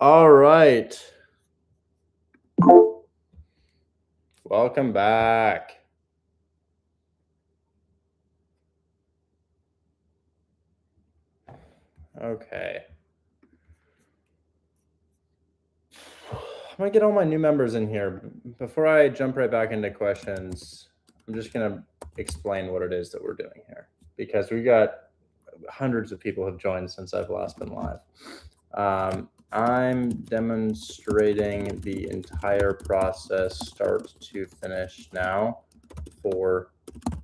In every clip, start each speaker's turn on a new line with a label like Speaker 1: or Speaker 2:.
Speaker 1: All right. Welcome back. Okay. I'm going to get all my new members in here. Before I jump right back into questions, I'm just going to explain what it is that we're doing here, because we got hundreds of people have joined since I've last been live. I'm demonstrating the entire process start to finish now for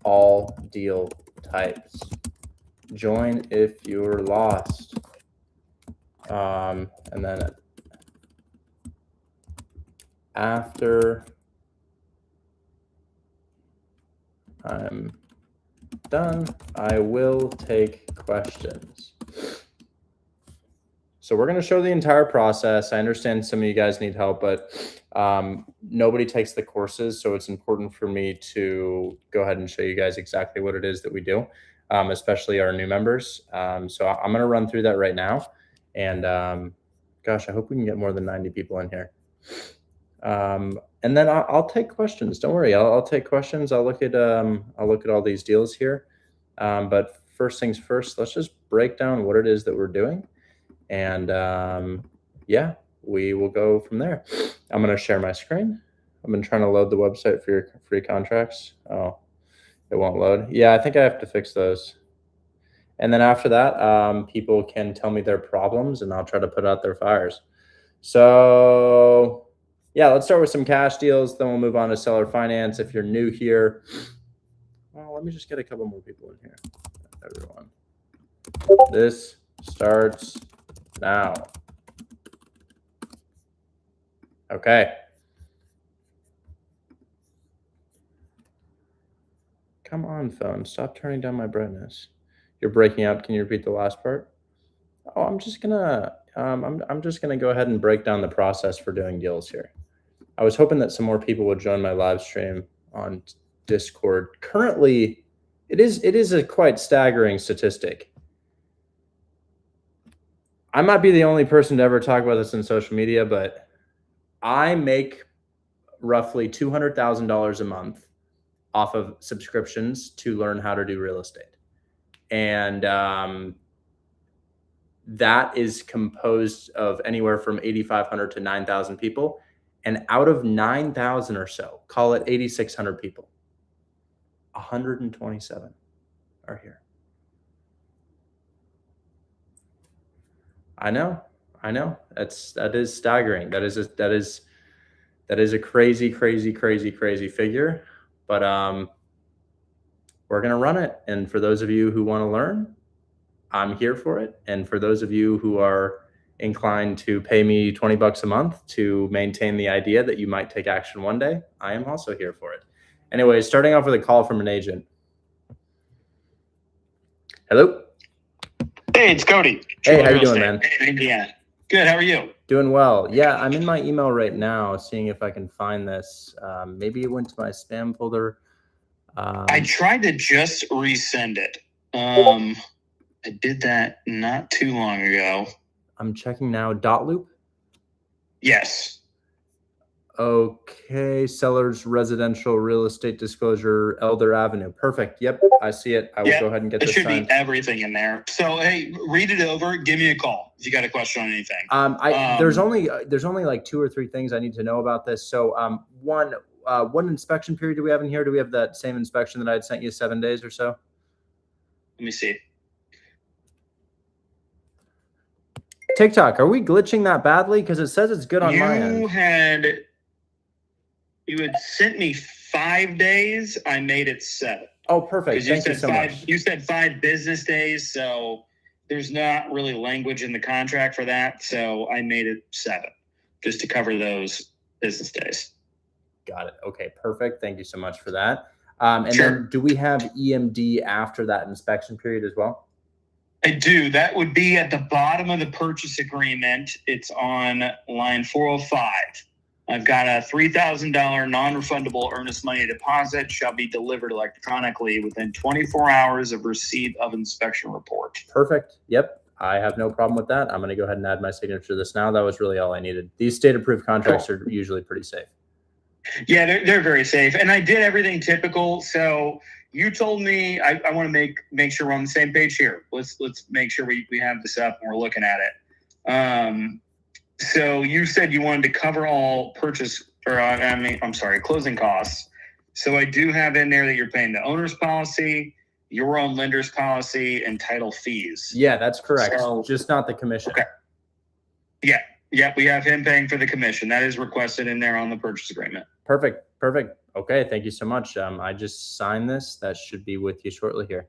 Speaker 1: all deal types. Join if you're lost. And then after I'm done, I will take questions. So we're going to show the entire process. I understand some of you guys need help, but nobody takes the courses. So it's important for me to go ahead and show you guys exactly what it is that we do, especially our new members. So I'm going to run through that right now. And gosh, I hope we can get more than 90 people in here. And then I'll take questions. Don't worry, I'll take questions. I'll look at all these deals here. But first things first, let's just break down what it is that we're doing. And yeah, we will go from there. I'm going to share my screen. I've been trying to load the website for your free contracts. Oh, it won't load. Yeah, I think I have to fix those. And then after that, people can tell me their problems and I'll try to put out their fires. So yeah, let's start with some cash deals. Then we'll move on to seller finance. If you're new here, well, let me just get a couple more people in here. Everyone, this starts now. Okay. Come on, phone. Stop turning down my brightness. You're breaking up. Can you repeat the last part? Oh, I'm just gonna go ahead and break down the process for doing deals here. I was hoping that some more people would join my live stream on Discord. Currently, it is a quite staggering statistic. I might be the only person to ever talk about this in social media, but I make roughly $200,000 a month off of subscriptions to learn how to do real estate. And that is composed of anywhere from 8,500 to 9,000 people. And out of 9,000 or so, call it 8,600 people, 127 are here. I know. That is staggering. That is a crazy figure. But we're gonna run it. And for those of you who want to learn, I'm here for it. And for those of you who are inclined to pay me $20 a month to maintain the idea that you might take action one day, I am also here for it. Anyway, starting off with a call from an agent. Hello.
Speaker 2: Hey, it's Cody.
Speaker 1: Hey, how you doing, man?
Speaker 2: Yeah, good. How are you?
Speaker 1: Doing well. Yeah, I'm in my email right now, seeing if I can find this. Maybe it went to my spam folder.
Speaker 2: I tried to just resend it. I did that not too long ago.
Speaker 1: I'm checking now. Dot loop?
Speaker 2: Yes.
Speaker 1: Okay. Sellers residential real estate disclosure, Elder Avenue. Perfect. Yep, I see it. I will go ahead and get this signed.
Speaker 2: It should be everything in there. So hey, read it over. Give me a call if you got a question on anything.
Speaker 1: There's only like 2 or 3 things I need to know about this. So one, what inspection period do we have in here? Do we have that same inspection that I had sent you 7 days or so?
Speaker 2: Let me see.
Speaker 1: TikTok, are we glitching that badly? Because it says it's good on my end.
Speaker 2: You had sent me 5 days. I made it 7.
Speaker 1: Oh, perfect. Thank you so much.
Speaker 2: You said 5 business days, so there's not really language in the contract for that. So I made it 7 just to cover those business days.
Speaker 1: Got it. Okay, perfect. Thank you so much for that. And then do we have EMD after that inspection period as well?
Speaker 2: I do. That would be at the bottom of the purchase agreement. It's on line 405. I've got a $3,000 non-refundable earnest money deposit shall be delivered electronically within 24 hours of receipt of inspection report.
Speaker 1: Perfect. Yep. I have no problem with that. I'm going to go ahead and add my signature to this now. That was really all I needed. These state-approved contracts are usually pretty safe.
Speaker 2: Yeah, they're very safe. And I did everything typical. So you told me I want to make sure we're on the same page here. Let's make sure we have this up and we're looking at it. So you said you wanted to cover all closing costs. So I do have in there that you're paying the owner's policy, your own lender's policy, and title fees.
Speaker 1: Yeah, that's correct. So, just not the commission.
Speaker 2: Okay. Yeah, we have him paying for the commission. That is requested in there on the purchase agreement.
Speaker 1: Perfect. Okay, thank you so much. I just signed this. That should be with you shortly here.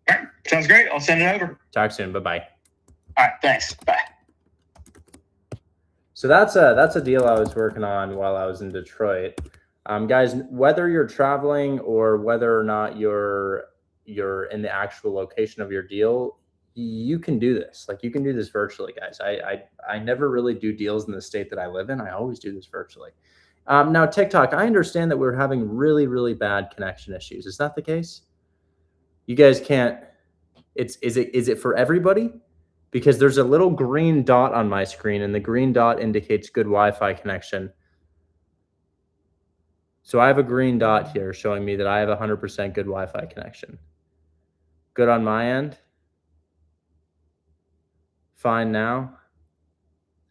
Speaker 2: All right, sounds great. I'll send it over.
Speaker 1: Talk soon. Bye-bye.
Speaker 2: All right, thanks. Bye.
Speaker 1: So that's a deal I was working on while I was in Detroit. Guys, whether you're traveling or whether or not you're in the actual location of your deal, you can do this. Like, you can do this virtually, guys. I never really do deals in the state that I live in. I always do this virtually. Now, TikTok, I understand that we're having really, really bad connection issues. Is that the case? You guys can't. Is it for everybody? Because there's a little green dot on my screen, and the green dot indicates good Wi-Fi connection. So I have a green dot here showing me that I have 100% good Wi-Fi connection. Good on my end. Fine now.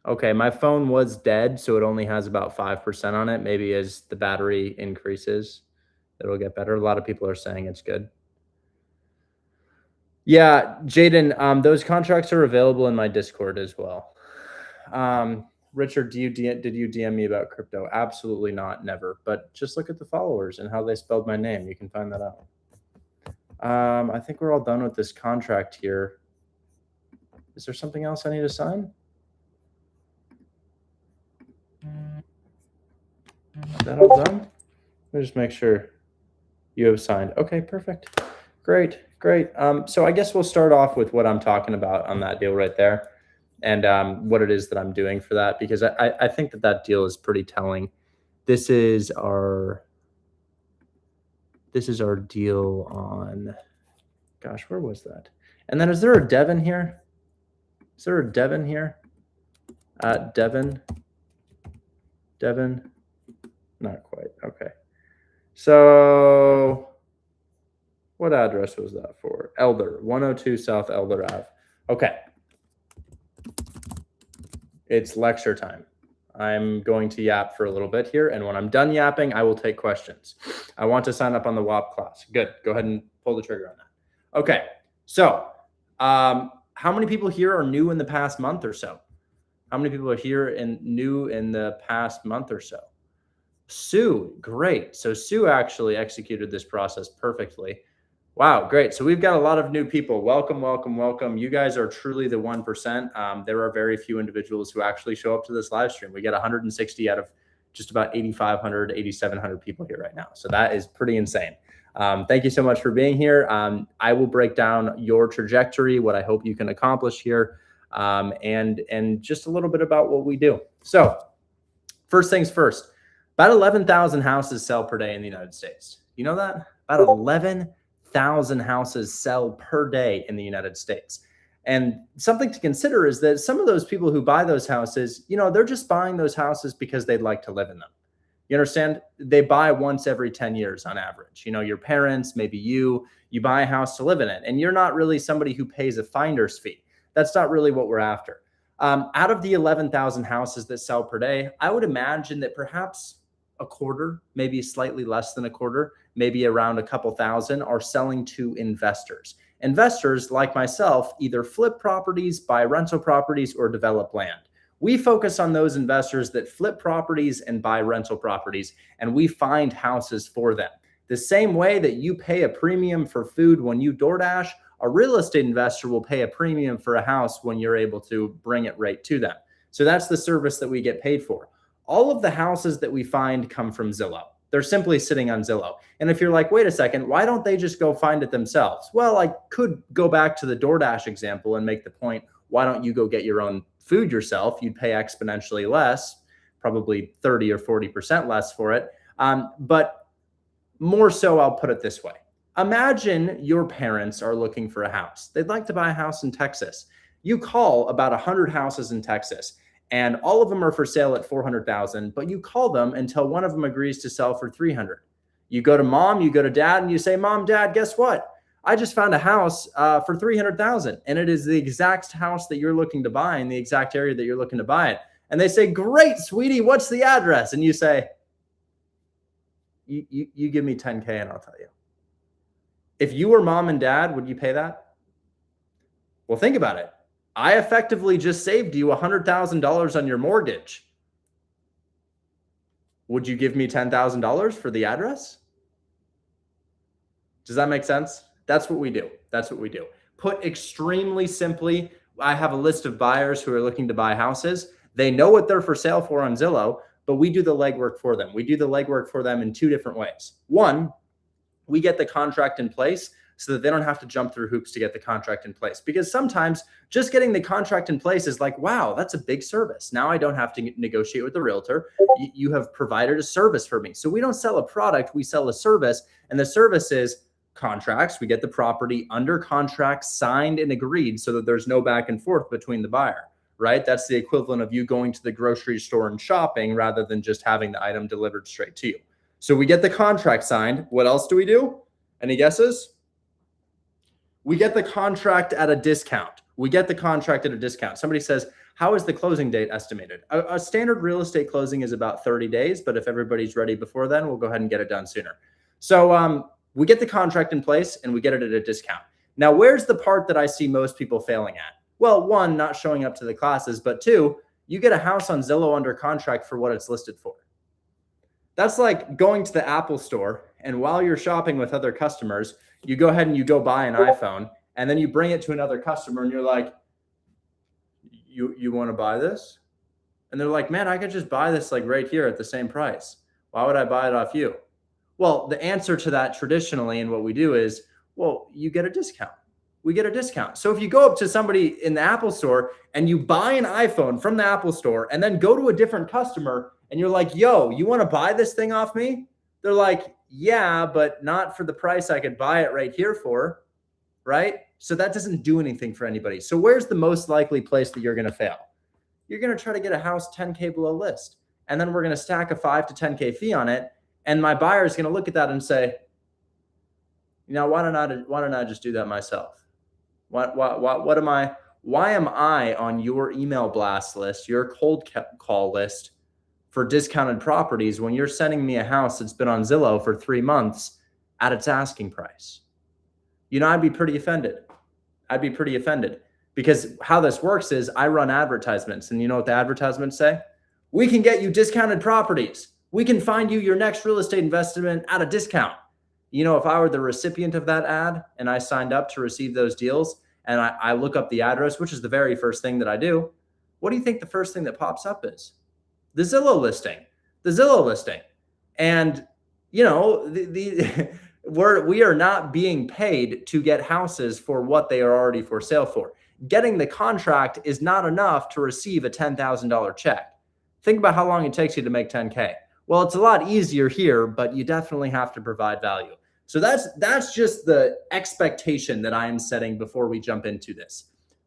Speaker 1: Okay, my phone was dead, so it only has about 5% on it. Maybe as the battery increases, it'll get better. A lot of people are saying it's good. Yeah, Jaden, those contracts are available in my Discord as well. Richard, did you DM me about crypto? Absolutely not, never. But just look at the followers and how they spelled my name. You can find that out. I think we're all done with this contract here. Is there something else I need to sign? Is that all done? Let me just make sure you have signed. Okay, perfect. Great. So I guess we'll start off with what I'm talking about on that deal right there, and what it is that I'm doing for that, because I think that deal is pretty telling. This is our deal on, gosh, where was that? And then is there a Devin here? Is there a Devin here? Devin, not quite. Okay. So what address was that for? Elder, 102 South Elder Ave. Okay. It's lecture time. I'm going to yap for a little bit here, and when I'm done yapping, I will take questions. I want to sign up on the WAP class. Good. Go ahead and pull the trigger on that. Okay. So, how many people here are new in the past month or so? How many people are here and new in the past month or so? Sue, great. So Sue actually executed this process perfectly. Wow, great. So we've got a lot of new people. Welcome. You guys are truly the 1%. There are very few individuals who actually show up to this live stream. We got 160 out of just about 8,500, 8,700 people here right now. So that is pretty insane. Thank you so much for being here. I will break down your trajectory, what I hope you can accomplish here, and just a little bit about what we do. So first things first, about 11,000 houses sell per day in the United States. You know that? About 11,000 houses sell per day in the United States. And something to consider is that some of those people who buy those houses, they're just buying those houses because they'd like to live in them. You understand? They buy once every 10 years on average. Your parents, maybe you buy a house to live in it, and you're not really somebody who pays a finder's fee. That's not really what we're after. Out of the 11,000 houses that sell per day, I would imagine that perhaps a quarter, maybe slightly less than a quarter, maybe around a couple thousand, are selling to investors. Investors like myself either flip properties, buy rental properties, or develop land. We focus on those investors that flip properties and buy rental properties, and we find houses for them. The same way that you pay a premium for food when you DoorDash, a real estate investor will pay a premium for a house when you're able to bring it right to them. So that's the service that we get paid for. All of the houses that we find come from Zillow. They're simply sitting on Zillow. And if you're like, wait a second, why don't they just go find it themselves? Well, I could go back to the DoorDash example and make the point, why don't you go get your own food yourself? You'd pay exponentially less, probably 30 or 40% less for it. But more so, I'll put it this way. Imagine your parents are looking for a house. They'd like to buy a house in Texas. You call about 100 houses in Texas, and all of them are for sale at 400,000, but you call them until one of them agrees to sell for 300. You go to mom, you go to dad, and you say, Mom, Dad, guess what? I just found a house for 300,000, and it is the exact house that you're looking to buy in the exact area that you're looking to buy it. And they say, great, sweetie, what's the address? And you say, you give me 10K and I'll tell you. If you were mom and dad, would you pay that? Well, think about it. I effectively just saved you $100,000 on your mortgage. Would you give me $10,000 for the address? Does that make sense? That's what we do. That's what we do. Put extremely simply, I have a list of buyers who are looking to buy houses. They know what they're for sale for on Zillow, but we do the legwork for them. We do the legwork for them in two different ways. One, we get the contract in place so that they don't have to jump through hoops to get the contract in place. Because sometimes just getting the contract in place is like, wow, that's a big service. Now I don't have to negotiate with the realtor. You have provided a service for me. So we don't sell a product, we sell a service. And the service is contracts. We get the property under contract, signed and agreed so that there's no back and forth between the buyer, right? That's the equivalent of you going to the grocery store and shopping rather than just having the item delivered straight to you. So we get the contract signed. What else do we do? Any guesses? We get the contract at a discount. We get the contract at a discount. Somebody says, how is the closing date estimated? A standard real estate closing is about 30 days, but if everybody's ready before then, we'll go ahead and get it done sooner. So we get the contract in place and we get it at a discount. Now, where's the part that I see most people failing at? Well, one, not showing up to the classes, but two, you get a house on Zillow under contract for what it's listed for. That's like going to the Apple store, and while you're shopping with other customers, you go ahead and you go buy an iPhone, and then you bring it to another customer and you're like, you want to buy this? And they're like, man, I could just buy this like right here at the same price. Why would I buy it off you? Well, the answer to that traditionally and what we do is, well, you get a discount. We get a discount. So if you go up to somebody in the Apple store and you buy an iPhone from the Apple store and then go to a different customer and you're like, yo, you want to buy this thing off me? They're like, yeah, but not for the price I could buy it right here for, right? So that doesn't do anything for anybody. So where's the most likely place that you're going to fail? You're going to try to get a house 10K below list. And then we're going to stack a 5 to 10K fee on it. And my buyer is going to look at that and say, you know, why don't I just do that myself? Why am I on your email blast list, your cold call list for discounted properties when you're sending me a house that's been on Zillow for 3 months at its asking price? You know, I'd be pretty offended. Because how this works is I run advertisements, and you know what the advertisements say? We can get you discounted properties. We can find you your next real estate investment at a discount. You know, if I were the recipient of that ad and I signed up to receive those deals and I look up the address, which is the very first thing that I do, what do you think the first thing that pops up is? The Zillow listing. And, you know, we are not being paid to get houses for what they are already for sale for. Getting the contract is not enough to receive a $10,000 check. Think about how long it takes you to make 10K. Well, it's a lot easier here, but you definitely have to provide value. So that's just the expectation that I am setting before we jump into this.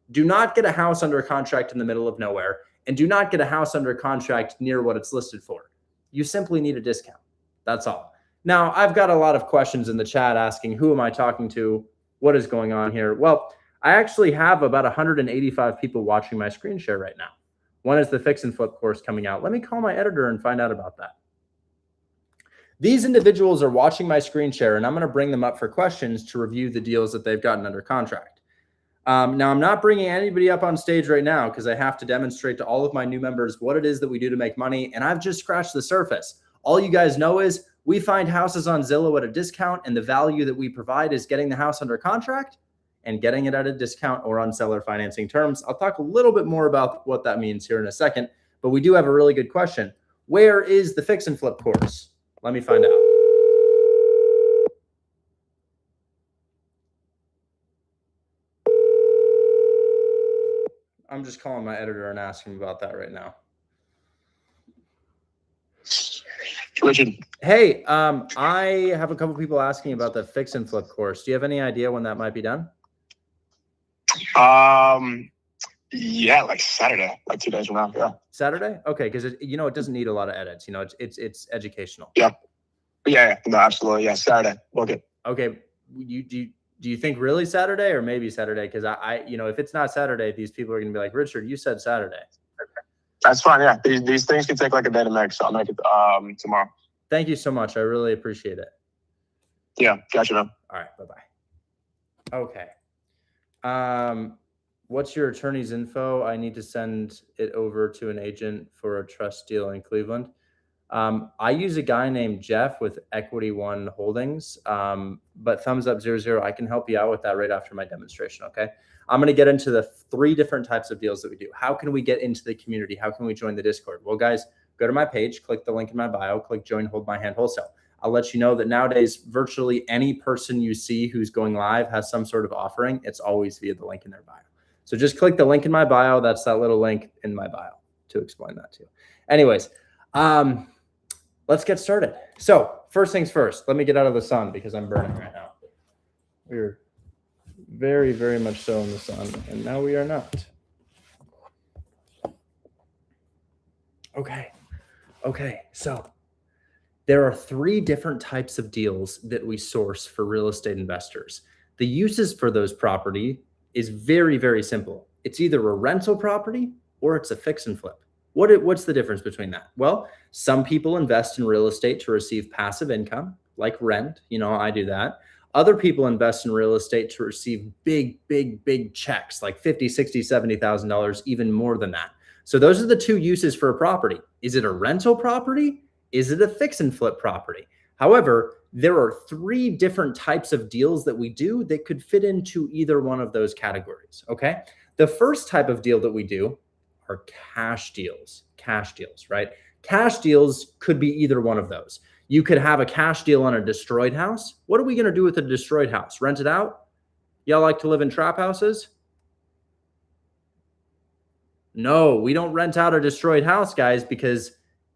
Speaker 1: Do not get a house under contract in the middle of nowhere, and do not get a house under contract near what it's listed for. You simply need a discount. That's all. Now, I've got a lot of questions in the chat asking, who am I talking to? What is going on here? Well, I actually have about 185 people watching my screen share right now. One is the Fix and Flip course coming out. Let me call my editor and find out about that. These individuals are watching my screen share, and I'm going to bring them up for questions to review the deals that they've gotten under contract. Now, I'm not bringing anybody up on stage right now because I have to demonstrate to all of my new members what it is that we do to make money, and I've just scratched the surface. All you guys know is we find houses on Zillow at a discount, and the value that we provide is getting the house under contract and getting it at a discount or on seller financing terms. I'll talk a little bit more about what that means here in a second, but we do have a really good question. Where is the Fix and Flip course? Let me find out. I'm just calling my editor and asking about that right now.
Speaker 2: Richard.
Speaker 1: Hey, I have a couple people asking about the Fix and Flip course. Do you have any idea when that might be done?
Speaker 3: Yeah, like Saturday, like 2 days from now. Yeah.
Speaker 1: Saturday? Okay, because it doesn't need a lot of edits. It's educational.
Speaker 3: Yeah. Yeah. No, absolutely. Yeah, Saturday. Book it.
Speaker 1: Okay. Do you think really Saturday or maybe Saturday? Because I if it's not Saturday, these people are going to be like, Richard, you said Saturday.
Speaker 3: That's fine. Yeah, these things can take like a day to make, so I'll make it tomorrow.
Speaker 1: Thank you so much. I really appreciate it.
Speaker 3: Yeah, gotcha, man.
Speaker 1: All right, bye-bye. Okay. What's your attorney's info? I need to send it over to an agent for a trust deal in Cleveland. I use a guy named Jeff with Equity One Holdings, but thumbs up 00. I can help you out with that right after my demonstration. Okay. I'm going to get into the 3 different types of deals that we do. How can we get into the community? How can we join the Discord? Well, guys, go to my page, click the link in my bio, click join Hold My Hand Wholesale. I'll let you know that nowadays, virtually any person you see who's going live has some sort of offering. It's always via the link in their bio. So just click the link in my bio. That's that little link in my bio to explain that to you. Anyways, let's get started. So first things first, let me get out of the sun because I'm burning right now. We're very, very much so in the sun, and now we are not. Okay. So there are 3 different types of deals that we source for real estate investors. The uses for those property is very, very simple. It's either a rental property or it's a fix and flip. What's the difference between that? Well, some people invest in real estate to receive passive income, like rent. I do that. Other people invest in real estate to receive big checks, like $50,000, $60,000, $70,000, even more than that. So those are the 2 uses for a property. Is it a rental property? Is it a fix and flip property? However, there are 3 different types of deals that we do that could fit into either one of those categories. Okay. The first type of deal that we do are cash deals, right? Cash deals could be either one of those. You could have a cash deal on a destroyed house. What are we going to do with a destroyed house? Rent it out? Y'all like to live in trap houses? No, we don't rent out a destroyed house, guys, because,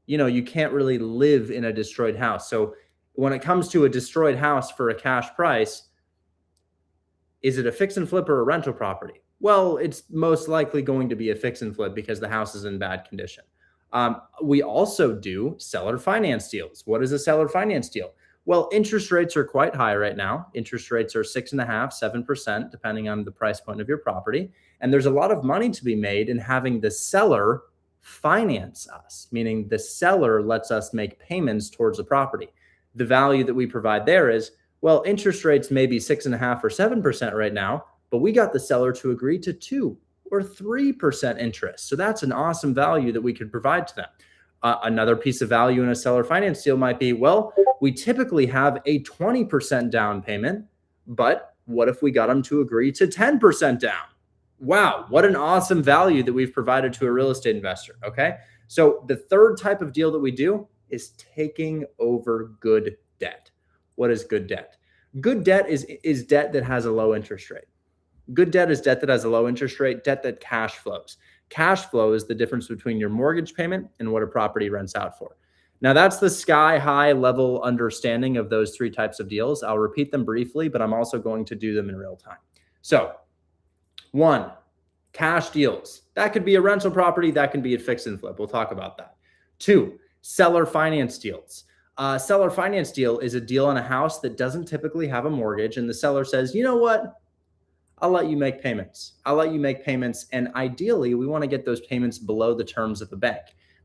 Speaker 1: you can't really live in a destroyed house. So when it comes to a destroyed house for a cash price, is it a fix and flip or a rental property? Well, it's most likely going to be a fix and flip because the house is in bad condition. We also do seller finance deals. What is a seller finance deal? Well, interest rates are quite high right now. Interest rates are 6.5%, 7%, depending on the price point of your property. And there's a lot of money to be made in having the seller finance us, meaning the seller lets us make payments towards the property. The value that we provide there is, well, interest rates may be 6.5% or 7% right now, but we got the seller to agree to 2 or 3% interest. So that's an awesome value that we could provide to them. Another piece of value in a seller finance deal might be, well, we typically have a 20% down payment, but what if we got them to agree to 10% down? Wow, what an awesome value that we've provided to a real estate investor. Okay. So the third type of deal that we do is taking over good debt. What is good debt? Good debt is debt that has a low interest rate. Good debt is debt that has a low interest rate, debt that cash flows. Cash flow is the difference between your mortgage payment and what a property rents out for. Now, that's the sky high level understanding of those 3 types of deals. I'll repeat them briefly, but I'm also going to do them in real time. So 1, cash deals. That could be a rental property. That can be a fix and flip. We'll talk about that. 2, seller finance deals. Seller finance deal is a deal on a house that doesn't typically have a mortgage. And the seller says, you know what? I'll let you make payments. And ideally, we want to get those payments below the terms of the bank.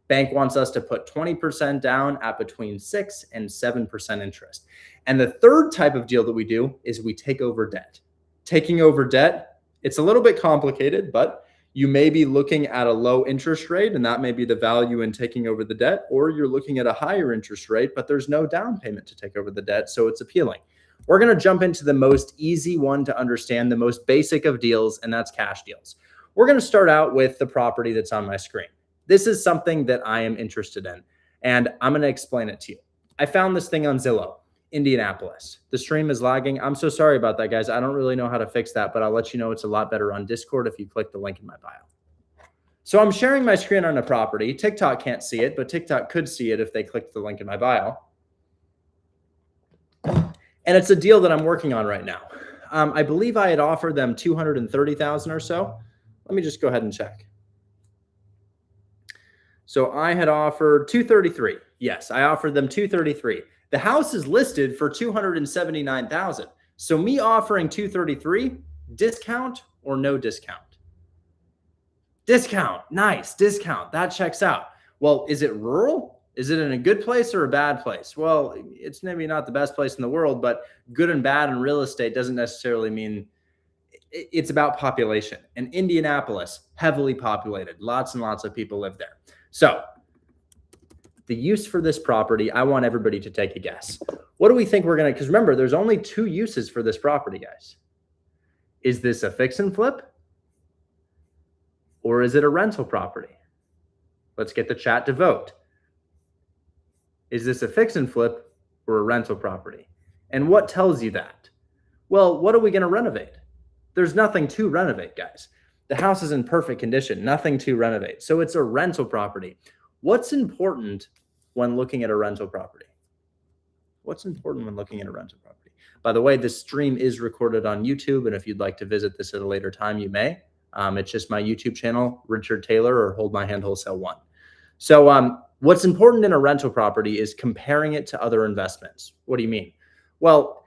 Speaker 1: Bank wants us to put 20% down at between 6 and 7% interest. And the third type of deal that we do is we take over debt. Taking over debt, it's a little bit complicated, but you may be looking at a low interest rate, and that may be the value in taking over the debt, or you're looking at a higher interest rate, but there's no down payment to take over the debt, so it's appealing. We're going to jump into the most easy one to understand, the most basic of deals, and that's cash deals. We're going to start out with the property that's on my screen. This is something that I am interested in, and I'm going to explain it to you. I found this thing on Zillow, Indianapolis. The stream is lagging. I'm so sorry about that, guys. I don't really know how to fix that, but I'll let you know it's a lot better on Discord if you click the link in my bio. So I'm sharing my screen on a property. TikTok can't see it, but TikTok could see it if they clicked the link in my bio. And it's a deal that I'm working on right now. I believe I had offered them $230,000 or so. Let me just go ahead and check. So I had offered 233. Yes, I offered them 233. The house is listed for 279,000. So me offering 233, discount or no discount? Discount. Nice. Discount. That checks out. Well, is it rural? Is it in a good place or a bad place? Well, it's maybe not the best place in the world, but good and bad in real estate doesn't necessarily mean. It's about population. And Indianapolis, heavily populated. Lots and lots of people live there. So the use for this property, I want everybody to take a guess. What do we think we're going to, because remember, there's only 2 uses for this property, guys. Is this a fix and flip? Or is it a rental property? Let's get the chat to vote. Is this a fix and flip or a rental property? And what tells you that? Well, what are we going to renovate? There's nothing to renovate, guys. The house is in perfect condition, nothing to renovate. So it's a rental property. What's important when looking at a rental property? What's important when looking at a rental property? By the way, this stream is recorded on YouTube, and if you'd like to visit this at a later time, you may. It's just my YouTube channel, Richard Taylor, or Hold My Hand Wholesale 1. So what's important in a rental property is comparing it to other investments. What do you mean? Well,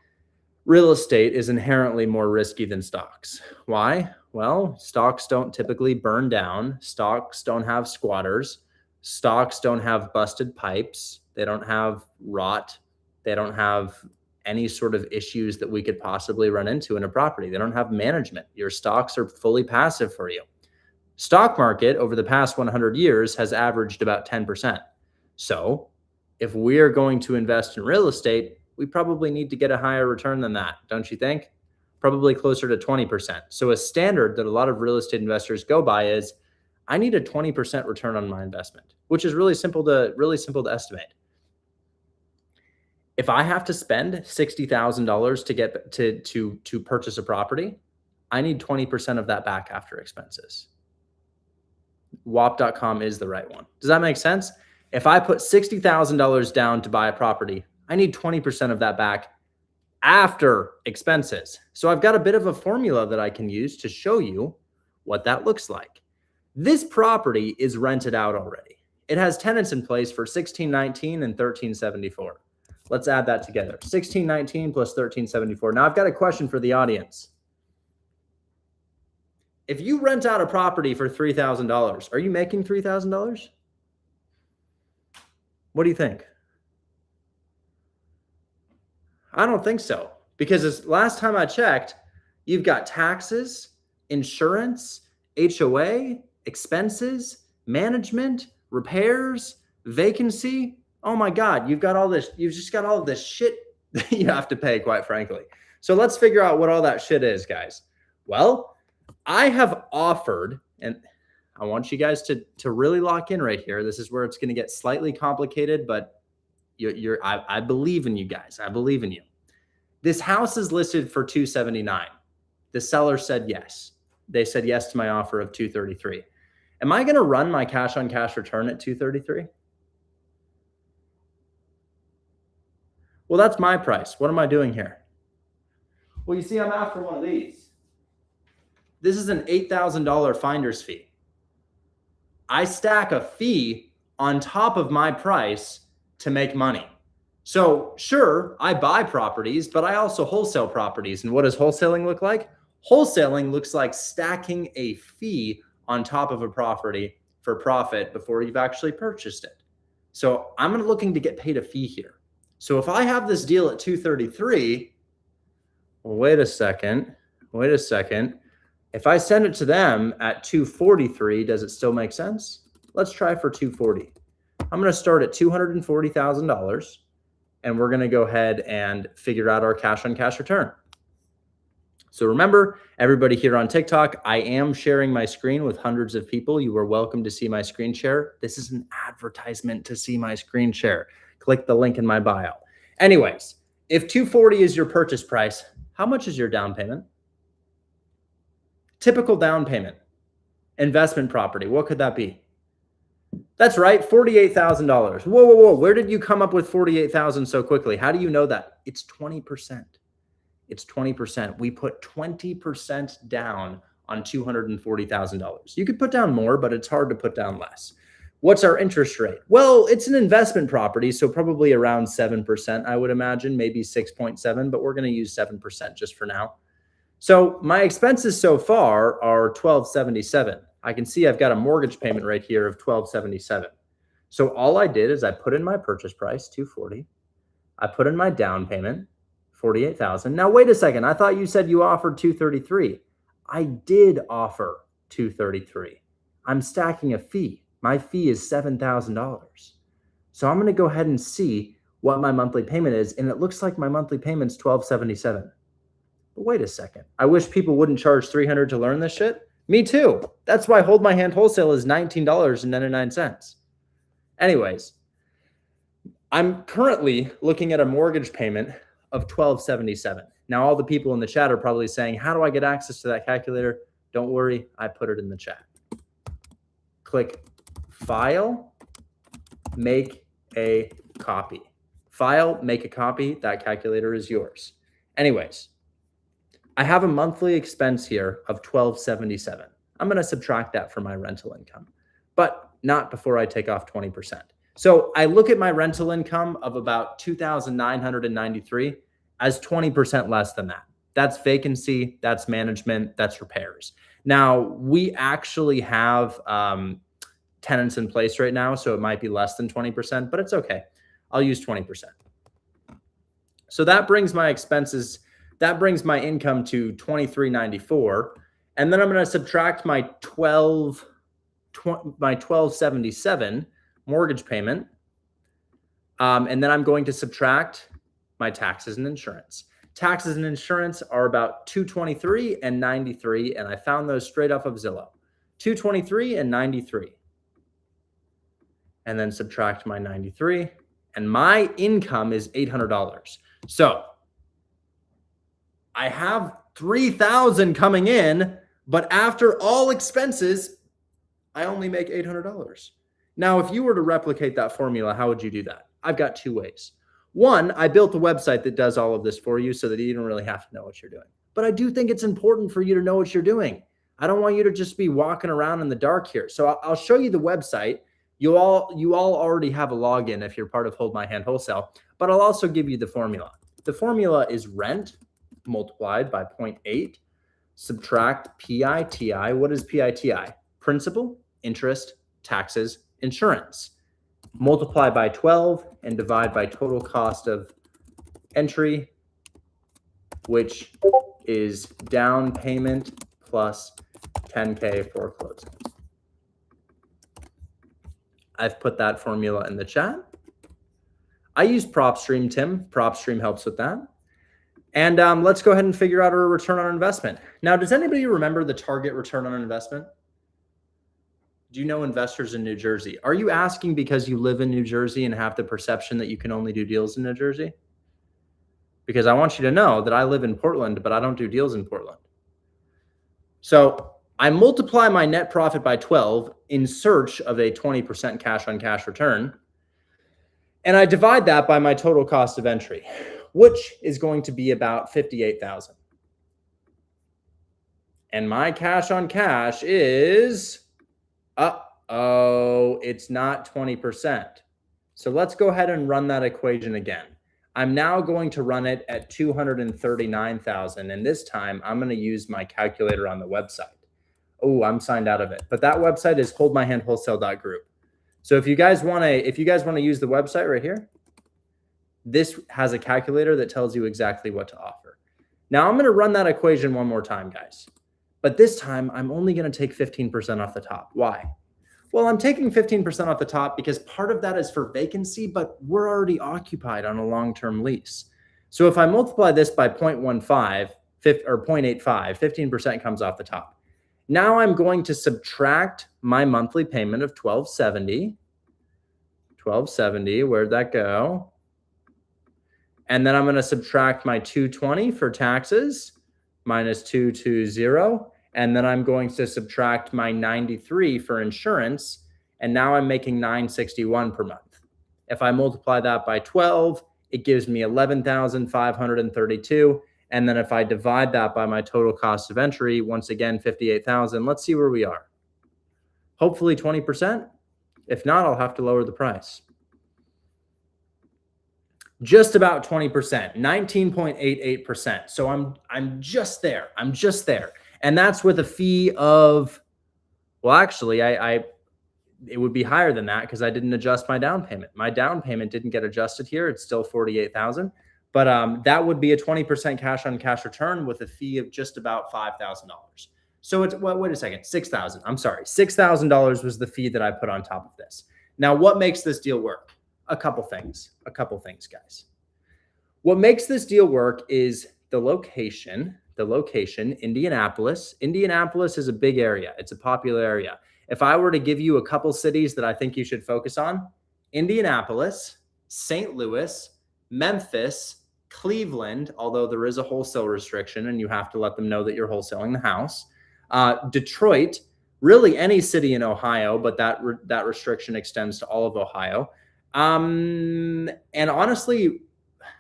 Speaker 1: real estate is inherently more risky than stocks. Why? Well, stocks don't typically burn down. Stocks don't have squatters. Stocks don't have busted pipes. They don't have rot. They don't have any sort of issues that we could possibly run into in a property. They don't have management. Your stocks are fully passive for you. Stock market over the past 100 years has averaged about 10%. So if we are going to invest in real estate, we probably need to get a higher return than that, don't you think? Probably closer to 20%. So a standard that a lot of real estate investors go by is, I need a 20% return on my investment, which is really simple to estimate. If I have to spend $60,000 to get to purchase a property, I need 20% of that back after expenses. WAP.com is the right one. Does that make sense? If I put $60,000 down to buy a property, I need 20% of that back after expenses. So I've got a bit of a formula that I can use to show you what that looks like. This property is rented out already. It has tenants in place for $1,619 and $1,374. Let's add that together. $1,619 plus $1,374. Now I've got a question for the audience. If you rent out a property for $3,000, are you making $3,000? What do you think? I don't think so, because last time I checked, you've got taxes, insurance, HOA, expenses, management, repairs, vacancy. Oh my God, you've got all this. You've just got all of this shit that you have to pay, quite frankly. So let's figure out what all that shit is, guys. Well, I have offered, and I want you guys to really lock in right here. This is where it's going to get slightly complicated, but I believe in you guys. I believe in you. This house is listed for $279. The seller said yes. They said yes to my offer of $233. Am I going to run my cash on cash return at $233? Well, that's my price. What am I doing here? Well, you see, I'm after one of these. This is an $8,000 finder's fee. I stack a fee on top of my price to make money. So sure, I buy properties, but I also wholesale properties. And what does wholesaling look like? Wholesaling looks like stacking a fee on top of a property for profit before you've actually purchased it. So I'm looking to get paid a fee here. So if I have this deal at 233, well, wait a second. If I send it to them at 243, does it still make sense? Let's try for 240. I'm going to start at $240,000, and we're going to go ahead and figure out our cash on cash return. So remember, everybody here on TikTok, I am sharing my screen with hundreds of people. You are welcome to see my screen share. This is an advertisement to see my screen share. Click the link in my bio. Anyways, if 240 is your purchase price, how much is your down payment? Typical down payment. Investment property, what could that be? That's right, $48,000. Whoa. Where did you come up with $48,000 so quickly? How do you know that? It's 20%. It's 20%. We put 20% down on $240,000. You could put down more, but it's hard to put down less. What's our interest rate? Well, it's an investment property, so probably around 7%, I would imagine, maybe 6.7, but we're going to use 7% just for now. So my expenses so far are $1,277. I can see I've got a mortgage payment right here of $1,277. So all I did is I put in my purchase price, $240. I put in my down payment, $48,000. Now wait a second. I thought you said you offered $233. I did offer $233. I'm stacking a fee. My fee is $7,000. So I'm going to go ahead and see what my monthly payment is, and it looks like my monthly payment's $1,277. But wait a second. I wish people wouldn't charge $300 to learn this shit. Me too. That's why Hold My Hand Wholesale is $19.99. Anyways, I'm currently looking at a mortgage payment of $1,277. Now, all the people in the chat are probably saying, how do I get access to that calculator? Don't worry, I put it in the chat. Click File, Make a Copy. File, make a copy. That calculator is yours. Anyways, I have a monthly expense here of $1,277. I'm going to subtract that from my rental income, but not before I take off 20%. So I look at my rental income of about $2,993 as 20% less than that. That's vacancy, that's management, that's repairs. Now, we actually have tenants in place right now, so it might be less than 20%, but it's okay. I'll use 20%. So that brings my expenses, that brings my income to $2,394, and then I'm going to subtract my $1,277 mortgage payment, and then I'm going to subtract my taxes and insurance. Taxes and insurance are about $223 and $93, and I found those straight off of Zillow. $223 and $93, and then subtract my $93, and my income is $800. So I have $3,000 coming in, but after all expenses, I only make $800. Now, if you were to replicate that formula, how would you do that? I've got two ways. One, I built a website that does all of this for you so that you don't really have to know what you're doing. But I do think it's important for you to know what you're doing. I don't want you to just be walking around in the dark here. So I'll show you the website. You all already have a login if you're part of Hold My Hand Wholesale, but I'll also give you the formula. The formula is rent multiplied by 0.8, subtract PITI. What is PITI? Principal, interest, taxes, insurance. Multiply by 12 and divide by total cost of entry, which is down payment plus 10K for closing. I've put that formula in the chat. I use PropStream, Tim. PropStream helps with that. And let's go ahead and figure out our return on investment. Now, does anybody remember the target return on investment? Do you know investors in New Jersey? Are you asking because you live in New Jersey and have the perception that you can only do deals in New Jersey? Because I want you to know that I live in Portland, but I don't do deals in Portland. So I multiply my net profit by 12 in search of a 20% cash on cash return. And I divide that by my total cost of entry, which is going to be about $58,000. And my cash on cash is, it's not 20%. So let's go ahead and run that equation again. I'm now going to run it at 239,000. And this time I'm going to use my calculator on the website. Oh, I'm signed out of it. But that website is holdmyhandwholesale.group. So if you guys want to use the website right here, this has a calculator that tells you exactly what to offer. Now I'm going to run that equation one more time, guys. But this time I'm only going to take 15% off the top. Why? Well, I'm taking 15% off the top because part of that is for vacancy, but we're already occupied on a long-term lease. So if I multiply this by 0.15 or 0.85, 15% comes off the top. Now I'm going to subtract my monthly payment of $1,270. $1,270, where'd that go? And then I'm going to subtract my $220 for taxes minus $220. And then I'm going to subtract my $93 for insurance. And now I'm making $961 per month. If I multiply that by 12, it gives me $11,532. And then if I divide that by my total cost of entry, once again, 58,000, let's see where we are. Hopefully 20%. If not, I'll have to lower the price. Just about 20%, 19.88%. So I'm just there. I'm just there. And that's with a fee of, well, actually, it would be higher than that because I didn't adjust my down payment. My down payment didn't get adjusted here. It's still 48,000. But that would be a 20% cash on cash return with a fee of just about $5,000. So it's, well, wait a second, 6,000. I'm sorry. $6,000 was the fee that I put on top of this. Now, what makes this deal work? A couple things, guys. What makes this deal work is the location, Indianapolis. Indianapolis is a big area. It's a popular area. If I were to give you a couple cities that I think you should focus on, Indianapolis, St. Louis, Memphis, Cleveland, although there is a wholesale restriction and you have to let them know that you're wholesaling the house, Detroit, really any city in Ohio, but that restriction extends to all of Ohio. And honestly,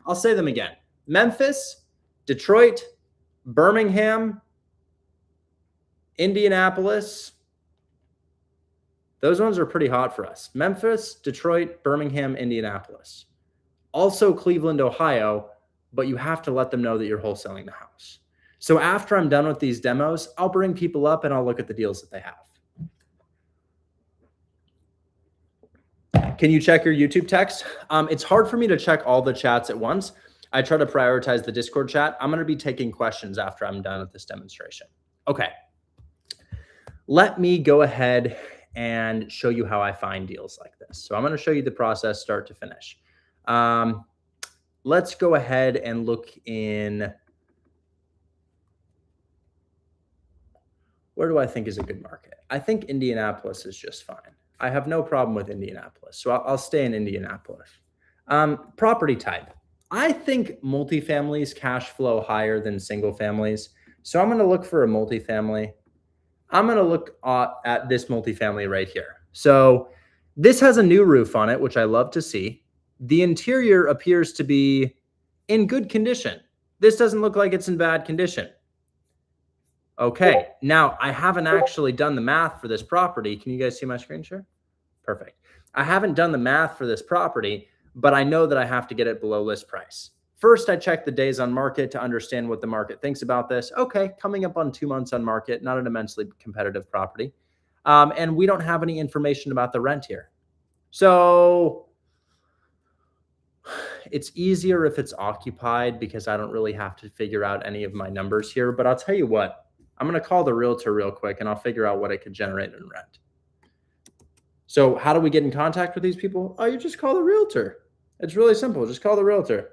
Speaker 1: I'll say them again. Memphis, Detroit, Birmingham, Indianapolis. Those ones are pretty hot for us. Memphis, Detroit, Birmingham, Indianapolis. Also Cleveland, Ohio, but you have to let them know that you're wholesaling the house. So after I'm done with these demos, I'll bring people up and I'll look at the deals that they have. Can you check your YouTube text? It's hard for me to check all the chats at once. I try to prioritize the Discord chat. I'm going to be taking questions after I'm done with this demonstration. Okay. Let me go ahead and show you how I find deals like this. So I'm going to show you the process start to finish. Let's go ahead and look in. Where do I think is a good market? I think Indianapolis is just fine. I have no problem with Indianapolis, so I'll stay in Indianapolis. Property type. I think multifamilies cash flow higher than single families. So I'm going to look for a multifamily. I'm going to look at this multifamily right here. So this has a new roof on it, which I love to see. The interior appears to be in good condition. This doesn't look like it's in bad condition. Okay, now I haven't actually done the math for this property. Can you guys see my screen share? Perfect. I haven't done the math for this property, but I know that I have to get it below list price. First, I check the days on market to understand what the market thinks about this. Okay, coming up on 2 months on market, not an immensely competitive property. And we don't have any information about the rent here. So it's easier if it's occupied because I don't really have to figure out any of my numbers here. But I'll tell you what, I'm going to call the realtor real quick and I'll figure out what it could generate in rent. So how do we get in contact with these people? Oh, you just call the realtor. It's really simple. Just call the realtor.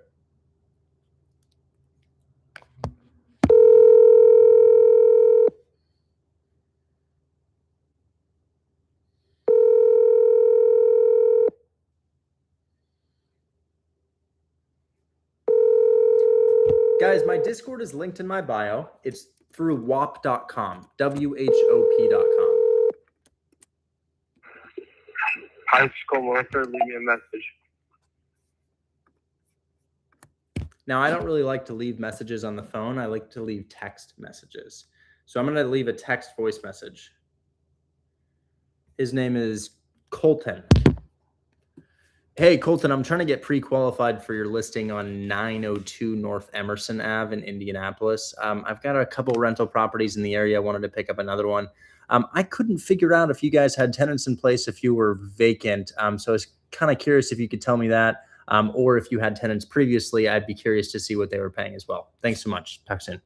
Speaker 1: Guys, my Discord is linked in my bio. It's through whop.com, WHOP.com.
Speaker 3: High school worker, leave me a message.
Speaker 1: Now, I don't really like to leave messages on the phone. I like to leave text messages. So I'm going to leave a text voice message. His name is Colton. Hey, Colton, I'm trying to get pre-qualified for your listing on 902 North Emerson Ave in Indianapolis. I've got a couple rental properties in the area. I wanted to pick up another one. I couldn't figure out if you guys had tenants in place, if you were vacant. So I was kind of curious if you could tell me that, or if you had tenants previously. I'd be curious to see what they were paying as well. Thanks so much. Talk soon.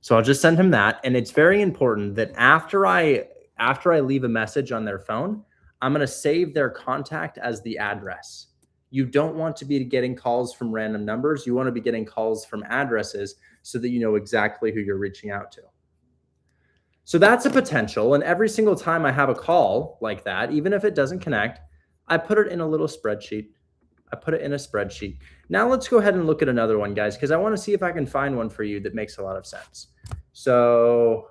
Speaker 1: So I'll just send him that. And it's very important that after I leave a message on their phone, I'm going to save their contact as the address. You don't want to be getting calls from random numbers. You want to be getting calls from addresses so that you know exactly who you're reaching out to. So that's a potential. And every single time I have a call like that, even if it doesn't connect, I put it in a little spreadsheet. Now let's go ahead and look at another one, guys, because I want to see if I can find one for you that makes a lot of sense. So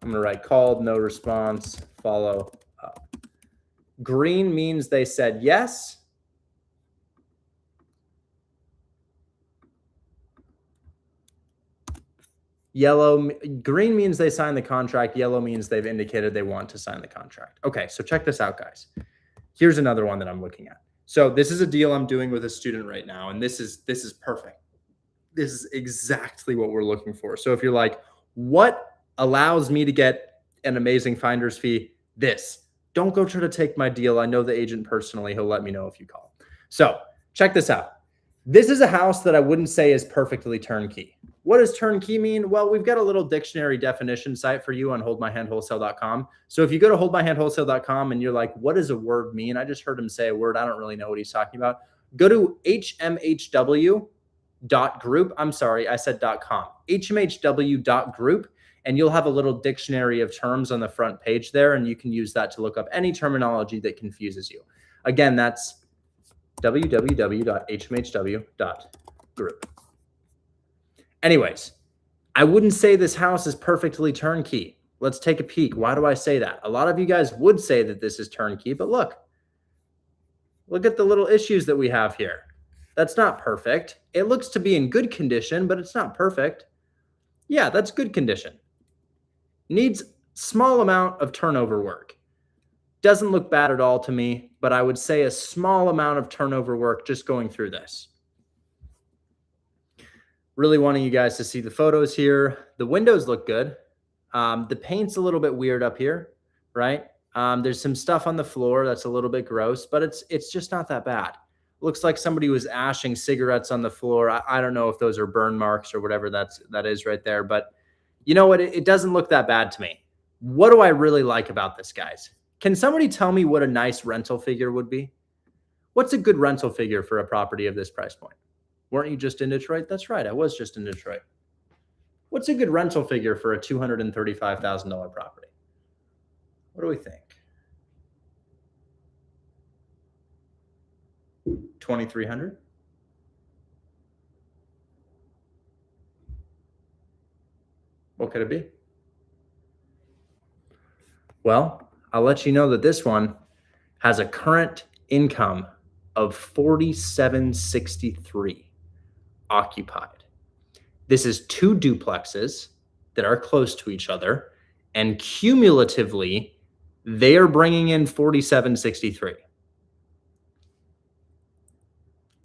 Speaker 1: I'm going to write called, no response, follow up. Green means they said yes. Green means they signed the contract. Yellow means they've indicated they want to sign the contract. Okay, so check this out, guys. Here's another one that I'm looking at. So this is a deal I'm doing with a student right now, and this is perfect. This is exactly what we're looking for. So if you're like, what allows me to get an amazing finder's fee? This. Don't go try to take my deal. I know the agent personally. He'll let me know if you call. So check this out. This is a house that I wouldn't say is perfectly turnkey. What does turnkey mean? Well, we've got a little dictionary definition site for you on holdmyhandwholesale.com. So if you go to holdmyhandwholesale.com and you're like, what does a word mean? I just heard him say a word. I don't really know what he's talking about. Go to hmhw.group. I'm sorry, I said .com. hmhw.group, and you'll have a little dictionary of terms on the front page there, and you can use that to look up any terminology that confuses you. Again, that's www.hmhw.group. Anyways, I wouldn't say this house is perfectly turnkey. Let's take a peek. Why do I say that? A lot of you guys would say that this is turnkey, but look at the little issues that we have here. That's not perfect. It looks to be in good condition, but it's not perfect. Yeah, that's good condition. Needs small amount of turnover work. Doesn't look bad at all to me, but I would say a small amount of turnover work just going through this. Really wanting you guys to see the photos here. The windows look good. The paint's a little bit weird up here, right? There's some stuff on the floor that's a little bit gross, but it's just not that bad. Looks like somebody was ashing cigarettes on the floor. I don't know if those are burn marks or whatever that is right there, but you know what? It doesn't look that bad to me. What do I really like about this, guys? Can somebody tell me what a nice rental figure would be? What's a good rental figure for a property of this price point? Weren't you just in Detroit? That's right. I was just in Detroit. What's a good rental figure for a $235,000 property? What do we think? 2,300? What could it be? Well, I'll let you know that this one has a current income of $4,763 occupied. This is two duplexes that are close to each other, and cumulatively, they are bringing in $4,763.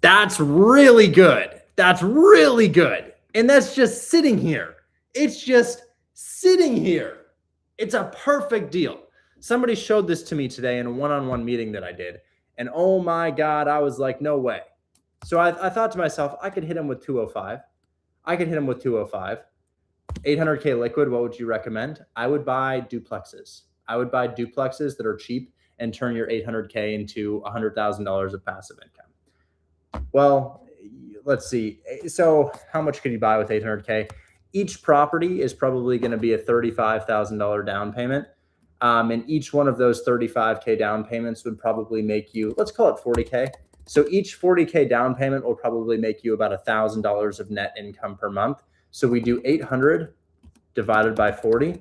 Speaker 1: That's really good. That's really good. And that's just sitting here. It's just sitting here. It's a perfect deal. Somebody showed this to me today in a one-on-one meeting that I did. And oh my God, I was like, no way. So I thought to myself, I could hit him with 205. I could hit him with 205. 800K liquid, what would you recommend? I would buy duplexes. I would buy duplexes that are cheap and turn your 800K into $100,000 of passive income. Well, let's see. So how much can you buy with 800K? Each property is probably going to be a $35,000 down payment. And each one of those 35K down payments would probably make you, let's call it 40K. So each 40K down payment will probably make you about $1,000 of net income per month. So we do 800 divided by 40.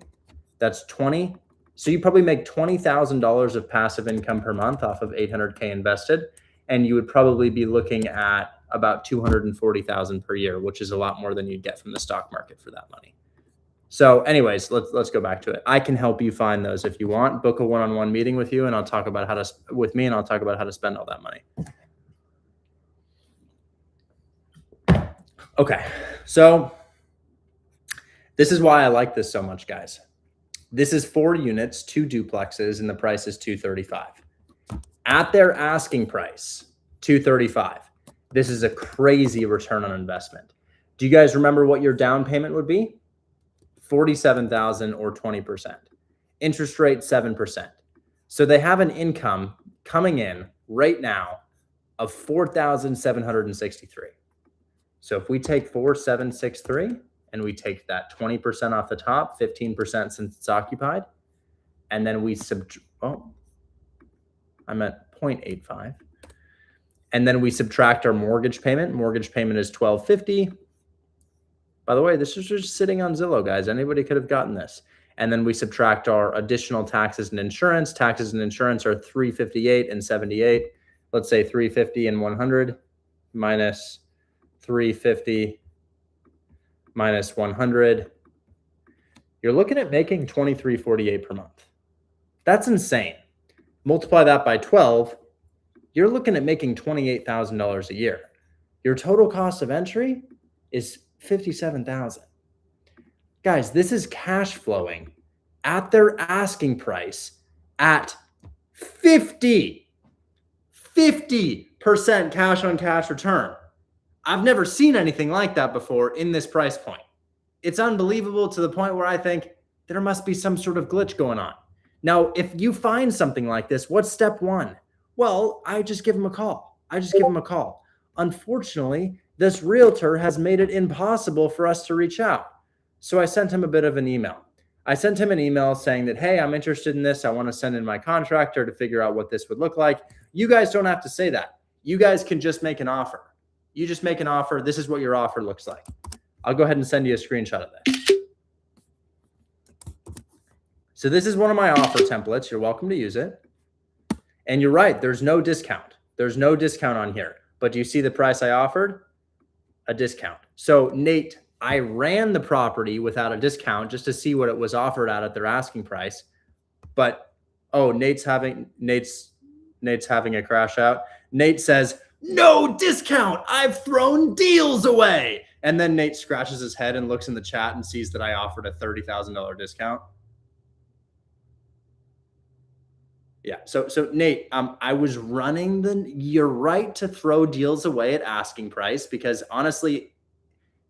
Speaker 1: That's 20. So you probably make $20,000 of passive income per month off of 800K invested. And you would probably be looking at about $240,000 per year, which is a lot more than you'd get from the stock market for that money. So anyways, let's go back to it. I can help you find those if you want. Book a one-on-one meeting with you, and I'll talk about how to spend all that money. Okay, so this is why I like this so much, guys. This is 4 units, 2 duplexes, and the price is $235. At their asking price, $235. This is a crazy return on investment. Do you guys remember what your down payment would be? $47,000 or 20%. Interest rate 7%. So they have an income coming in right now of $4,763. So if we take 4,763 and we take that 20% off the top, 15% since it's occupied, and then we I meant 0.85. And then we subtract our mortgage payment. Mortgage payment is $1,250. By the way, this is just sitting on Zillow, guys. Anybody could have gotten this. And then we subtract our additional taxes and insurance. Taxes and insurance are $358 and $78. Let's say $350 and $100 minus $350 minus $100 you're looking at making $23.48 per month. That's insane. Multiply that by 12, you're looking at making $28,000 a year. Your total cost of entry is $57,000. Guys, this is cash flowing at their asking price at 50% cash on cash return. I've never seen anything like that before in this price point. It's unbelievable to the point where I think there must be some sort of glitch going on. Now, if you find something like this, what's step one? Well, I just give them a call. Unfortunately, this realtor has made it impossible for us to reach out. So I sent him a bit of an email. I sent him an email saying that, hey, I'm interested in this. I want to send in my contractor to figure out what this would look like. You guys don't have to say that. You guys can just make an offer. You just make an offer. This is what your offer looks like. I'll go ahead and send you a screenshot of this. So this is one of my offer templates. You're welcome to use it. And you're right. There's no discount. There's no discount on here. But do you see the price I offered? A discount. So Nate, I ran the property without a discount just to see what it was offered at their asking price. But, oh, Nate's having a crash out. Nate says, no discount. I've thrown deals away. And then Nate scratches his head and looks in the chat and sees that I offered a $30,000 discount. Yeah. So Nate, I was running you're right to throw deals away at asking price because honestly,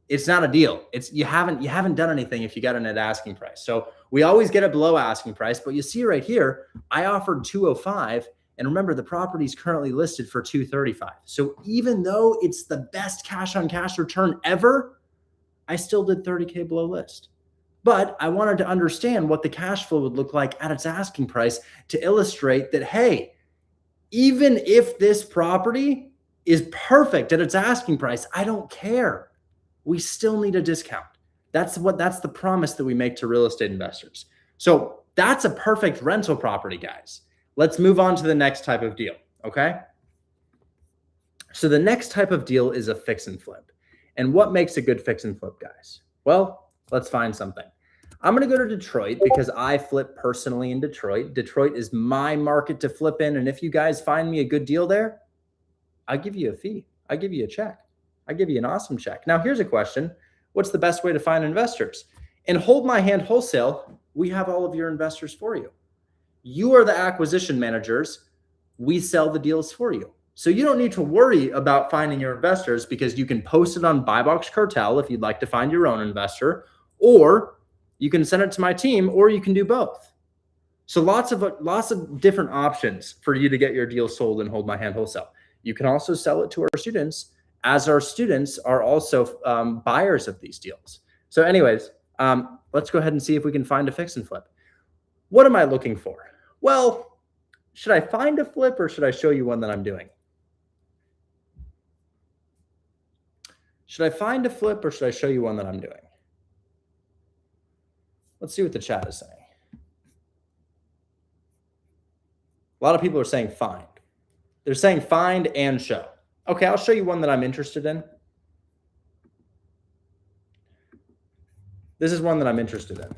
Speaker 1: it's not a deal. You haven't done anything if you got it at asking price. So we always get it below asking price, but you see right here, I offered 205, and remember the property is currently listed for 235. So even though it's the best cash on cash return ever, I still did 30K below list. But I wanted to understand what the cash flow would look like at its asking price to illustrate that, hey, even if this property is perfect at its asking price, I don't care. We still need a discount. That's the promise that we make to real estate investors. So that's a perfect rental property, guys. Let's move on to the next type of deal, okay? So the next type of deal is a fix and flip. And what makes a good fix and flip, guys? Well, let's find something. I'm going to go to Detroit because I flip personally in Detroit. Detroit is my market to flip in. And if you guys find me a good deal there, I'll give you a fee. I'll give you a check. I'll give you an awesome check. Now, here's a question. What's the best way to find investors? In Hold My Hand Wholesale, we have all of your investors for you. You are the acquisition managers. We sell the deals for you. So you don't need to worry about finding your investors because you can post it on Buy Box Cartel if you'd like to find your own investor, or you can send it to my team, or you can do both. So lots of different options for you to get your deal sold and Hold My Hand Wholesale. You can also sell it to our students, as our students are also buyers of these deals. So anyways, let's go ahead and see if we can find a fix and flip. What am I looking for? Well, should I find a flip or should I show you one that I'm doing? Should I find a flip or should I show you one that I'm doing? Let's see what the chat is saying. A lot of people are saying find. They're saying find and show. Okay, I'll show you one that I'm interested in. This is one that I'm interested in.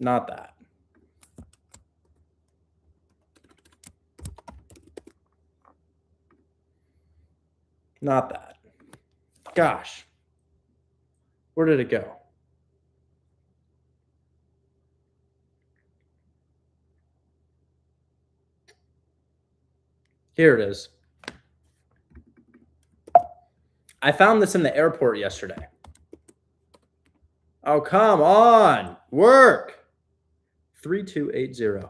Speaker 1: Not that. Not that. Gosh. Where did it go? Here it is. I found this in the airport yesterday. Oh, come on. Work. 3280.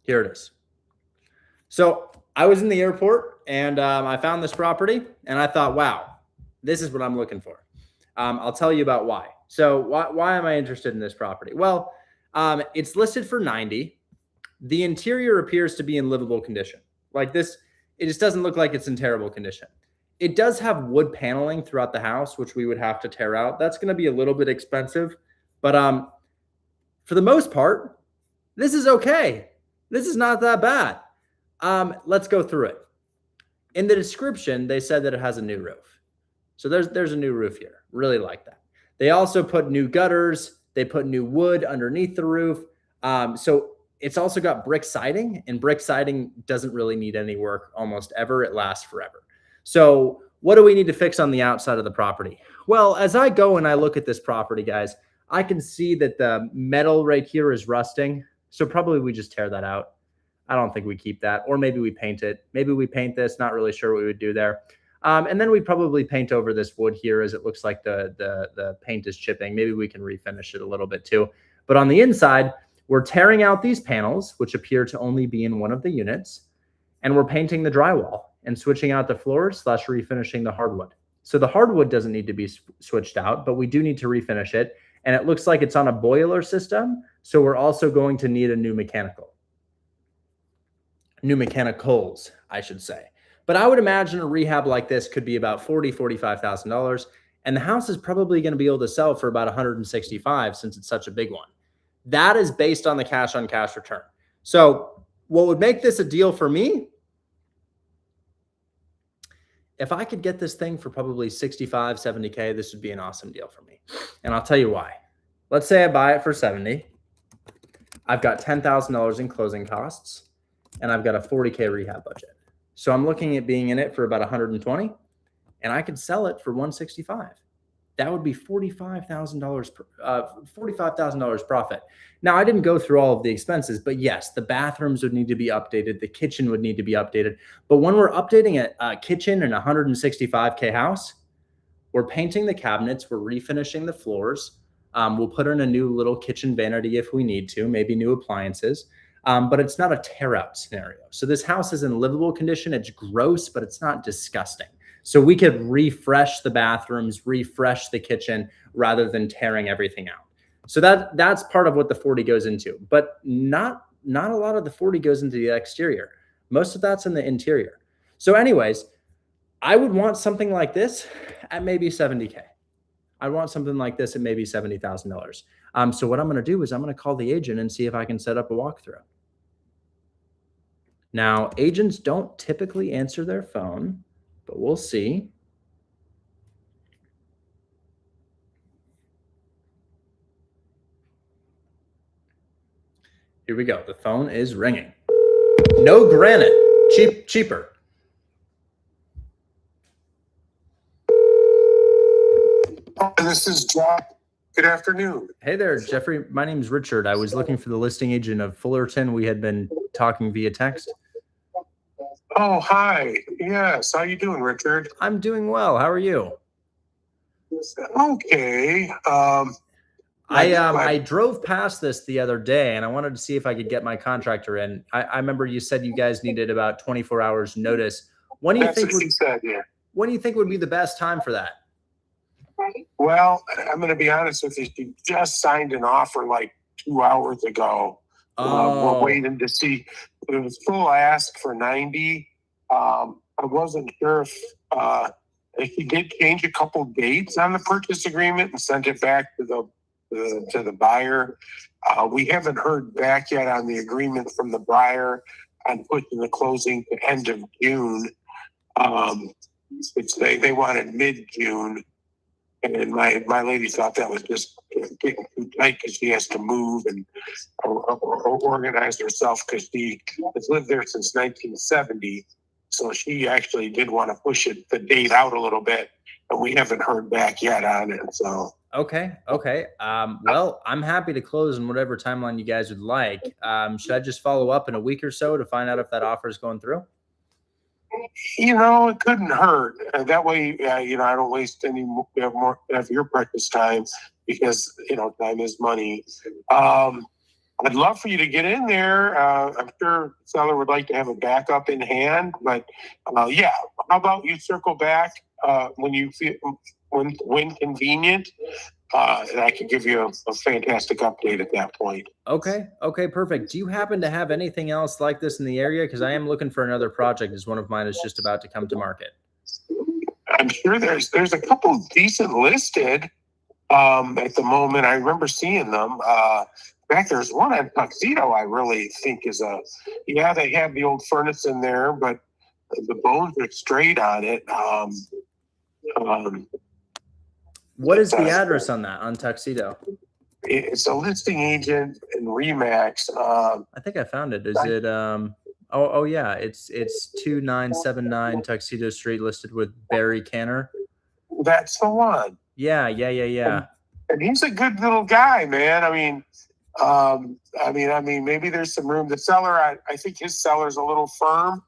Speaker 1: Here it is. So I was in the airport and I found this property and I thought, wow, this is what I'm looking for. I'll tell you about why. So why am I interested in this property? Well, it's listed for 90. The interior appears to be in livable condition. Like this, it just doesn't look like it's in terrible condition. It does have wood paneling throughout the house, which we would have to tear out. That's going to be a little bit expensive, but for the most part, this is okay. This is not that bad. Let's go through it. In the description, they said that it has a new roof. So there's a new roof here. Really like that. They also put new gutters. They put new wood underneath the roof. So it's also got brick siding, and brick siding doesn't really need any work almost ever. It lasts forever. So what do we need to fix on the outside of the property? Well, as I go and I look at this property, guys, I can see that the metal right here is rusting. So probably we just tear that out. I don't think we keep that, or maybe we paint it. Maybe we paint this, not really sure what we would do there. And then we probably paint over this wood here as it looks like the paint is chipping. Maybe we can refinish it a little bit too. But on the inside, we're tearing out these panels, which appear to only be in one of the units, and we're painting the drywall and switching out the floors / refinishing the hardwood. So the hardwood doesn't need to be switched out, but we do need to refinish it. And it looks like it's on a boiler system. So we're also going to need a new mechanicals, I should say. But I would imagine a rehab like this could be about $45,000. And the house is probably going to be able to sell for about $165,000 since it's such a big one. That is based on the cash on cash return. So what would make this a deal for me? If I could get this thing for probably 65, 70K, this would be an awesome deal for me. And I'll tell you why. Let's say I buy it for 70. I've got $10,000 in closing costs, and I've got a 40K rehab budget. So I'm looking at being in it for about 120, and I could sell it for 165. That would be $45,000 profit. Now, I didn't go through all of the expenses, but yes, the bathrooms would need to be updated. The kitchen would need to be updated. But when we're updating a kitchen in a 165K house, we're painting the cabinets, we're refinishing the floors. We'll put in a new little kitchen vanity if we need to, maybe new appliances. But it's not a tear out scenario. So this house is in livable condition. It's gross, but it's not disgusting. So we could refresh the bathrooms, refresh the kitchen rather than tearing everything out. So that's part of what the 40 goes into, but not a lot of the 40 goes into the exterior. Most of that's in the interior. So anyways, I would want something like this at maybe 70K. I want something like this at maybe $70,000. So what I'm going to do is I'm going to call the agent and see if I can set up a walkthrough. Now, agents don't typically answer their phone, but we'll see. Here we go. The phone is ringing. No granite. Cheaper.
Speaker 4: This is Jack. Good afternoon.
Speaker 1: Hey there, Jeffrey. My name's Richard. I was looking for the listing agent of Fullerton. We had been talking via text.
Speaker 4: Oh, hi. Yes. How you doing, Richard?
Speaker 1: I'm doing well. How are you?
Speaker 4: Okay.
Speaker 1: I drove past this the other day, and I wanted to see if I could get my contractor in. I remember you said you guys needed about 24 hours notice. When do you think when do you think would be the best time for that?
Speaker 4: Well, I'm going to be honest with you. She just signed an offer like 2 hours ago. We're waiting to see. It was full ask for 90. I wasn't sure if he did change a couple dates on the purchase agreement and sent it back to the buyer. We haven't heard back yet on the agreement from the buyer on pushing the closing to end of June. They wanted mid-June. And my lady thought that was just getting too tight because she has to move and organize herself because she has lived there since 1970. So she actually did want to push the date out a little bit, but we haven't heard back yet on it. So
Speaker 1: okay. Well, I'm happy to close in whatever timeline you guys would like. Should I just follow up in a week or so to find out if that offer is going through?
Speaker 4: It couldn't hurt. That way, I don't waste any more of your precious time because, time is money. I'd love for you to get in there. I'm sure the seller would like to have a backup in hand, but how about you circle back when you feel when convenient, and I can give you a fantastic update at that point.
Speaker 1: Okay, perfect. Do you happen to have anything else like this in the area? Because I am looking for another project, as one of mine is just about to come to market.
Speaker 4: I'm sure there's a couple decent listed at the moment. I remember seeing them. In fact, there's one on Tuxedo I really think is they have the old furnace in there, but the bones are straight on it.
Speaker 1: What is the address on that, on Tuxedo?
Speaker 4: It's a listing agent in Remax.
Speaker 1: I think I found it. Is it oh yeah, it's 2979 Tuxedo Street, listed with Barry Canner.
Speaker 4: That's the one.
Speaker 1: Yeah.
Speaker 4: And he's a good little guy, man. I mean, maybe there's some room. The seller, I think his seller's a little firm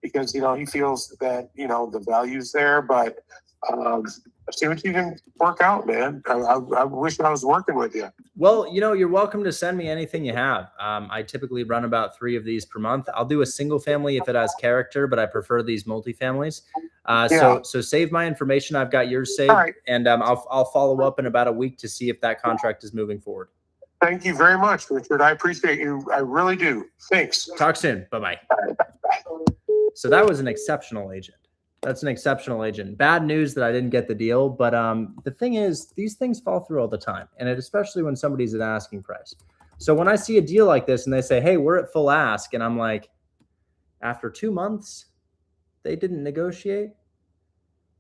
Speaker 4: because, you know, he feels that, you know, the value's there, but see what you can work out, man. I wish I was working with you.
Speaker 1: Well, you know, you're welcome to send me anything you have. I typically run about 3 of these per month. I'll do a single family if it has character, but I prefer these multifamilies. So save my information. I've got yours saved,
Speaker 4: right.
Speaker 1: And I'll follow up in about a week to see if that contract is moving forward.
Speaker 4: Thank you very much, Richard. I appreciate you. I really do. Thanks.
Speaker 1: Talk soon. Bye-bye. So that was an exceptional agent. That's an exceptional agent. Bad news that I didn't get the deal, but the thing is, these things fall through all the time, and especially when somebody's at asking price. So when I see a deal like this and they say, hey, we're at full ask, and I'm like, after 2 months, they didn't negotiate?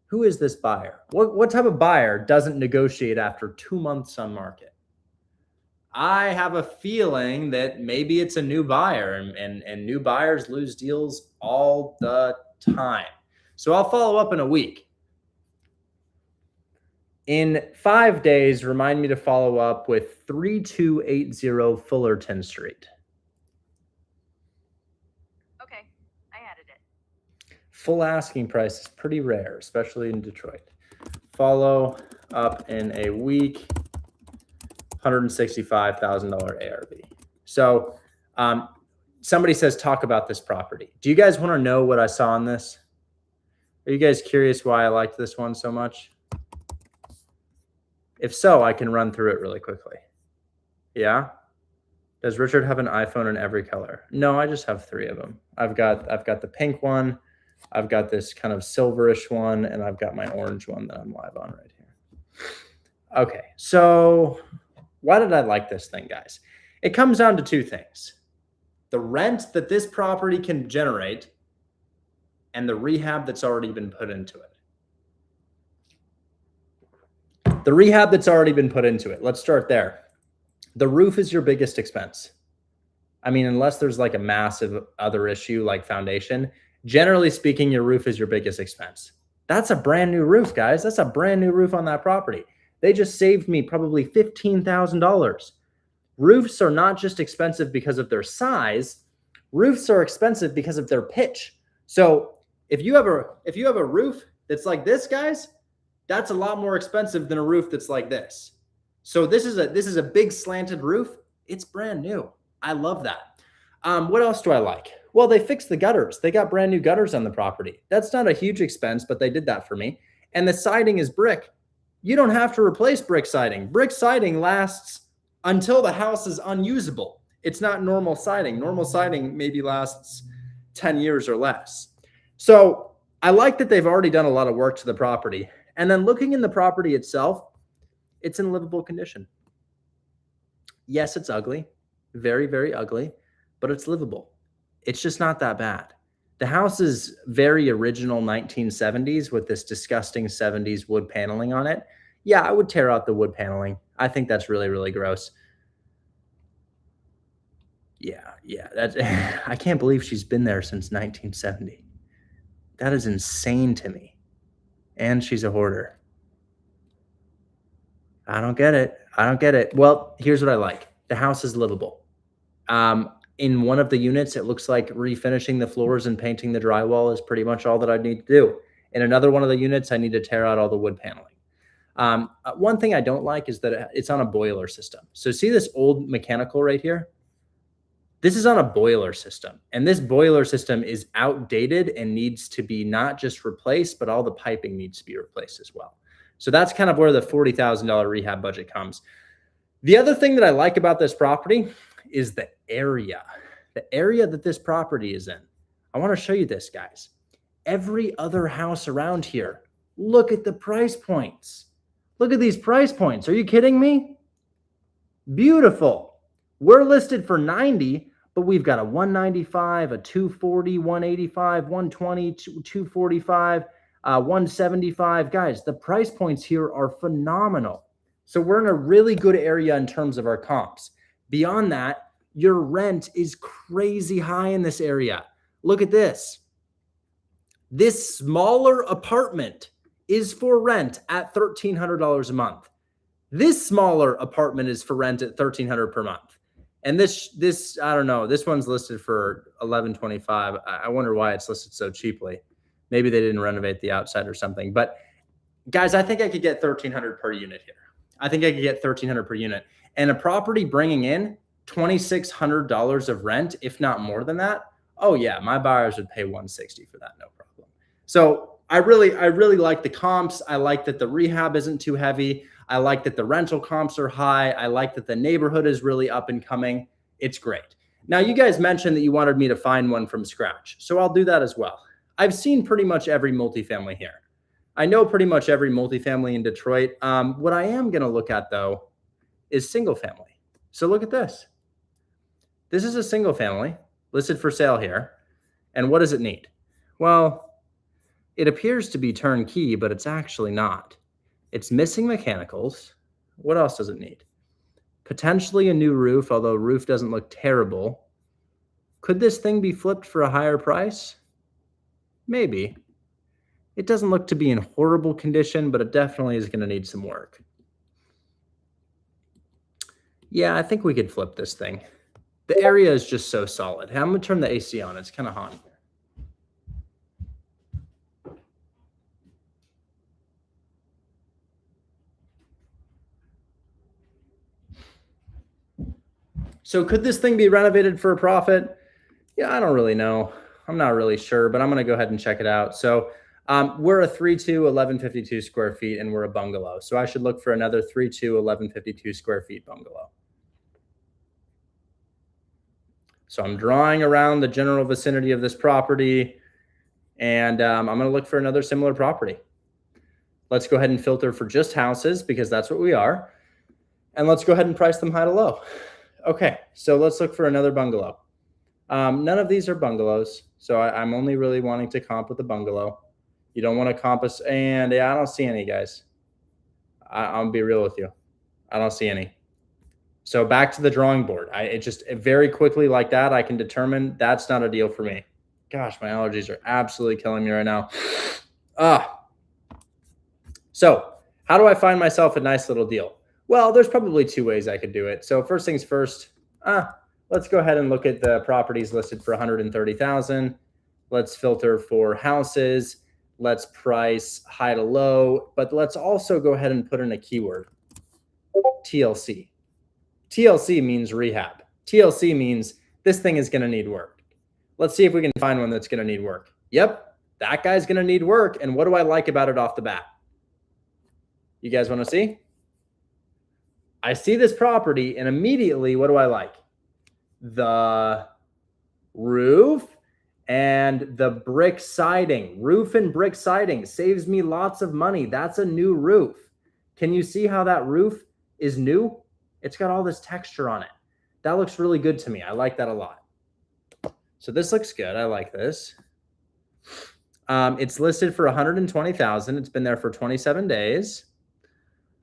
Speaker 1: Who is this buyer? What type of buyer doesn't negotiate after 2 months on market? I have a feeling that maybe it's a new buyer, and new buyers lose deals all the time. So I'll follow up in a week. In 5 days, remind me to follow up with 3280 Fullerton Street.
Speaker 5: Okay, I added it.
Speaker 1: Full asking price is pretty rare, especially in Detroit. Follow up in a week, $165,000 ARV. So somebody says, talk about this property. Do you guys want to know what I saw on this? Are you guys curious why I liked this one so much? If so, I can run through it really quickly. Yeah? Does Richard have an iPhone in every color? No, I just have 3 of them. I've got the pink one, I've got this kind of silverish one, and I've got my orange one that I'm live on right here. Okay, so why did I like this thing, guys? It comes down to 2 things. The rent that this property can generate and the rehab that's already been put into it. The rehab that's already been put into it. Let's start there. The roof is your biggest expense. I mean, unless there's like a massive other issue like foundation, generally speaking, your roof is your biggest expense. That's a brand new roof, guys. That's a brand new roof on that property. They just saved me probably $15,000. Roofs are not just expensive because of their size. Roofs are expensive because of their pitch. So if you have a roof that's like this, guys, that's a lot more expensive than a roof that's like this. So this is a big slanted roof. It's brand new. I love that. What else do I like? Well, they fixed the gutters. They got brand new gutters on the property. That's not a huge expense, but they did that for me. And the siding is brick. You don't have to replace brick siding. Brick siding lasts until the house is unusable. It's not normal siding. Normal siding maybe lasts 10 years or less. So I like that they've already done a lot of work to the property. And then looking in the property itself, it's in livable condition. Yes, it's ugly, very, very ugly, but it's livable. It's just not that bad. The house is very original 1970s with this disgusting 70s wood paneling on it. Yeah, I would tear out the wood paneling. I think that's really, really gross. Yeah, that's, I can't believe she's been there since 1970. That is insane to me. And she's a hoarder. I don't get it. Well, here's what I like. The house is livable. In one of the units, it looks like refinishing the floors and painting the drywall is pretty much all that I need to do. In another one of the units, I need to tear out all the wood paneling. One thing I don't like is that it's on a boiler system. So see this old mechanical right here? This is on a boiler system, and this boiler system is outdated and needs to be not just replaced, but all the piping needs to be replaced as well. So that's kind of where the $40,000 rehab budget comes. The other thing that I like about this property is the area that this property is in. I want to show you this, guys. Every other house around here, look at the price points. Look at these price points. Are you kidding me? Beautiful. We're listed for 90, but we've got a 195, a 240, 185, 120, 245. 175. Guys, the price points here are phenomenal. So we're in a really good area in terms of our comps. Beyond that, your rent is crazy high in this area. Look at this. This smaller apartment is for rent at $1,300 a month. This smaller apartment is for rent at $1,300 per month. And this I don't know, this one's listed for $1,125. I wonder why it's listed so cheaply. Maybe they didn't renovate the outside or something. But guys, I think I could get $1,300 per unit here. I think I could get $1,300 per unit. And a property bringing in $2,600 of rent, if not more than that, oh yeah, my buyers would pay $160 for that, no problem. So I really like the comps. I like that the rehab isn't too heavy. I like that the rental comps are high. I like that the neighborhood is really up and coming. It's great. Now, you guys mentioned that you wanted me to find one from scratch, so I'll do that as well. I've seen pretty much every multifamily here. I know pretty much every multifamily in Detroit. What I am going to look at, though, is single family. So look at this. This is a single family listed for sale here. And what does it need? Well, it appears to be turnkey, but it's actually not. It's missing mechanicals. What else does it need? Potentially a new roof, although roof doesn't look terrible. Could this thing be flipped for a higher price? Maybe. It doesn't look to be in horrible condition, but it definitely is going to need some work. Yeah, I think we could flip this thing. The area is just so solid. I'm going to turn the AC on. It's kind of hot. So could this thing be renovated for a profit? Yeah, I don't really know. I'm not really sure, but I'm going to go ahead and check it out. So we're a 3.2, 1152 square feet, and we're a bungalow. So I should look for another 3.2, 1152 square feet bungalow. So I'm drawing around the general vicinity of this property, and I'm going to look for another similar property. Let's go ahead and filter for just houses because that's what we are. And let's go ahead and price them high to low. Okay, so let's look for another bungalow. None of these are bungalows, so I'm only really wanting to comp with a bungalow. You don't want to comp us, and yeah, I don't see any, guys. I'll be real with you. I don't see any. So back to the drawing board. It very quickly like that, I can determine that's not a deal for me. Gosh, my allergies are absolutely killing me right now. So how do I find myself a nice little deal? Well, there's probably two ways I could do it. So first things first, let's go ahead and look at the properties listed for $130,000. Let's filter for houses. Let's price high to low, but let's also go ahead and put in a keyword, TLC. TLC means rehab. TLC means this thing is going to need work. Let's see if we can find one that's going to need work. Yep, that guy's going to need work. And what do I like about it off the bat? You guys want to see? I see this property, and immediately, what do I like? The roof and the brick siding. Roof and brick siding saves me lots of money. That's a new roof. Can you see how that roof is new? It's got all this texture on it. That looks really good to me. I like that a lot. So this looks good. I like this. It's listed for $120,000. It's been there for 27 days.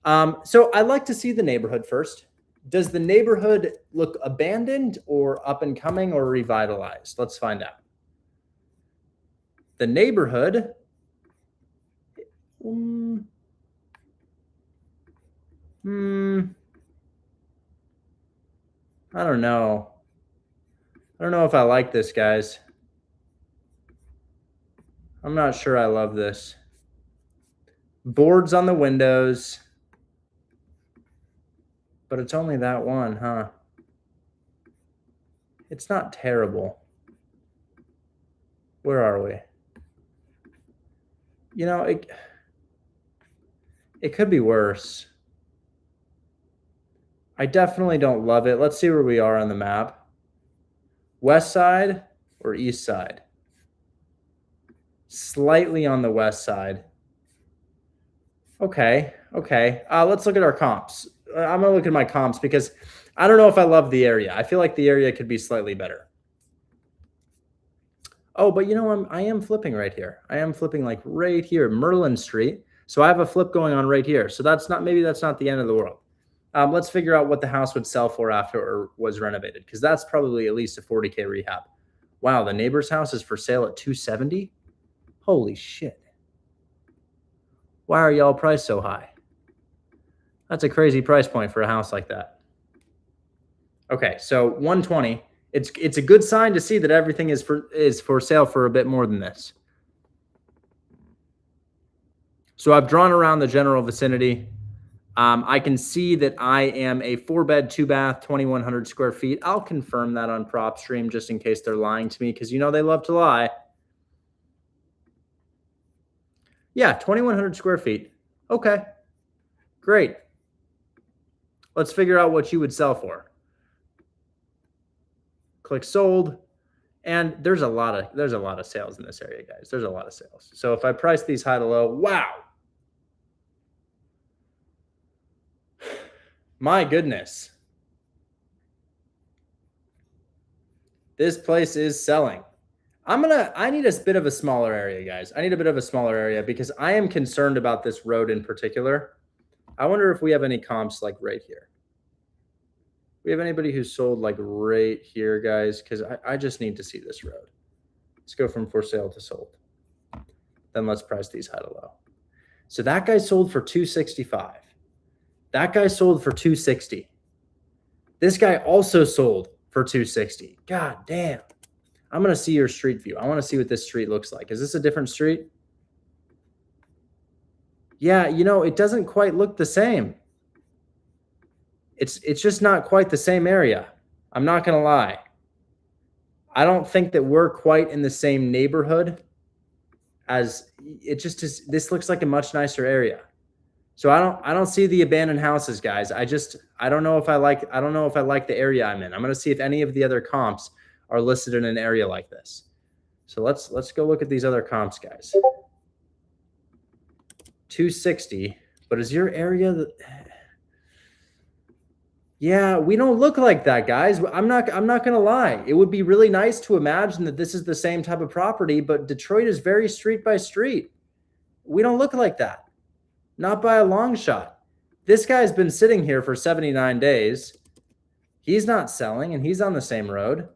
Speaker 1: So I like to see the neighborhood first. Does the neighborhood look abandoned or up and coming or revitalized? Let's find out. The neighborhood, I don't know. I don't know if I like this, guys. I'm not sure I love this. Boards on the windows. But it's only that one, huh? It's not terrible. Where are we? You know, it could be worse. I definitely don't love it. Let's see where we are on the map. West side or east side? Slightly on the west side. Okay. Let's look at our comps. I'm going to look at my comps because I don't know if I love the area. I feel like the area could be slightly better. Oh, but you know, I am flipping right here. I am flipping like right here, Merlin Street. So I have a flip going on right here. So maybe that's not the end of the world. Let's figure out what the house would sell for after it was renovated, because that's probably at least a 40K rehab. Wow, the neighbor's house is for sale at 270. Holy shit. Why are y'all priced so high? That's a crazy price point for a house like that. Okay, so 120. It's a good sign to see that everything is for sale for a bit more than this. So I've drawn around the general vicinity. I can see that I am a 4-bed, 2-bath, 2,100 square feet. I'll confirm that on PropStream just in case they're lying to me, because you know they love to lie. Yeah, 2,100 square feet. Okay, great. Let's figure out what you would sell for. Click sold. And there's a lot of sales in this area, guys. There's a lot of sales. So if I price these high to low, wow. My goodness. This place is selling. I need a bit of a smaller area, guys. I need a bit of a smaller area because I am concerned about this road in particular. I wonder if we have any comps like right here. We have anybody who sold like right here, guys, because I just need to see this road. Let's go from for sale to sold. Then let's price these high to low. So that guy sold for 265. That guy sold for 260. This guy also sold for 260. God damn. I'm going to see your street view. I want to see what this street looks like. Is this a different street? Yeah, you know, it doesn't quite look the same. It's just not quite the same area. I'm not going to lie. I don't think that we're quite in the same neighborhood as it just is. This looks like a much nicer area. So I don't see the abandoned houses, guys. I don't know if I like the area I'm in. I'm going to see if any of the other comps are listed in an area like this. So let's go look at these other comps, guys. 260, but is your area Yeah, we don't look like that, guys. I'm not going to lie. It would be really nice to imagine that this is the same type of property, but Detroit is very street by street. We don't look like that. Not by a long shot. This guy's been sitting here for 79 days. He's not selling, and he's on the same road.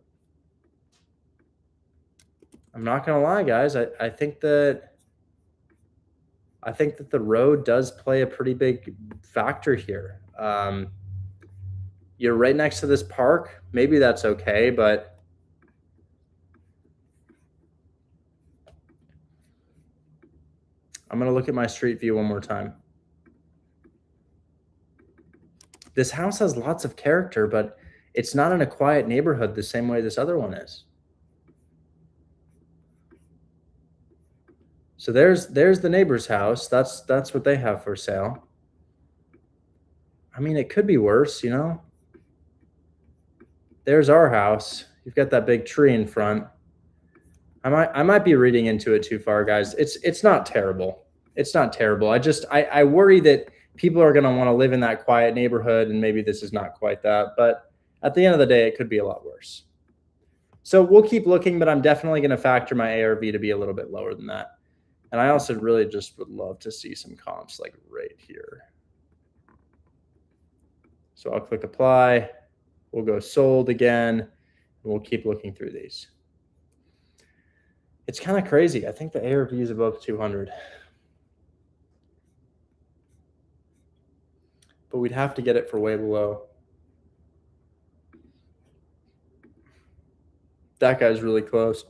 Speaker 1: I'm not going to lie, guys. I think that the road does play a pretty big factor here. You're right next to this park. Maybe that's okay, but I'm going to look at my street view one more time. This house has lots of character, but it's not in a quiet neighborhood the same way this other one is. So there's the neighbor's house. That's what they have for sale. I mean, it could be worse, you know? There's our house. You've got that big tree in front. I might be reading into it too far, guys. It's not terrible. It's not terrible. I worry that people are going to want to live in that quiet neighborhood, and maybe this is not quite that. But at the end of the day, it could be a lot worse. So we'll keep looking, but I'm definitely going to factor my ARV to be a little bit lower than that. And I also really just would love to see some comps like right here. So I'll click apply. We'll go sold again, and we'll keep looking through these. It's kind of crazy. I think the ARV is above 200. But we'd have to get it for way below. That guy's really close.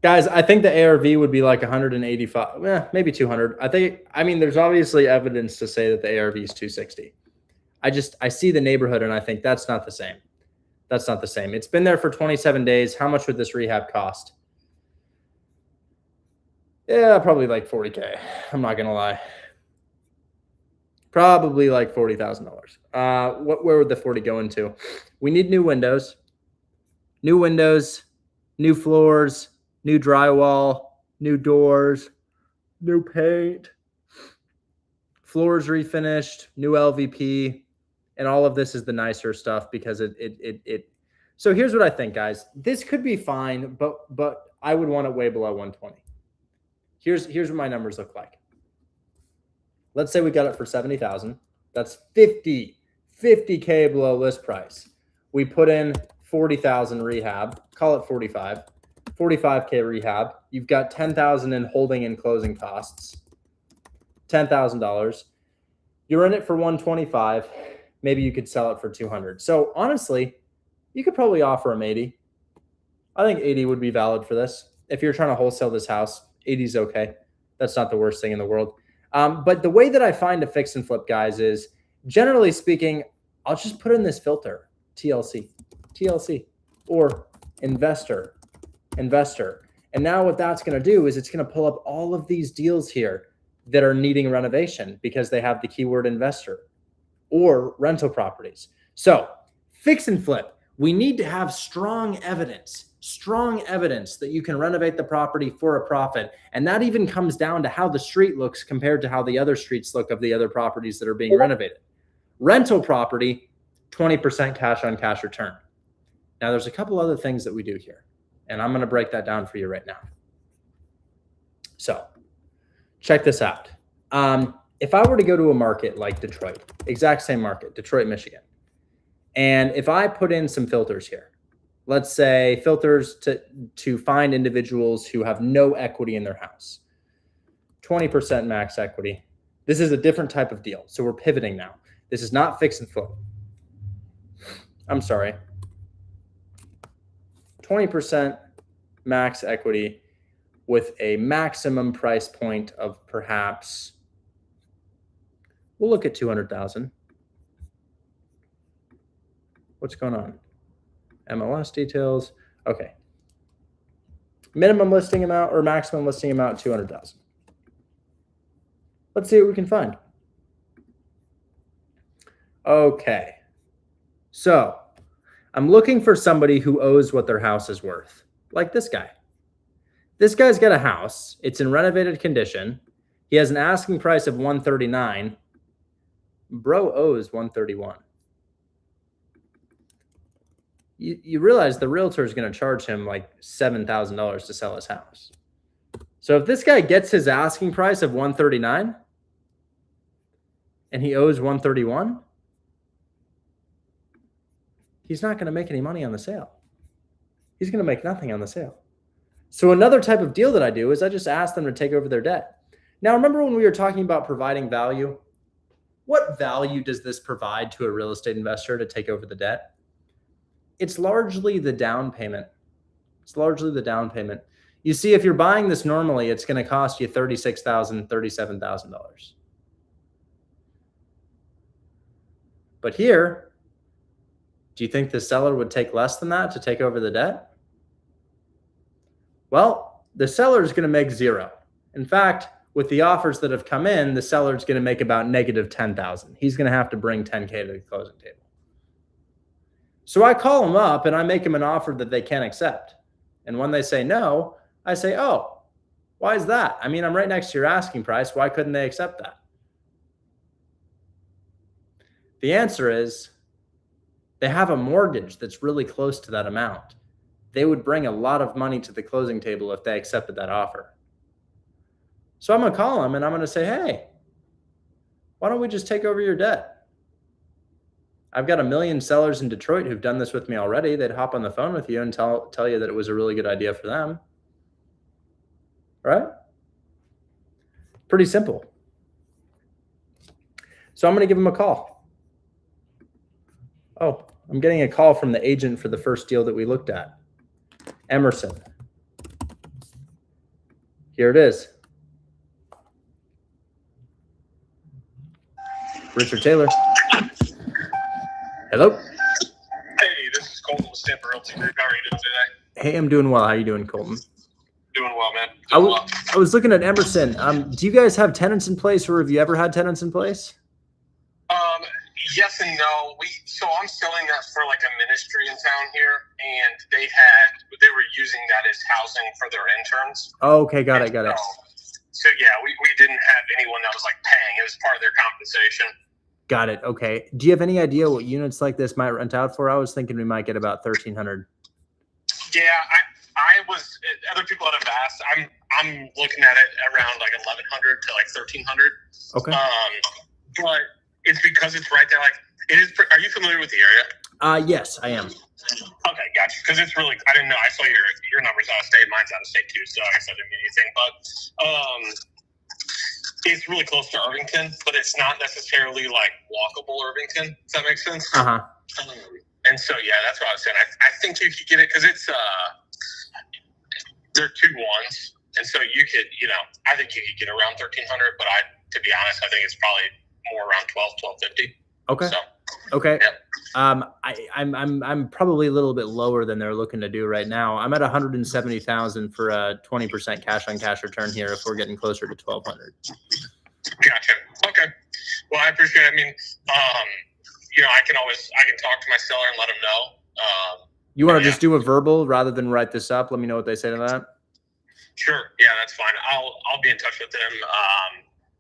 Speaker 1: Guys, I think the ARV would be like 185, maybe 200. I mean, there's obviously evidence to say that the ARV is 260. I see the neighborhood and I think that's not the same. That's not the same. It's been there for 27 days. How much would this rehab cost? Yeah, probably like 40K. I'm not going to lie. Probably like $40,000. Where would the 40 go into? We need new windows, new floors, new drywall, new doors, new paint, floors refinished, new LVP, and all of this is the nicer stuff because So here's what I think, guys. This could be fine, but I would want it way below 120. Here's what my numbers look like. Let's say we got it for 70,000. That's 50K below list price. We put in 40,000 rehab, call it 45K rehab. You've got 10,000 in holding and closing costs, $10,000. You're in it for 125. Maybe you could sell it for 200. So honestly, you could probably offer them 80. I think 80 would be valid for this. If you're trying to wholesale this house, 80 is okay. That's not the worst thing in the world. But the way that I find to fix and flip, guys, is generally speaking, I'll just put in this filter, TLC, or investor. And now what that's going to do is it's going to pull up all of these deals here that are needing renovation because they have the keyword investor or rental properties. So fix and flip. We need to have strong evidence that you can renovate the property for a profit. And that even comes down to how the street looks compared to how the other streets look of the other properties that are being renovated. Rental property, 20% cash on cash return. Now there's a couple other things that we do here, and I'm going to break that down for you right now. So check this out. If I were to go to a market like Detroit, exact same market, Detroit, Michigan, and if I put in some filters here, let's say filters to find individuals who have no equity in their house, 20% max equity. This is a different type of deal. So we're pivoting now. This is not fix and flip. I'm sorry. 20% max equity with a maximum price point of perhaps, we'll look at 200,000. What's going on? MLS details. Okay. Minimum listing amount or maximum listing amount, 200,000. Let's see what we can find. Okay. So I'm looking for somebody who owes what their house is worth, like this guy. This guy's got a house. It's in renovated condition. He has an asking price of 139. Bro owes 131. You realize the realtor is going to charge him like $7,000 to sell his house. So if this guy gets his asking price of 139 and he owes 131, he's not going to make any money on the sale. He's going to make nothing on the sale. So another type of deal that I do is I just ask them to take over their debt. Now, remember when we were talking about providing value? What value does this provide to a real estate investor to take over the debt? It's largely the down payment. You see, if you're buying this normally, it's going to cost you $36,000, $37,000. But here, do you think the seller would take less than that to take over the debt? Well, the seller is going to make zero. In fact, with the offers that have come in, the seller is going to make about negative 10,000. He's going to have to bring 10K to the closing table. So I call them up and I make them an offer that they can't accept. And when they say no, I say, oh, why is that? I mean, I'm right next to your asking price. Why couldn't they accept that? The answer is they have a mortgage that's really close to that amount. They would bring a lot of money to the closing table if they accepted that offer. So I'm going to call them and I'm going to say, hey, why don't we just take over your debt? I've got 1 million sellers in Detroit who've done this with me already. They'd hop on the phone with you and tell you that it was a really good idea for them. Right? Pretty simple. So I'm going to give them a call. Oh, I'm getting a call from the agent for the first deal that we looked at. Emerson. Here it is. Richard Taylor. Hello.
Speaker 6: Hey, this is Colton with Stanford Realty Group. How are you doing today?
Speaker 1: Hey, I'm doing well. How are you doing, Colton?
Speaker 6: Doing well, man.
Speaker 1: I was looking at Emerson. Do you guys have tenants in place, or have you ever had tenants in place?
Speaker 6: Yes and no. So I'm selling that for like a ministry in town here, and they were using that as housing for their interns.
Speaker 1: Oh, okay, got it.
Speaker 6: So yeah, we didn't have anyone that was like paying. It was part of their compensation.
Speaker 1: Got it. Okay. Do you have any idea what units like this might rent out for? I was thinking we might get about 1,300.
Speaker 6: Yeah, I was. Other people that have asked, I'm looking at it around like 1,100 to like 1,300.
Speaker 1: Okay.
Speaker 6: But it's because it's right there. Like it is. Are you familiar with the area?
Speaker 1: Yes, I am.
Speaker 6: Okay, gotcha. Because it's really. I didn't know. I saw your numbers out of state. Mine's out of state too. So I guess I didn't mean anything. But it's really close to Irvington, but it's not necessarily like walkable Irvington. Does that make sense? And so yeah, that's what I was saying. I think you could get it because it's they're 2-1s, and so you could, I think you could get around 1,300. But to be honest, I think it's probably more around 1,250.
Speaker 1: Okay.
Speaker 6: So,
Speaker 1: okay.
Speaker 6: Yeah.
Speaker 1: I'm probably a little bit lower than they're looking to do right now. I'm at 170,000 for a 20% cash on cash return here. If we're getting closer to 1,200.
Speaker 6: Gotcha. Okay. Well, I appreciate it. I mean, I can talk to my seller and let him know.
Speaker 1: You want to just do a verbal rather than write this up? Let me know what they say to that.
Speaker 6: Sure. Yeah, that's fine. I'll be in touch with them.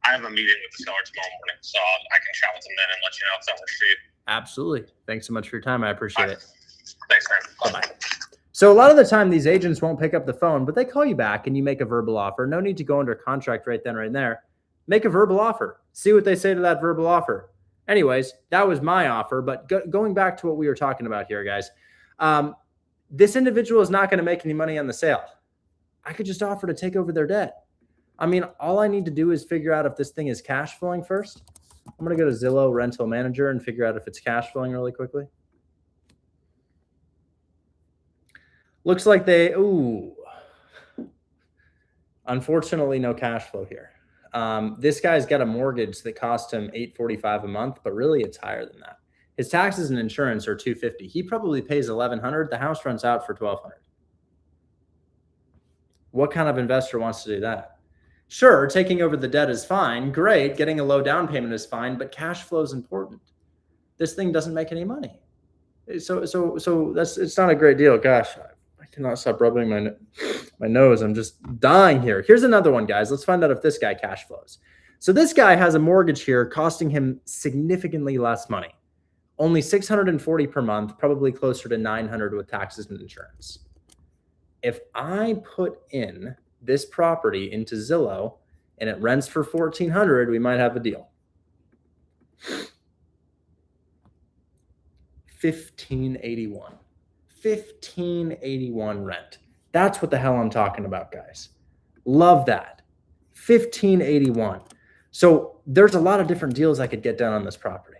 Speaker 6: I have a meeting with the seller tomorrow morning, so I can chat with them then and let you know if that works for you.
Speaker 1: Absolutely. Thanks so much for your time. I appreciate it.
Speaker 6: Thanks, man.
Speaker 1: Bye-bye. So a lot of the time, these agents won't pick up the phone, but they call you back and you make a verbal offer. No need to go under contract right then, right there. Make a verbal offer. See what they say to that verbal offer. Anyways, that was my offer. But going back to what we were talking about here, guys, this individual is not going to make any money on the sale. I could just offer to take over their debt. I mean, all I need to do is figure out if this thing is cash flowing first. I'm going to go to Zillow Rental Manager and figure out if it's cash flowing really quickly. Looks like unfortunately, no cash flow here. This guy's got a mortgage that cost him $845 a month, but really it's higher than that. His taxes and insurance are $250. He probably pays $1,100. The house runs out for $1,200. What kind of investor wants to do that? Sure, taking over the debt is fine. Great. Getting a low down payment is fine, but cash flow is important. This thing doesn't make any money. So it's not a great deal. Gosh, I cannot stop rubbing my nose. I'm just dying here. Here's another one, guys. Let's find out if this guy cash flows. So this guy has a mortgage here costing him significantly less money. Only $640 per month, probably closer to $900 with taxes and insurance. If I put in this property into Zillow and it rents for $1,400, we might have a deal. $1,581. $1,581 rent. That's what the hell I'm talking about, guys. Love that. $1,581. So there's a lot of different deals I could get done on this property.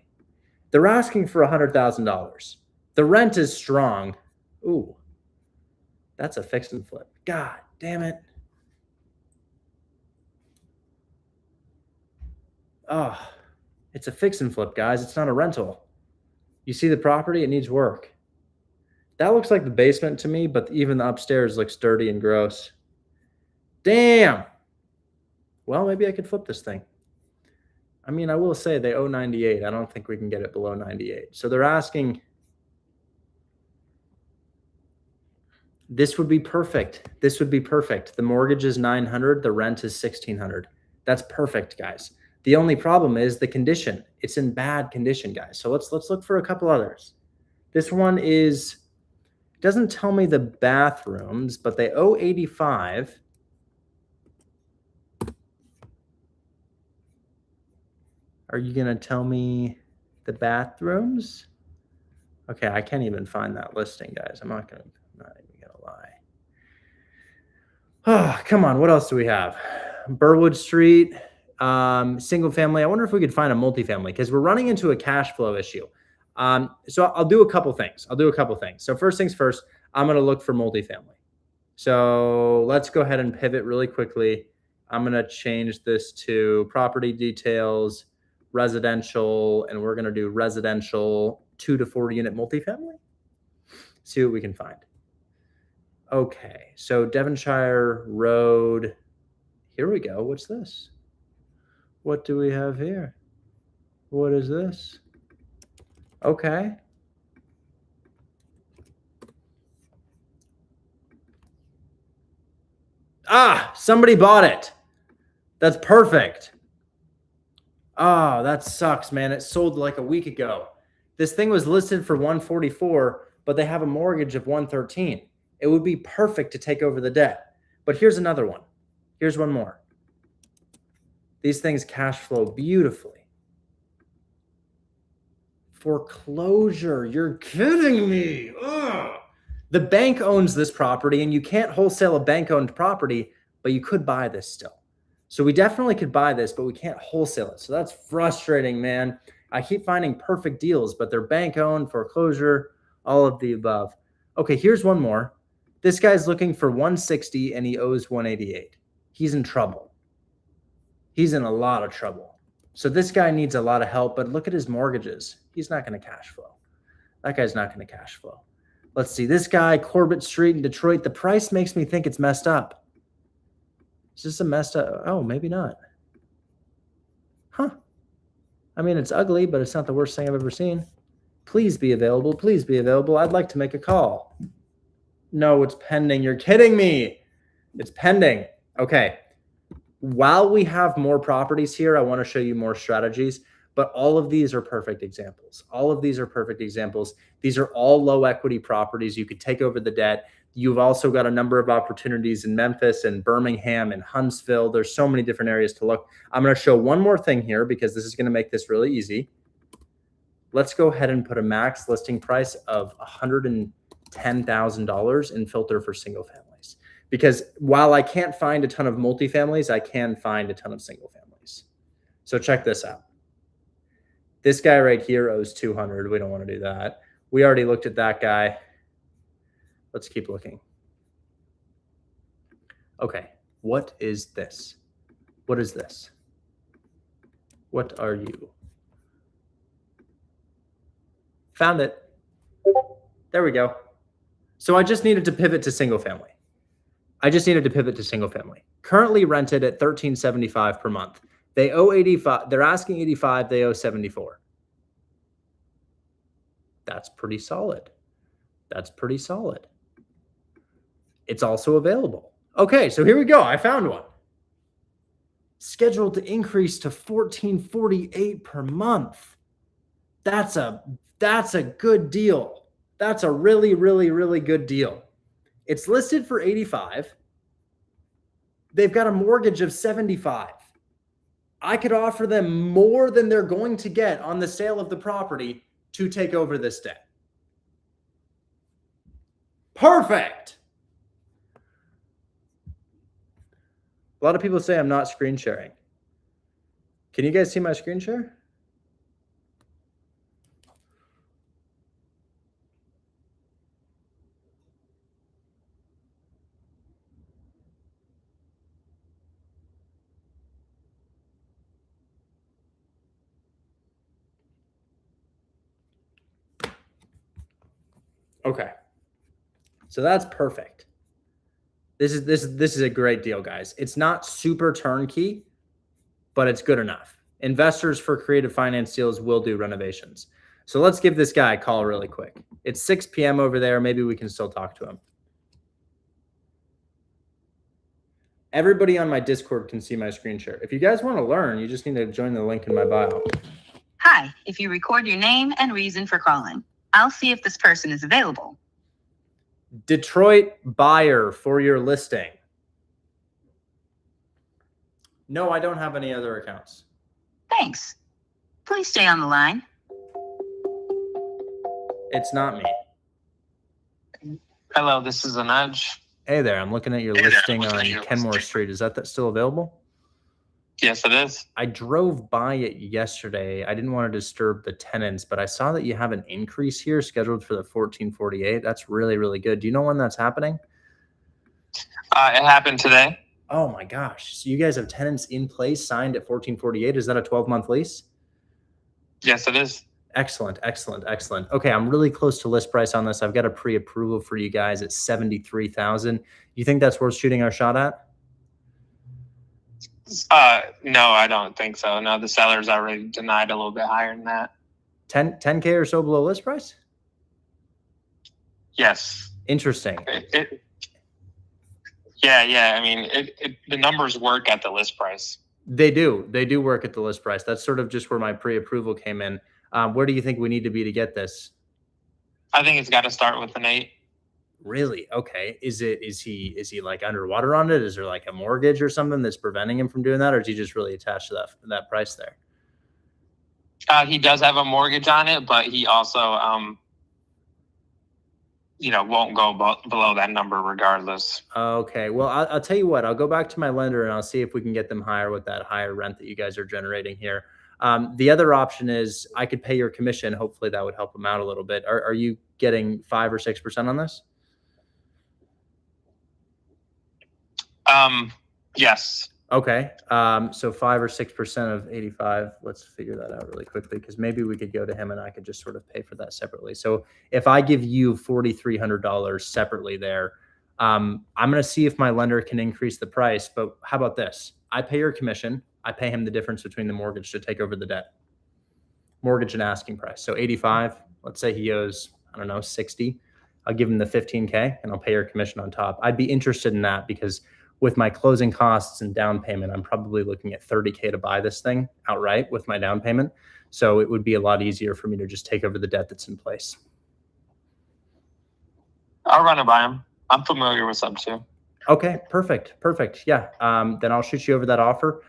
Speaker 1: They're asking for $100,000. The rent is strong. Ooh, that's a fix and flip. God damn it. Oh, it's a fix and flip, guys. It's not a rental. You see the property? It needs work. That looks like the basement to me, but even the upstairs looks dirty and gross. Damn. Well, maybe I could flip this thing. I mean, I will say they owe 98. I don't think we can get it below 98. So they're asking. This would be perfect. This would be perfect. The mortgage is $900. The rent is $1,600. That's perfect, guys. The only problem is the condition. It's in bad condition, guys. So let's look for a couple others. This one doesn't tell me the bathrooms, but they owe 85. Are you going to tell me the bathrooms? Okay, I can't even find that listing, guys. I'm not even going to lie. Oh, come on. What else do we have? Burwood Street, single family. I wonder if we could find a multifamily because we're running into a cash flow issue. So I'll do a couple things. So first things first, I'm going to look for multifamily. So let's go ahead and pivot really quickly. I'm going to change this to property details, residential, and we're going to do residential 2 to 4 unit multifamily. See what we can find. Okay, so Devonshire Road. Here we go. What's this? What do we have here? What is this? Okay. Somebody bought it. That's perfect. Oh, that sucks, man. It sold like a week ago. This thing was listed for 144, but they have a mortgage of 113. It would be perfect to take over the debt. But here's another one. Here's one more. These things cash flow beautifully. Foreclosure. You're kidding me. Ugh. The bank owns this property, and you can't wholesale a bank-owned property, but you could buy this still. So we definitely could buy this, but we can't wholesale it. So that's frustrating, man. I keep finding perfect deals, but they're bank-owned, foreclosure, all of the above. Okay, here's one more. This guy's looking for 160 and he owes 188. He's in trouble. He's in a lot of trouble. So this guy needs a lot of help, but look at his mortgages. He's not going to cash flow. That guy's not going to cash flow. Let's see. This guy, Corbett Street in Detroit, the price makes me think it's messed up. Is this a messed up? Oh, maybe not. Huh. I mean, it's ugly, but it's not the worst thing I've ever seen. Please be available. Please be available. I'd like to make a call. No, it's pending. You're kidding me. It's pending. Okay. While we have more properties here, I want to show you more strategies, but all of these are perfect examples. All of these are perfect examples. These are all low equity properties. You could take over the debt. You've also got a number of opportunities in Memphis and Birmingham and Huntsville. There's so many different areas to look. I'm going to show one more thing here because this is going to make this really easy. Let's go ahead and put a max listing price of $110,000 and filter for single families. Because while I can't find a ton of multifamilies, I can find a ton of single families. So check this out. This guy right here owes 200. We don't want to do that. We already looked at that guy. Let's keep looking. Okay, what is this? What is this? What are you? Found it. There we go. So I just needed to pivot to single family. Currently rented at $1,375 per month. They owe 85. They're asking 85. They owe 74. That's pretty solid. It's also available. Okay, so here we go. I found one. Scheduled to increase to $1,448 per month. That's a good deal. That's a really, really, really good deal. It's listed for 85. They've got a mortgage of 75. I could offer them more than they're going to get on the sale of the property to take over this debt. Perfect. A lot of people say I'm not screen sharing. Can you guys see my screen share? Okay. So that's perfect. This is a great deal, guys. It's not super turnkey, but it's good enough. Investors for creative finance deals will do renovations. So let's give this guy a call really quick. It's 6 p.m. over there. Maybe we can still talk to him. Everybody on my Discord can see my screen share. If you guys want to learn, you just need to join the link in my bio.
Speaker 7: Hi, if you record your name and reason for calling, I'll see if this person is available.
Speaker 1: Detroit buyer for your listing. No, I don't have any other accounts.
Speaker 7: Thanks. Please stay on the line.
Speaker 1: It's not me.
Speaker 8: Hello, this is Anaj.
Speaker 1: Hey there, I'm looking at your listing on Kenmore Street. Is that still available?
Speaker 8: Yes, it is.
Speaker 1: I drove by it yesterday. I didn't want to disturb the tenants, but I saw that you have an increase here scheduled for the 1448. That's really, really good. Do you know when that's happening?
Speaker 8: It happened today.
Speaker 1: Oh my gosh. So you guys have tenants in place signed at 1448. Is that a 12-month lease?
Speaker 8: Yes, it is.
Speaker 1: Excellent, excellent, excellent. Okay, I'm really close to list price on this. I've got a pre-approval for you guys at $73,000. You think that's worth shooting our shot at?
Speaker 8: No, I don't think so. No, the seller's already denied a little bit higher than that.
Speaker 1: 10K or so below list price?
Speaker 8: Yes.
Speaker 1: Interesting.
Speaker 8: Yeah. I mean, the numbers work at the list price.
Speaker 1: They do work at the list price. That's sort of just where my pre-approval came in. Where do you think we need to be to get this?
Speaker 8: I think it's got to start with an 8.
Speaker 1: Really? Okay. Is he like underwater on it? Is there like a mortgage or something that's preventing him from doing that, or is he just really attached to that price there?
Speaker 8: He does have a mortgage on it, but he also, won't go below that number regardless.
Speaker 1: Okay. Well, I'll tell you what. I'll go back to my lender and I'll see if we can get them higher with that higher rent that you guys are generating here. The other option is I could pay your commission. Hopefully that would help them out a little bit. Are you getting 5 or 6% on this?
Speaker 8: Yes.
Speaker 1: Okay. So 5 or 6% of 85. Let's figure that out really quickly, because maybe we could go to him and I could just sort of pay for that separately. So if I give you $4,300 separately there, I'm going to see if my lender can increase the price. But how about this? I pay your commission. I pay him the difference between the mortgage to take over the debt. Mortgage and asking price. So 85. Let's say he owes, I don't know, 60. I'll give him the 15K and I'll pay your commission on top. I'd be interested in that because with my closing costs and down payment, I'm probably looking at 30K to buy this thing outright with my down payment. So it would be a lot easier for me to just take over the debt that's in place.
Speaker 8: I'll run it by him. I'm familiar with sub 2.
Speaker 1: Okay, perfect. Yeah. Then I'll shoot you over that offer.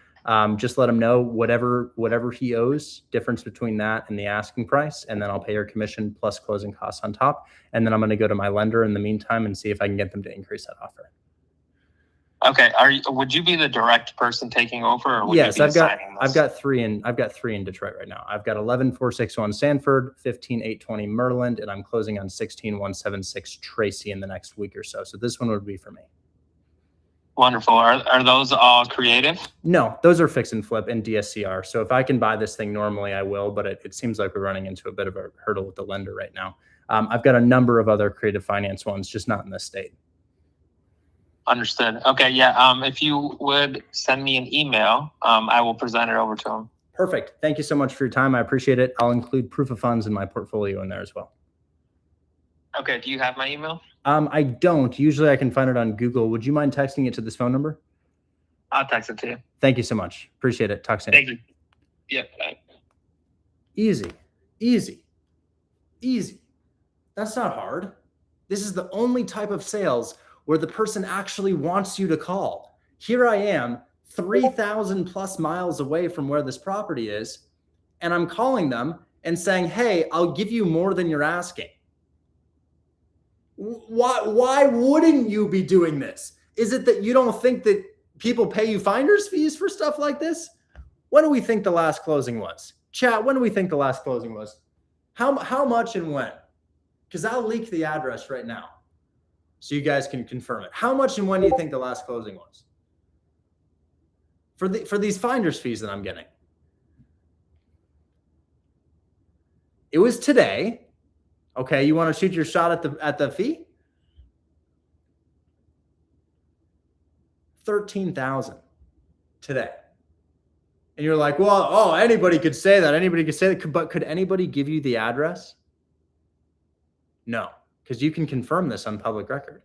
Speaker 1: Just let him know whatever he owes, difference between that and the asking price, and then I'll pay your commission plus closing costs on top. And then I'm going to go to my lender in the meantime and see if I can get them to increase that offer.
Speaker 8: Okay. Would you be the direct person taking over? Or would
Speaker 1: Yes,
Speaker 8: you be
Speaker 1: I've got three in Detroit right now. I've got 11,461 Sanford, 15,820 Merland, and I'm closing on 16,176 Tracy in the next week or so. So this one would be for me.
Speaker 8: Wonderful. Are those all creative?
Speaker 1: No, those are fix and flip and DSCR. So if I can buy this thing normally, I will, but it seems like we're running into a bit of a hurdle with the lender right now. I've got a number of other creative finance ones, just not in this state.
Speaker 8: Understood. Okay. Yeah. If you would send me an email, I will present it over to him.
Speaker 1: Perfect. Thank you so much for your time. I appreciate it. I'll include proof of funds in my portfolio in there as well.
Speaker 8: Okay. Do you have my email?
Speaker 1: I don't. Usually I can find it on Google. Would you mind texting it to this phone number?
Speaker 8: I'll text it to you.
Speaker 1: Thank you so much. Appreciate it. Talk soon.
Speaker 8: Thank you. Yep. Bye.
Speaker 1: Easy. That's not hard. This is the only type of sales where the person actually wants you to call. Here I am, 3,000 plus miles away from where this property is, and I'm calling them and saying, hey, I'll give you more than you're asking. Why wouldn't you be doing this? Is it that you don't think that people pay you finder's fees for stuff like this? When do we think the last closing was? Chat, when do we think the last closing was? How much and when? Because I'll leak the address right now so you guys can confirm it. How much and when do you think the last closing was? For these finder's fees that I'm getting. It was today. Okay, you want to shoot your shot at the fee? $13,000 today. And you're like, well, anybody could say that. But could anybody give you the address? No, because you can confirm this on public record.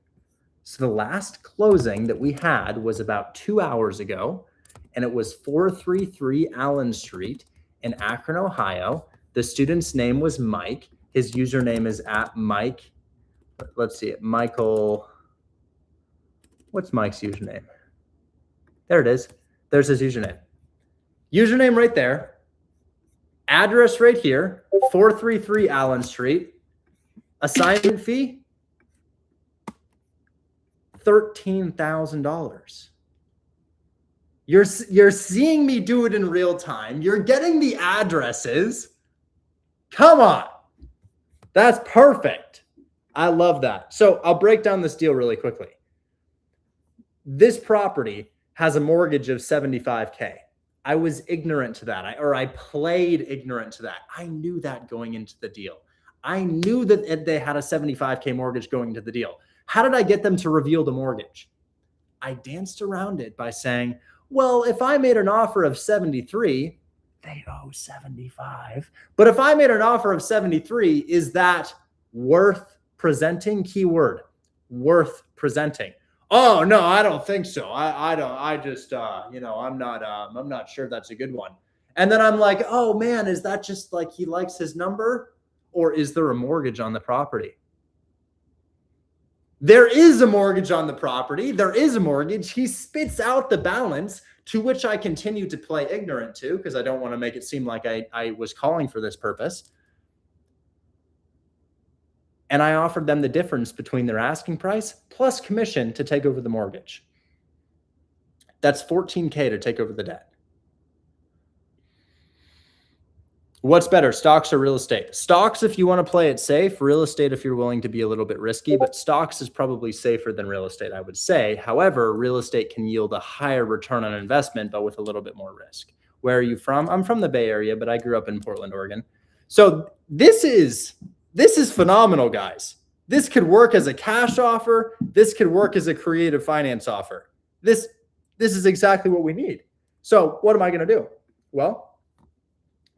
Speaker 1: So the last closing that we had was about 2 hours ago, and it was 433 Allen Street in Akron, Ohio. The student's name was Mike. His username is @Mike. Let's see it. Michael. What's Mike's username? There it is. There's his username. Username right there. Address right here. 433 Allen Street. Assignment fee, $13,000. You're seeing me do it in real time. You're getting the addresses. Come on. That's perfect. I love that. So I'll break down this deal really quickly. This property has a mortgage of $75K. I was ignorant to that. I played ignorant to that. I knew that going into the deal. I knew that they had a $75K mortgage going into the deal. How did I get them to reveal the mortgage? I danced around it by saying, well, if I made an offer of 73, they owe 75. But if I made an offer of 73, is that worth presenting? Keyword, worth presenting. Oh no, I don't think so. I don't. I just I'm not sure that's a good one. And then I'm like, oh man, is that just like he likes his number, or is there a mortgage on the property? There is a mortgage on the property. There is a mortgage. He spits out the balance, to which I continue to play ignorant to because I don't want to make it seem like I was calling for this purpose. And I offered them the difference between their asking price plus commission to take over the mortgage. That's $14,000 to take over the debt. What's better, stocks or real estate? Stocks if you want to play it safe, real estate if you're willing to be a little bit risky, but stocks is probably safer than real estate, I would say. However, real estate can yield a higher return on investment, but with a little bit more risk. Where are you from? I'm from the Bay Area, but I grew up in Portland, Oregon. So this is phenomenal, guys. This could work as a cash offer. This could work as a creative finance offer. This is exactly what we need. So what am I going to do? Well,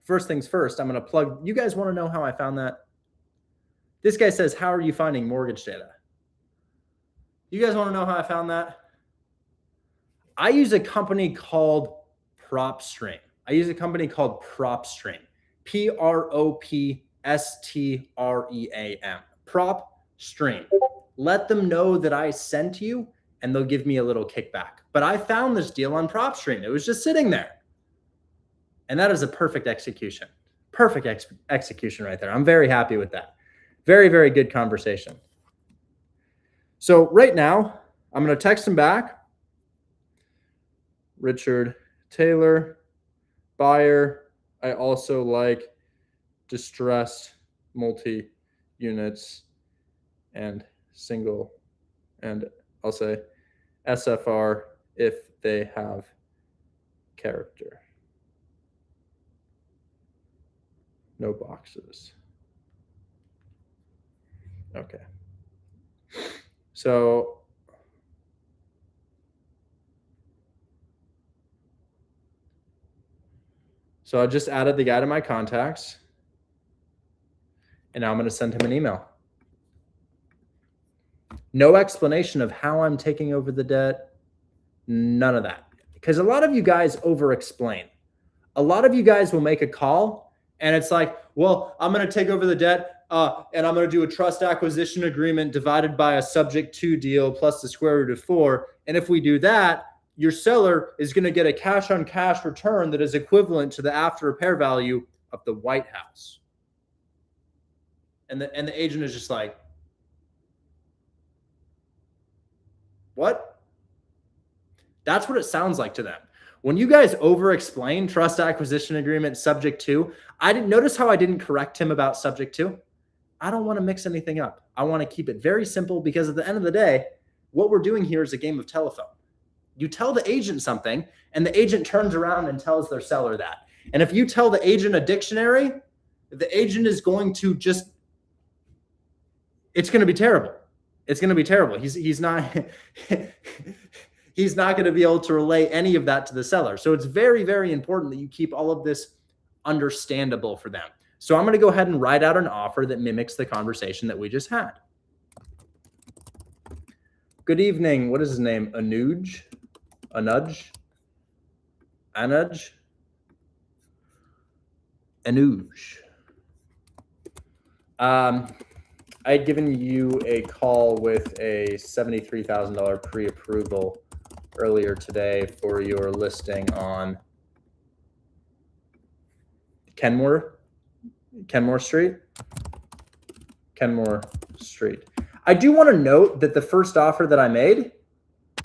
Speaker 1: first things first, I'm going to plug. You guys want to know how I found that? This guy says, how are you finding mortgage data? You guys want to know how I found that? I use a company called PropStream. PropStream. PropStream. Let them know that I sent you and they'll give me a little kickback. But I found this deal on PropStream. It was just sitting there. And that is a perfect execution. Perfect execution right there. I'm very happy with that. Very, very good conversation. So right now, I'm going to text him back. Richard Taylor, buyer. I also like distressed multi-units and single. And I'll say SFR if they have character. No boxes. Okay. So I just added the guy to my contacts. And now I'm going to send him an email. No explanation of how I'm taking over the debt. None of that. Because a lot of you guys over-explain. A lot of you guys will make a call and it's like, well, I'm going to take over the debt and I'm going to do a trust acquisition agreement divided by a subject to deal plus the square root of 4. And if we do that, your seller is going to get a cash on cash return that is equivalent to the after repair value of the White House. And the agent is just like, what? That's what it sounds like to them. When you guys over-explain trust acquisition agreement subject to, I didn't notice how I didn't correct him about subject to. I don't want to mix anything up. I want to keep it very simple because at the end of the day, what we're doing here is a game of telephone. You tell the agent something and the agent turns around and tells their seller that. And if you tell the agent a dictionary, the agent is going to just, it's going to be terrible. It's going to be terrible. He's not he's not going to be able to relay any of that to the seller. So it's very, very important that you keep all of this understandable for them. So I'm going to go ahead and write out an offer that mimics the conversation that we just had. Good evening. What is his name? Anuj? Anuj? I had given you a call with a $73,000 pre-approval earlier today for your listing on Kenmore Street. I do want to note that the first offer that I made,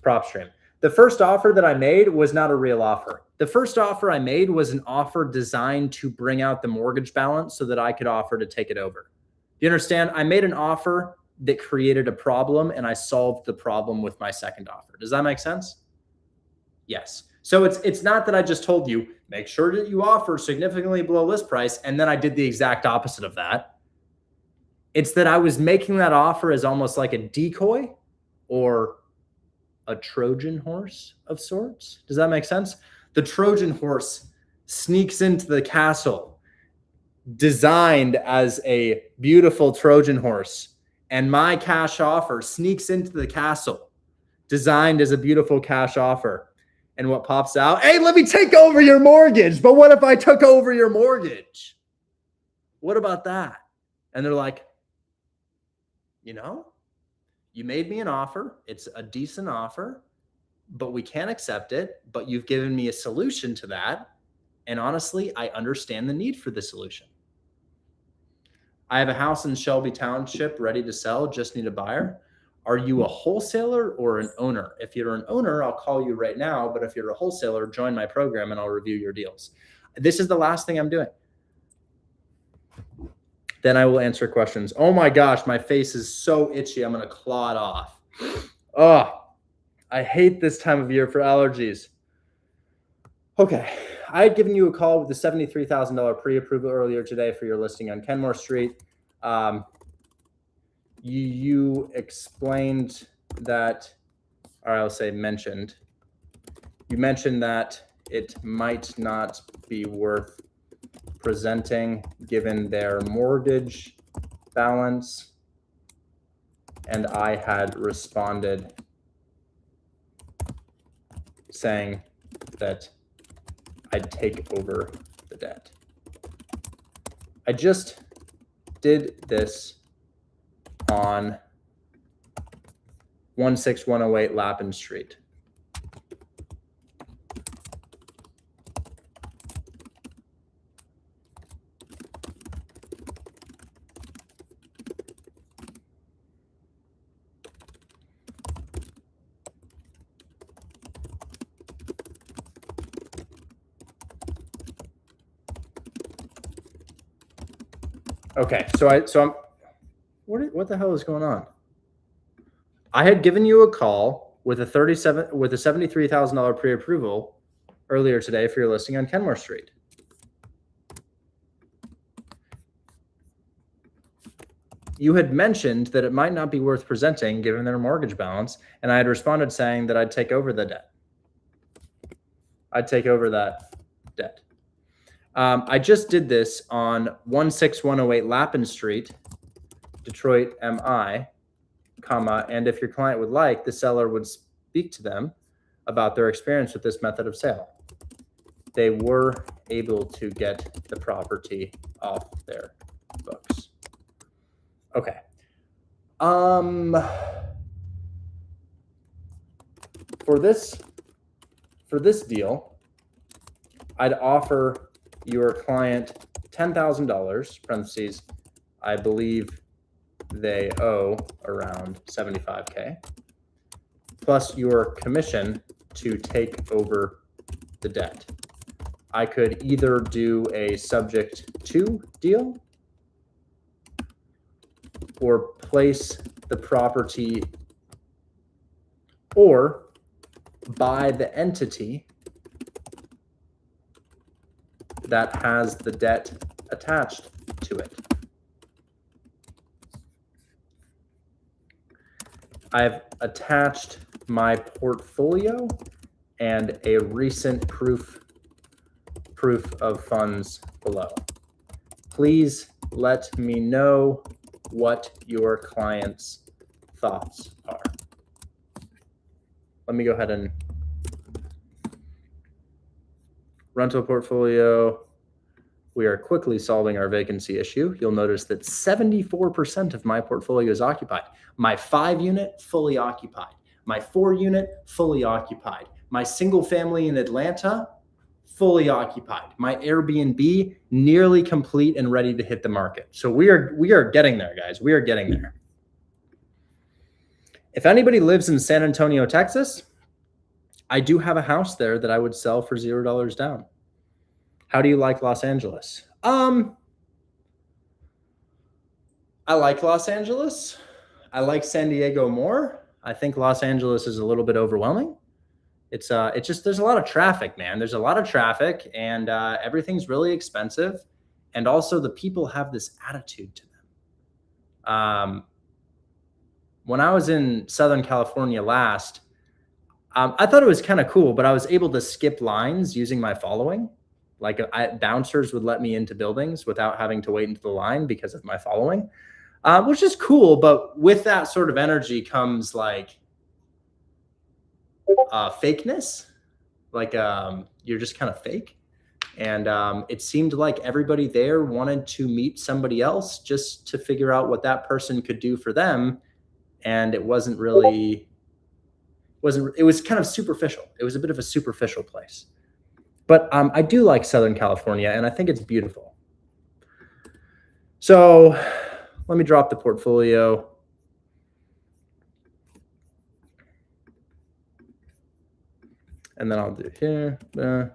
Speaker 1: PropStream, the first offer that I made was not a real offer. The first offer I made was an offer designed to bring out the mortgage balance so that I could offer to take it over. You understand? I made an offer that created a problem and I solved the problem with my second offer. Does that make sense? Yes. So it's not that I just told you, make sure that you offer significantly below list price, and then I did the exact opposite of that. It's that I was making that offer as almost like a decoy or a Trojan horse of sorts. Does that make sense? The Trojan horse sneaks into the castle, designed as a beautiful Trojan horse, and my cash offer sneaks into the castle designed as a beautiful cash offer. And what pops out? Hey, let me take over your mortgage. But what if I took over your mortgage? What about that? And they're like, you know, you made me an offer. It's a decent offer, but we can't accept it. But you've given me a solution to that. And honestly, I understand the need for the solution. I have a house in Shelby Township ready to sell, just need a buyer. Are you a wholesaler or an owner? If you're an owner, I'll call you right now. But if you're a wholesaler, join my program and I'll review your deals. This is the last thing I'm doing. Then I will answer questions. Oh my gosh, my face is so itchy. I'm going to claw it off. Oh, I hate this time of year for allergies. Okay. I had given you a call with the $73,000 pre-approval earlier today for your listing on Kenmore Street. You explained that, or I'll say mentioned. You mentioned that it might not be worth presenting given their mortgage balance. And I had responded saying that I'd take over the debt. I just did this on 16108 Lappin Street. Okay, so I'm what the hell is going on? I had given you a call with a $73,000 pre-approval earlier today for your listing on Kenmore Street. You had mentioned that it might not be worth presenting given their mortgage balance, and I had responded saying that I'd take over the debt. I'd take over that debt. I just did this on 16108 Lappin Street, Detroit, MI, comma, and if your client would like, the seller would speak to them about their experience with this method of sale. They were able to get the property off their books. Okay. For this deal, I'd offer your client $10,000, parentheses, I believe they owe around 75K, plus your commission to take over the debt. I could either do a subject to deal or place the property or buy the entity that has the debt attached to it. I've attached my portfolio and a recent proof of funds below. Please let me know what your client's thoughts are. Let me go ahead and rental portfolio. We are quickly solving our vacancy issue. You'll notice that 74% of my portfolio is occupied. My 5-unit, fully occupied. My 4-unit, fully occupied. My single family in Atlanta, fully occupied. My Airbnb, nearly complete and ready to hit the market. So we are getting there, guys. We are getting there. If anybody lives in San Antonio, Texas, I do have a house there that I would sell for $0 down. How do you like Los Angeles? I like Los Angeles. I like San Diego more. I think Los Angeles is a little bit overwhelming. It's just, there's a lot of traffic, man. There's a lot of traffic and everything's really expensive. And also the people have this attitude to them. When I was in Southern California last, I thought it was kind of cool, but I was able to skip lines using my following. Like bouncers would let me into buildings without having to wait into the line because of my following, which is cool. But with that sort of energy comes like fakeness, like you're just kind of fake. And it seemed like everybody there wanted to meet somebody else just to figure out what that person could do for them. And it wasn't really, it was kind of superficial. It was a bit of a superficial place. But I do like Southern California, and I think it's beautiful. So let me drop the portfolio. And then I'll do here. Let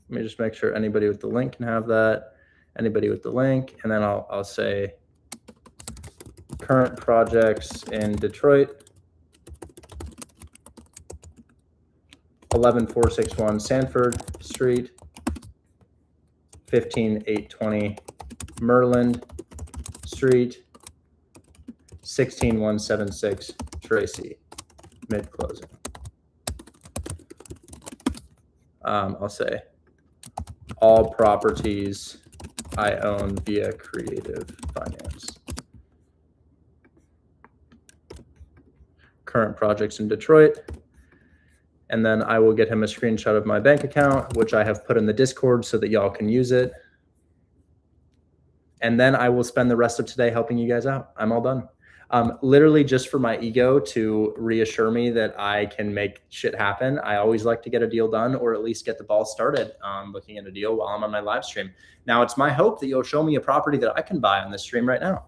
Speaker 1: me just make sure anybody with the link can have that. Anybody with the link. And then I'll say current projects in Detroit. 11461 Sanford Street. 15820 Merland Street. 16176 Tracy. Mid closing. I'll say all properties I own via Creative Finance. Current projects in Detroit. And then I will get him a screenshot of my bank account, which I have put in the Discord so that y'all can use it. And then I will spend the rest of today helping you guys out. I'm all done. Literally just for my ego to reassure me that I can make shit happen. I always like to get a deal done, or at least get the ball started looking at a deal while I'm on my live stream. Now it's my hope that you'll show me a property that I can buy on this stream right now.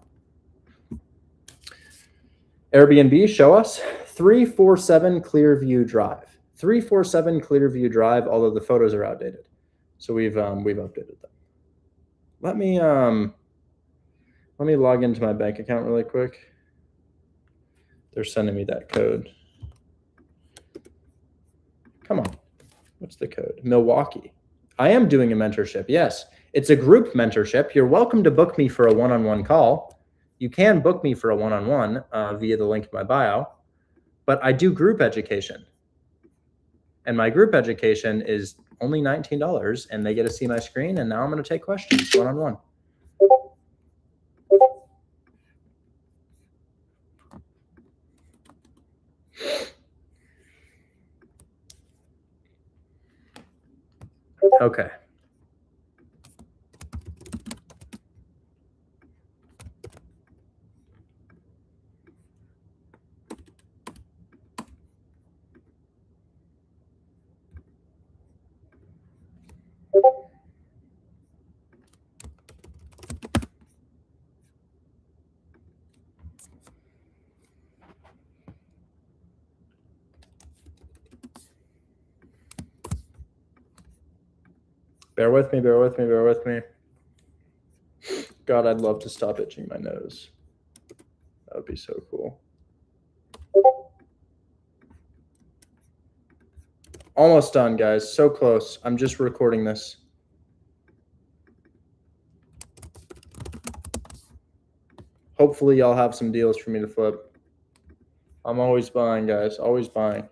Speaker 1: Airbnb, show us 347 Clearview Drive. 347 Clearview Drive, although the photos are outdated. So we've updated them. Let me log into my bank account really quick. They're sending me that code. Come on. What's the code? Milwaukee. I am doing a mentorship. Yes. It's a group mentorship. You're welcome to book me for a one-on-one call. You can book me for a one-on-one via the link in my bio. But I do group education. And my group education is only $19, and they get to see my screen. And now I'm going to take questions one-on-one. Okay. Bear with me, bear with me, bear with me. God, I'd love to stop itching my nose. That would be so cool. Almost done, guys. So close. I'm just recording this. Hopefully y'all have some deals for me to flip. I'm always buying, guys. Always buying.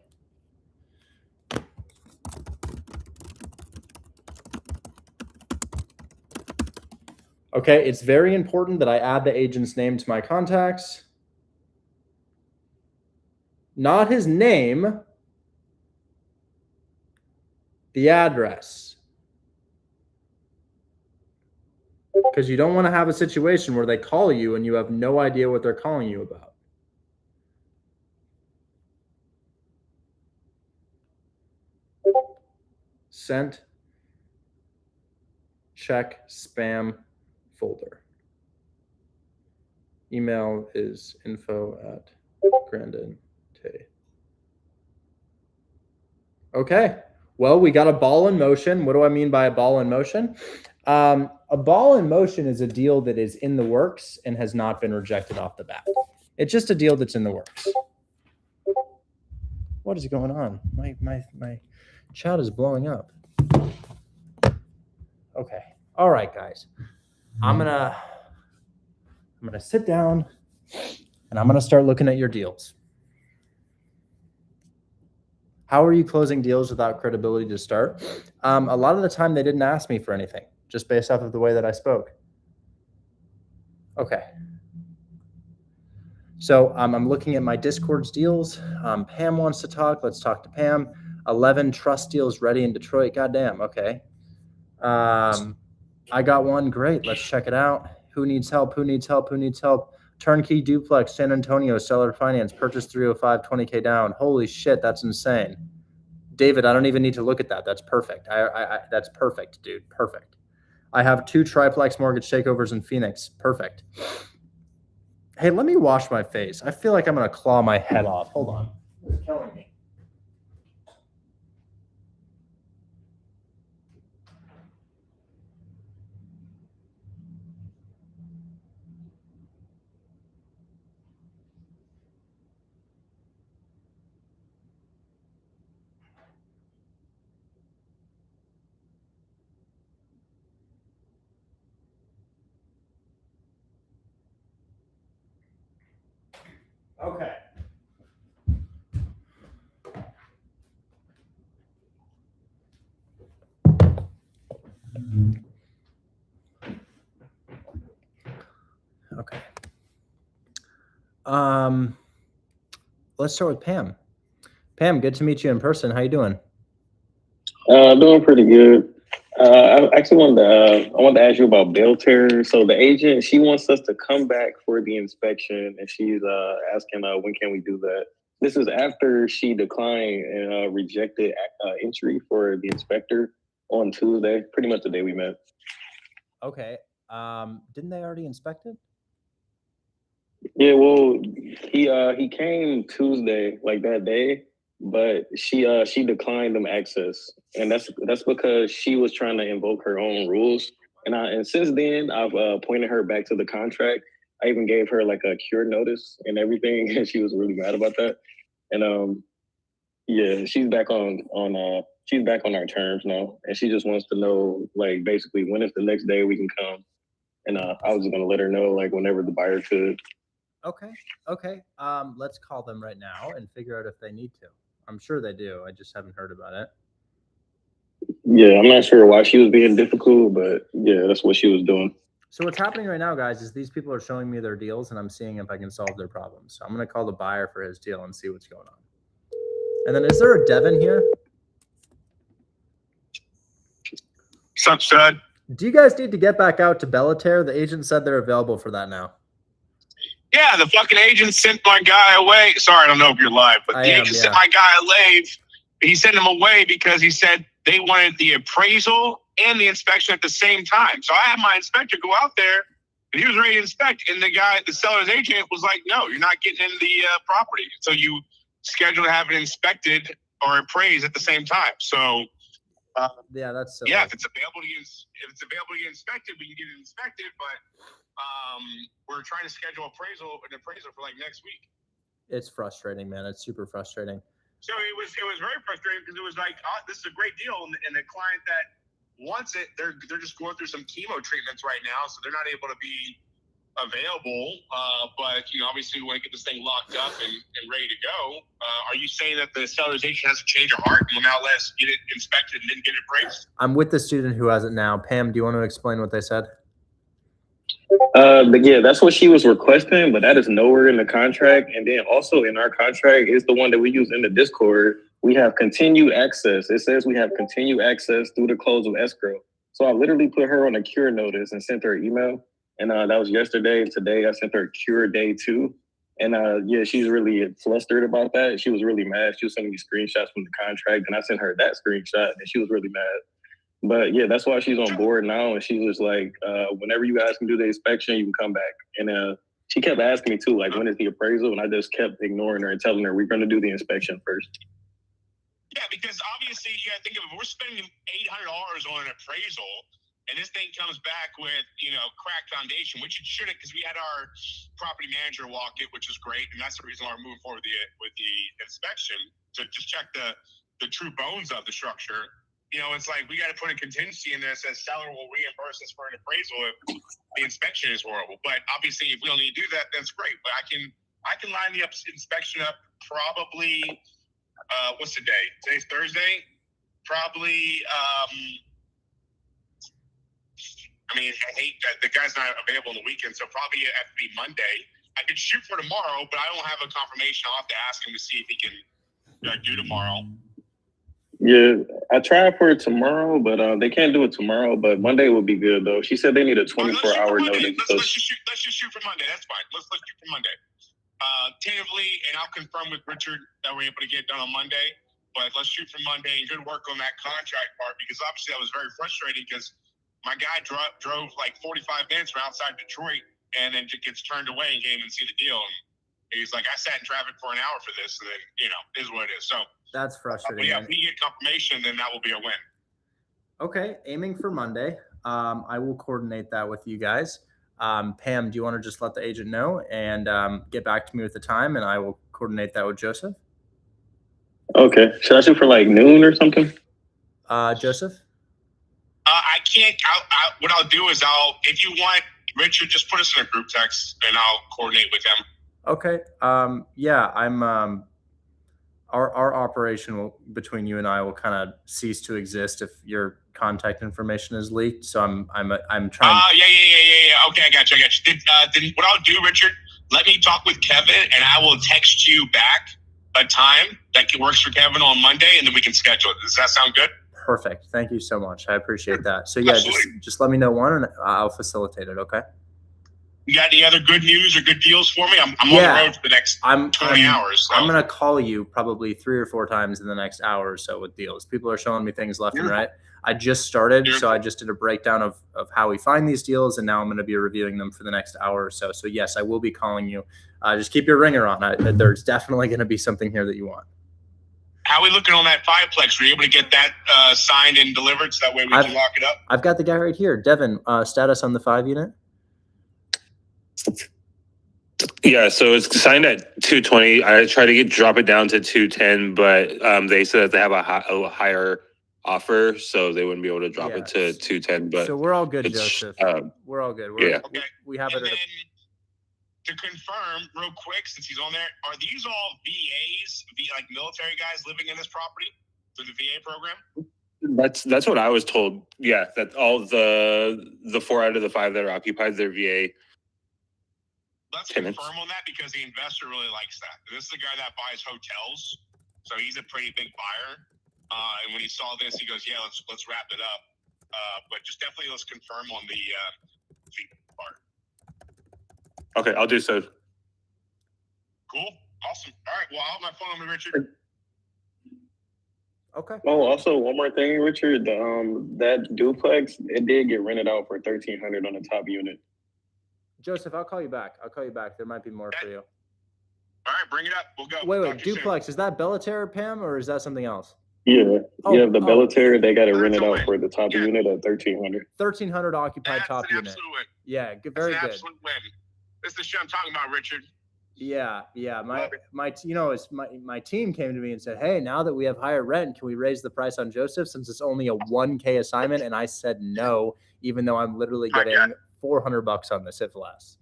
Speaker 1: Okay, it's very important that I add the agent's name to my contacts. Not his name, the address. Because you don't want to have a situation where they call you and you have no idea what they're calling you about. Sent. Check spam folder. Email is info@Grandin.Tay. Okay. Well, we got a ball in motion. What do I mean by a ball in motion? A ball in motion is a deal that is in the works and has not been rejected off the bat. It's just a deal that's in the works. What is going on? My chat is blowing up. Okay. All right, guys. I'm gonna sit down and I'm gonna start looking at your deals. How are you closing deals without credibility to start? A lot of the time they didn't ask me for anything, just based off of the way that I spoke. Okay. So I'm looking at my Discord's deals. Pam wants to talk. Let's talk to Pam. 11 trust deals ready in Detroit. Goddamn. Okay. I got one. Great. Let's check it out. Who needs help? Who needs help? Who needs help? Turnkey duplex, San Antonio, seller finance, purchase 305, 20K down. Holy shit, that's insane. David, I don't even need to look at that. That's perfect. That's perfect, dude. Perfect. I have 2 triplex mortgage takeovers in Phoenix. Perfect. Hey, let me wash my face. I feel like I'm going to claw my head off. Hold on. It's killing me. Okay. Okay. Let's start with Pam. Pam, good to meet you in person. How you doing?
Speaker 9: Doing pretty good. I actually wanted to ask you about bill terror. So the agent, she wants us to come back for the inspection, and she's asking when can we do that. This is after she declined and rejected entry for the inspector on Tuesday, pretty much the day we met.
Speaker 1: Okay. Didn't they already inspect it?
Speaker 9: Yeah, well, he came Tuesday, like that day, but she declined them access, and that's because she was trying to invoke her own rules. And since then, I've pointed her back to the contract. I even gave her like a cure notice and everything, and she was really mad about that. And yeah, she's back on our terms now, and she just wants to know like basically when is the next day we can come. And I was just gonna let her know like whenever the buyer could.
Speaker 1: Okay. Okay. Let's call them right now and figure out if they need to. I'm sure they do. I just haven't heard about it.
Speaker 9: Yeah, I'm not sure why she was being difficult, but yeah, that's what she was doing.
Speaker 1: So what's happening right now, guys, is these people are showing me their deals and I'm seeing if I can solve their problems. So I'm going to call the buyer for his deal and see what's going on. And then is there a Devin here?
Speaker 10: What's up, stud?
Speaker 1: Do you guys need to get back out to Bellaterre? The agent said they're available for that now.
Speaker 10: Yeah, the fucking agent sent my guy away. Sorry, I don't know if you're live, but the agent sent my guy away. He sent him away because he said they wanted the appraisal and the inspection at the same time. So I had my inspector go out there, and he was ready to inspect. And the seller's agent was like, no, you're not getting in the property. So you schedule to have it inspected or appraised at the same time. So
Speaker 1: yeah, that's silly.
Speaker 10: Yeah, if it's available to get inspected, we can get it inspected. But we're trying to schedule an appraisal for like next week.
Speaker 1: It's frustrating, man. It's super frustrating.
Speaker 10: So it was very frustrating because it was like, oh, this is a great deal, and the client that wants it, they're just going through some chemo treatments right now, so they're not able to be available. But obviously, we want to get this thing locked up and ready to go. Are you saying that the seller's agent has to change her heart and will now let us get it inspected and then get it appraised?
Speaker 1: I'm with the student who has it now. Pam, do you want to explain what they said?
Speaker 9: But yeah, that's what she was requesting, but that is nowhere in the contract. And then also in our contract is the one that we use in the Discord. We have continued access. It says we have continued access through the close of escrow. So I literally put her on a cure notice and sent her an email. And that was yesterday. Today I sent her a cure day 2. And yeah, she's really flustered about that. She was really mad. She was sending me screenshots from the contract, and I sent her that screenshot, and she was really mad. But yeah, that's why she's on board now. And she's just like, whenever you guys can do the inspection, you can come back. And she kept asking me too, like, when is the appraisal? And I just kept ignoring her and telling her, we're going to do the inspection first.
Speaker 10: Yeah, because obviously, you got to think of it, we're spending $800 on an appraisal, and this thing comes back with, cracked foundation, which it shouldn't, because we had our property manager walk it, which is great. And that's the reason why we're moving forward with the inspection, to just check the true bones of the structure. It's like we got to put a contingency in there that says seller will reimburse us for an appraisal if the inspection is horrible. But obviously, if we don't need to do that, that's great. But I can line the inspection up probably. What's the day? Today's Thursday. Probably. I hate that the guy's not available on the weekend, so probably it has to be Monday. I could shoot for tomorrow, but I don't have a confirmation. I'll have to ask him to see if he can do tomorrow.
Speaker 9: Yeah, I tried for it tomorrow, but they can't do it tomorrow. But Monday would be good though. She said they need a 24-hour notice.
Speaker 10: Let's just shoot for Monday. That's fine. Let's shoot for Monday. Tentatively, and I'll confirm with Richard that we're able to get it done on Monday. But let's shoot for Monday, and good work on that contract part, because obviously that was very frustrating because my guy drove like 45 minutes from outside Detroit and then just gets turned away and can't even see the deal. And he's like, I sat in traffic for an hour for this, and then, it is what it is. So
Speaker 1: that's frustrating.
Speaker 10: Yeah, if we get confirmation, then that will be a win.
Speaker 1: Okay, aiming for Monday. I will coordinate that with you guys. Pam, do you want to just let the agent know and get back to me with the time, and I will coordinate that with Joseph?
Speaker 9: Okay. Should I shoot for like noon or something?
Speaker 1: Joseph?
Speaker 10: I can't. What I'll do is if you want, Richard, just put us in a group text and I'll coordinate with them.
Speaker 1: Okay. Yeah, I'm. Our operation between you and I will kind of cease to exist if your contact information is leaked. So I'm trying.
Speaker 10: Yeah. Okay, I got you. Then what I'll do, Richard, let me talk with Kevin, and I will text you back a time that works for Kevin on Monday, and then we can schedule it. Does that sound good?
Speaker 1: Perfect. Thank you so much. I appreciate that. So yeah, just let me know one, and I'll facilitate it. Okay.
Speaker 10: You got any other good news or good deals for me? I'm on the road for the next 20 hours. So.
Speaker 1: I'm going to call you probably 3 or 4 times in the next hour or so with deals. People are showing me things left and right. I just started, so I just did a breakdown of how we find these deals, and now I'm going to be reviewing them for the next hour or so. So yes, I will be calling you. Just keep your ringer on. There's definitely going to be something here that you want.
Speaker 10: How are we looking on that fiveplex? Were you able to get that signed and delivered so that way we can lock it up?
Speaker 1: I've got the guy right here. Devin, status on the 5 unit?
Speaker 11: Yeah, so it's signed at 220. I tried to drop it down to 210, but they said that they have a higher offer, so they wouldn't be able to drop it to 210. But
Speaker 1: so we're all good, Joseph. We're all good.
Speaker 10: Okay.
Speaker 1: We have it.
Speaker 10: To confirm, real quick, since he's on there, are these all VAs, like military guys living in this property through the VA program?
Speaker 11: That's what I was told. Yeah, that all the 4 out of the 5 that are occupied, they're VA.
Speaker 10: Let's confirm on that, because the investor really likes that. This is the guy that buys hotels, so he's a pretty big buyer. And when he saw this, he goes, "Yeah, let's wrap it up." But just definitely let's confirm on the fee part.
Speaker 11: Okay, I'll do so.
Speaker 10: Cool, awesome. All right, well, I'll have my phone on me, Richard.
Speaker 1: Okay.
Speaker 9: Oh, also one more thing, Richard. That duplex, it did get rented out for $1,300 on the top unit.
Speaker 1: Joseph, I'll call you back. There might be more for you.
Speaker 10: All right, bring it up. We'll go.
Speaker 1: Wait, duplex. Is that Bellaterra, Pam, or is that something else?
Speaker 9: Yeah, the Bellaterra, they got it rented out for the top unit at $1,300.
Speaker 1: 1,300 occupied top unit.
Speaker 10: Absolute win.
Speaker 1: Yeah, very good.
Speaker 10: Absolute win. This is the shit I'm talking about, Richard.
Speaker 1: Yeah. My team came to me and said, "Hey, now that we have higher rent, can we raise the price on Joseph since it's only a 1K assignment?" And I said no, even though I'm literally getting $400 on this, if less.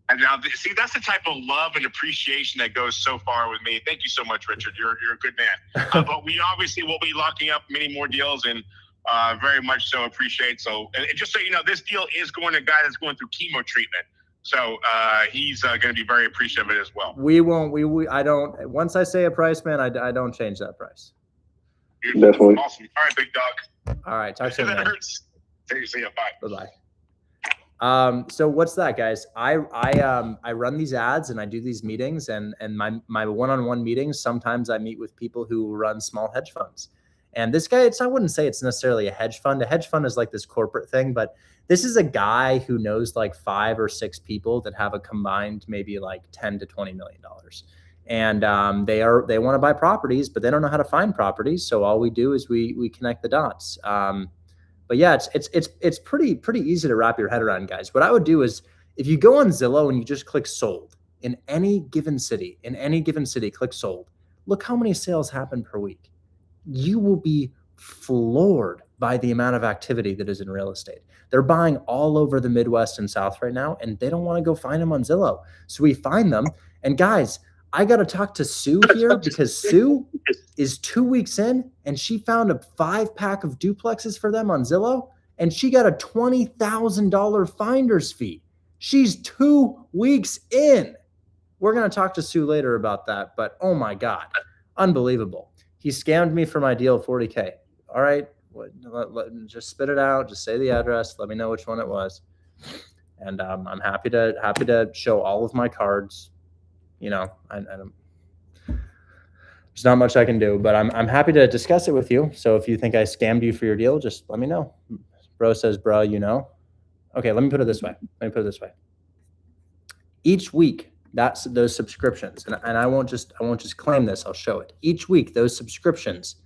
Speaker 10: And now, see, that's the type of love and appreciation that goes so far with me. Thank you so much, Richard. You're a good man. But we obviously will be locking up many more deals, and very much so appreciate. So, and just so you know, this deal is going to a guy that's going through chemo treatment. So he's going to be very appreciative of it as well.
Speaker 1: We won't. I don't. Once I say a price, man, I don't change that price.
Speaker 9: Definitely.
Speaker 10: Awesome. All right, big dog.
Speaker 1: All right, talk soon.
Speaker 10: That hurts. See you. Bye.
Speaker 1: Bye. So what's that, guys? I run these ads and I do these meetings, and my one-on-one meetings. Sometimes I meet with people who run small hedge funds. And this guy, I wouldn't say it's necessarily a hedge fund. A hedge fund is like this corporate thing, but this is a guy who knows like 5 or 6 people that have a combined maybe like $10 to $20 million. And they want to buy properties, but they don't know how to find properties. So all we do is we connect the dots. But yeah, it's pretty easy to wrap your head around, guys. What I would do is if you go on Zillow and you just click sold in any given city, click sold. Look how many sales happen per week. You will be floored by the amount of activity that is in real estate. They're buying all over the Midwest and South right now, and they don't want to go find them on Zillow. So we find them. And guys, I got to talk to Sue here because Sue is 2 weeks in and she found a 5-pack of duplexes for them on Zillow, and she got a $20,000 finder's fee. She's 2 weeks in. We're going to talk to Sue later about that, but oh my God, unbelievable. He scammed me for my deal, 40K. All right, just spit it out. Just say the address. Let me know which one it was. And I'm happy to show all of my cards. You know, I don't, there's not much I can do, but I'm happy to discuss it with you. So if you think I scammed you for your deal, just let me know. Bro says, bro, you know. Okay, let me put it this way. Each week, that's those subscriptions, and I won't just claim this. I'll show it. Each week, those subscriptions,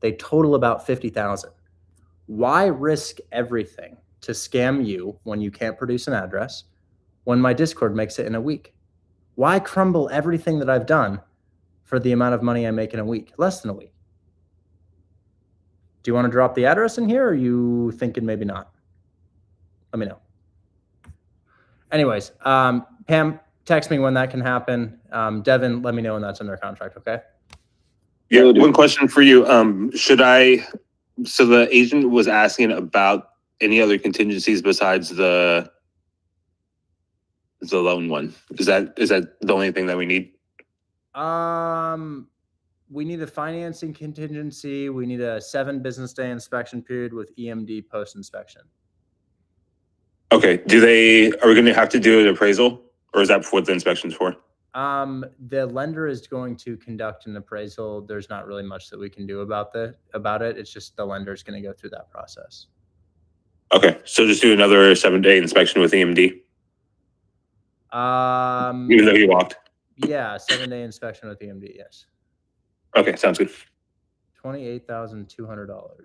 Speaker 1: they total about 50,000. Why risk everything to scam you when you can't produce an address, when my Discord makes it in a week? Why crumble everything that I've done for the amount of money I make in a week? Less than a week. Do you want to drop the address in here, or are you thinking maybe not? Let me know. Anyways, Pam, text me when that can happen. Devin, let me know when that's under contract, okay?
Speaker 11: Yeah, one question for you. So the agent was asking about any other contingencies besides the loan one. Is that the only thing that we need?
Speaker 1: We need a financing contingency. We need a 7 business day inspection period with EMD post inspection.
Speaker 11: Okay. Are we going to have to do an appraisal, or is that what the inspection's for?
Speaker 1: The lender is going to conduct an appraisal. There's not really much that we can do about it. It's just the lender is going to go through that process.
Speaker 11: Okay. So just do another 7-day inspection with EMD. Even though he walked.
Speaker 1: Yeah, 7-day inspection with EMD. Yes.
Speaker 11: Okay, sounds good.
Speaker 1: $28,200.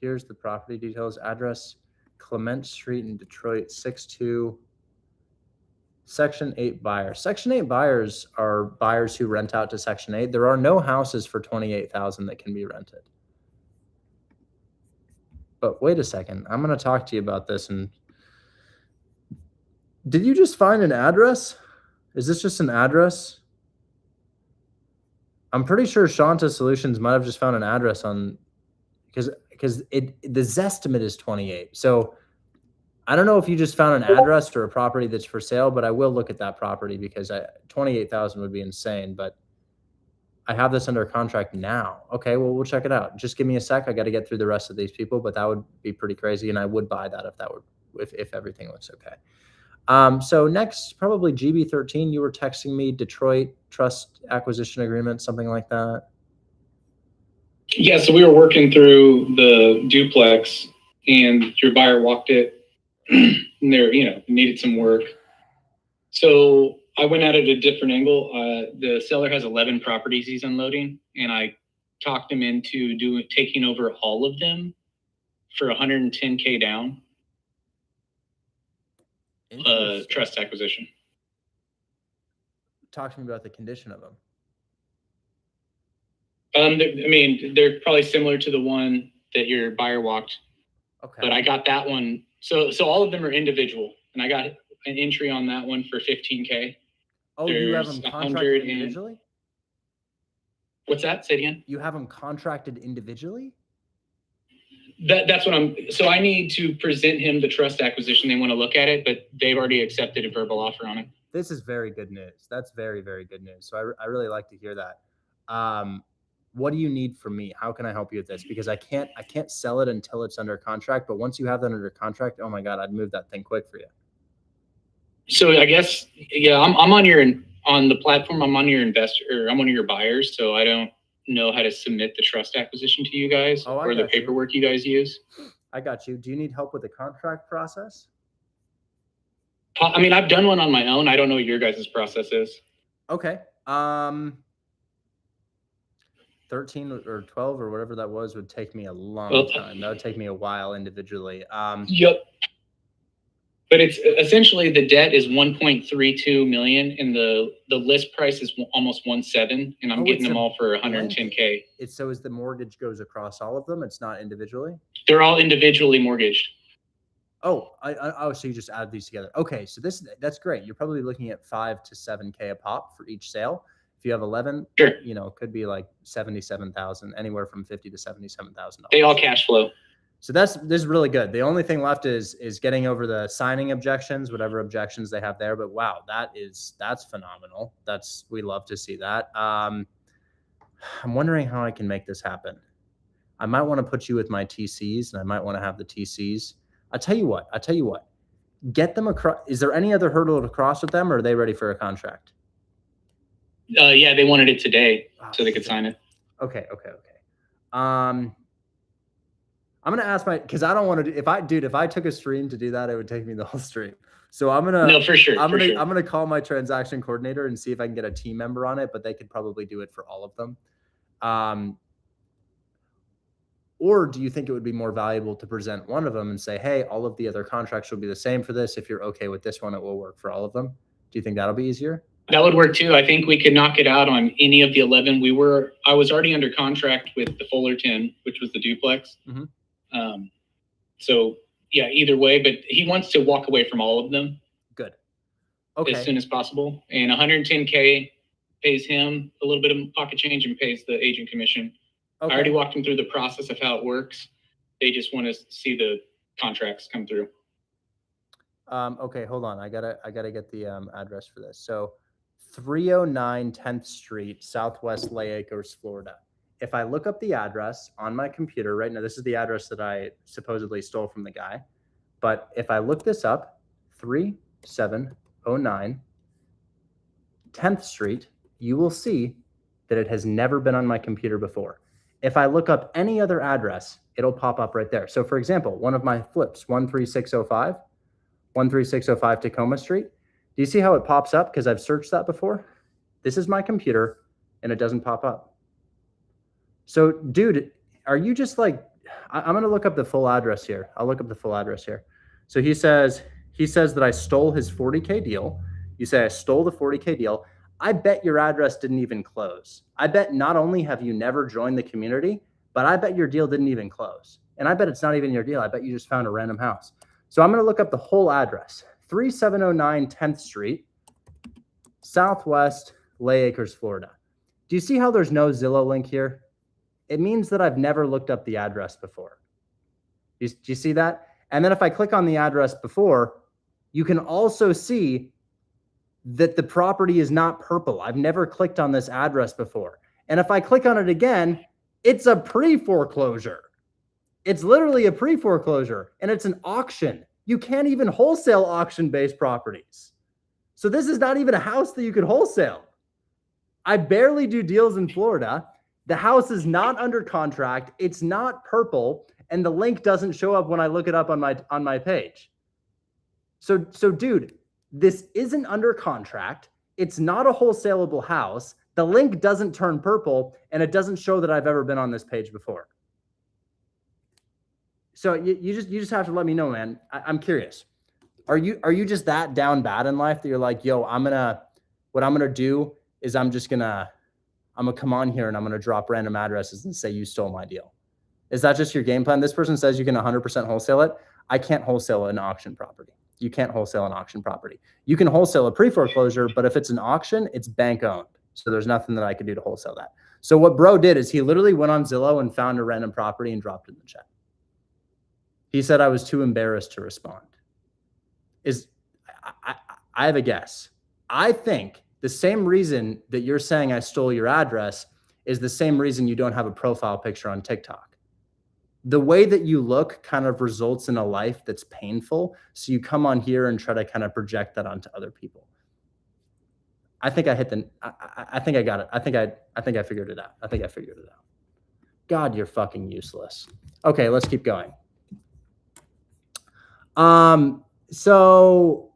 Speaker 1: Here's the property details. Address: Clement Street in Detroit, 62. Section 8 buyers. Section 8 buyers are buyers who rent out to Section 8. There are no houses for $28,000 that can be rented. But wait a second. I'm going to talk to you about this. And did you just find an address? Is this just an address? I'm pretty sure Shanta Solutions might have just found an address on, because the Zestimate is 28. So I don't know if you just found an address for a property that's for sale, but I will look at that property because 28,000 would be insane. But I have this under contract now. Okay, well, we'll check it out. Just give me a sec. I got to get through the rest of these people, but that would be pretty crazy, and I would buy that if everything looks okay. So next, probably GB13. You were texting me Detroit trust acquisition agreement, something like that.
Speaker 12: Yeah, so we were working through the duplex, and your buyer walked it. And there, needed some work. So I went at it a different angle. The seller has 11 properties he's unloading, and I talked him into taking over all of them for $110K down. Trust acquisition.
Speaker 1: Talk to me about the condition of them.
Speaker 12: They're probably similar to the one that your buyer walked.
Speaker 1: Okay.
Speaker 12: But I got that one. So all of them are individual, and I got an entry on that one for $15K.
Speaker 1: Oh, you have them contracted individually?
Speaker 12: What's that? Say it again.
Speaker 1: You have them contracted individually?
Speaker 12: That's what so I need to present him the trust acquisition. They want to look at it, but they've already accepted a verbal offer on it.
Speaker 1: This is very good news. That's very, very good news. So I really like to hear that. What do you need from me? How can I help you with this? Because I can't sell it until it's under contract. But once you have that under contract, oh my God, I'd move that thing quick for you.
Speaker 12: So I guess, yeah, I'm on the platform. I'm on your investor, or I'm one of your buyers. So I don't know how to submit the trust acquisition to you guys or the paperwork you guys use.
Speaker 1: I got you. Do you need help with the contract process?
Speaker 12: I've done one on my own. I don't know what your guys' process is.
Speaker 1: Okay. 13 or 12 or whatever that was would take me a long time. That would take me a while individually.
Speaker 12: Yep. But it's essentially the debt is 1.32 million, and the list price is almost 1.7, and I'm getting them all for 110K.
Speaker 1: So as the mortgage goes across all of them, it's not individually?
Speaker 12: They're all individually mortgaged.
Speaker 1: Oh, so you just add these together. Okay, so that's great. You're probably looking at 5 to 7K a pop for each sale. If you have 11,
Speaker 12: sure.
Speaker 1: It could be like 77,000, anywhere from 50 to $77,000.
Speaker 12: They all cash flow.
Speaker 1: So this is really good. The only thing left is getting over the signing objections, whatever objections they have there. But wow, that's phenomenal. We love to see that. I'm wondering how I can make this happen. I might want to put you with my TCs, and I might want to have the TCs. I tell you what. Get them across. Is there any other hurdle to cross with them, or are they ready for a contract?
Speaker 12: Yeah, they wanted it today so they could sign it.
Speaker 1: Okay. I'm gonna ask because I don't want to do. If I took a stream to do that, it would take me the whole stream. So I'm gonna.
Speaker 12: No, for sure.
Speaker 1: I'm gonna call my transaction coordinator and see if I can get a team member on it, but they could probably do it for all of them. Or do you think it would be more valuable to present one of them and say, hey, all of the other contracts will be the same for this. If you're okay with this one, it will work for all of them. Do you think that'll be easier?
Speaker 12: That would work too. I think we could knock it out on any of the 11. I was already under contract with the Fullerton, which was the duplex.
Speaker 1: Mm-hmm.
Speaker 12: So yeah, either way, but he wants to walk away from all of them.
Speaker 1: Good. Okay.
Speaker 12: As soon as possible. And 110K pays him a little bit of pocket change and pays the agent commission. Okay. I already walked him through the process of how it works. They just want to see the contracts come through.
Speaker 1: Okay, hold on. I gotta get the address for this. So 309 10th Street, Southwest Lay Acres, Florida. If I look up the address on my computer right now, this is the address that I supposedly stole from the guy. But if I look this up, 3709 10th Street, you will see that it has never been on my computer before. If I look up any other address, it'll pop up right there. So for example, one of my flips, 13605 Tacoma Street. Do you see how it pops up? Because I've searched that before. This is my computer and it doesn't pop up. So dude, are you just like, I'm going to look up the full address here. I'll look up the full address here. So he says that I stole his 40K deal. You say I stole the 40K deal. I bet your address didn't even close. I bet not only have you never joined the community, but I bet your deal didn't even close. And I bet it's not even your deal. I bet you just found a random house. So I'm going to look up the whole address. 3709 10th Street, Southwest Lay Acres, Florida. Do you see how there's no Zillow link here? It means that I've never looked up the address before. Do you see that? And then if I click on the address before, you can also see that the property is not purple. I've never clicked on this address before. And if I click on it again, it's a pre-foreclosure. It's literally a pre-foreclosure and it's an auction. You can't even wholesale auction-based properties. So this is not even a house that you could wholesale. I barely do deals in Florida. The house is not under contract. It's not purple. And the link doesn't show up when I look it up on my page. So dude, this isn't under contract. It's not a wholesalable house. The link doesn't turn purple and it doesn't show that I've ever been on this page before. So you just have to let me know, man. I'm curious. Are you just that down bad in life that you're like, yo, what I'm gonna do is I'm gonna come on here and I'm gonna drop random addresses and say you stole my deal. Is that just your game plan? This person says you can 100% wholesale it. I can't wholesale an auction property. You can't wholesale an auction property. You can wholesale a pre-foreclosure, but if it's an auction, it's bank owned. So there's nothing that I could do to wholesale that. So what bro did is he literally went on Zillow and found a random property and dropped it in the chat. He said I was too embarrassed to respond. I have a guess. I think the same reason that you're saying I stole your address is the same reason you don't have a profile picture on TikTok. The way that you look kind of results in a life that's painful. So you come on here and try to kind of project that onto other people. I think I think I got it. I think I figured it out. God, you're fucking useless. Okay, let's keep going. So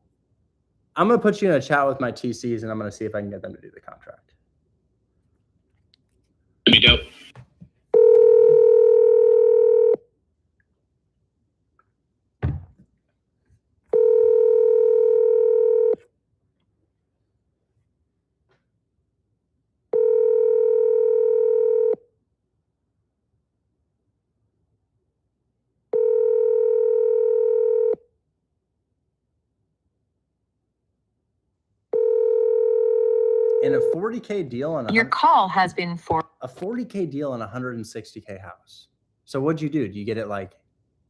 Speaker 1: I'm going to put you in a chat with my TCs and I'm going to see if I can get them to do the contract.
Speaker 12: That'd be dope.
Speaker 1: In a 40K deal on
Speaker 7: Your call has been for
Speaker 1: a 40K deal on a 160K house. So what'd you do? Do you get it like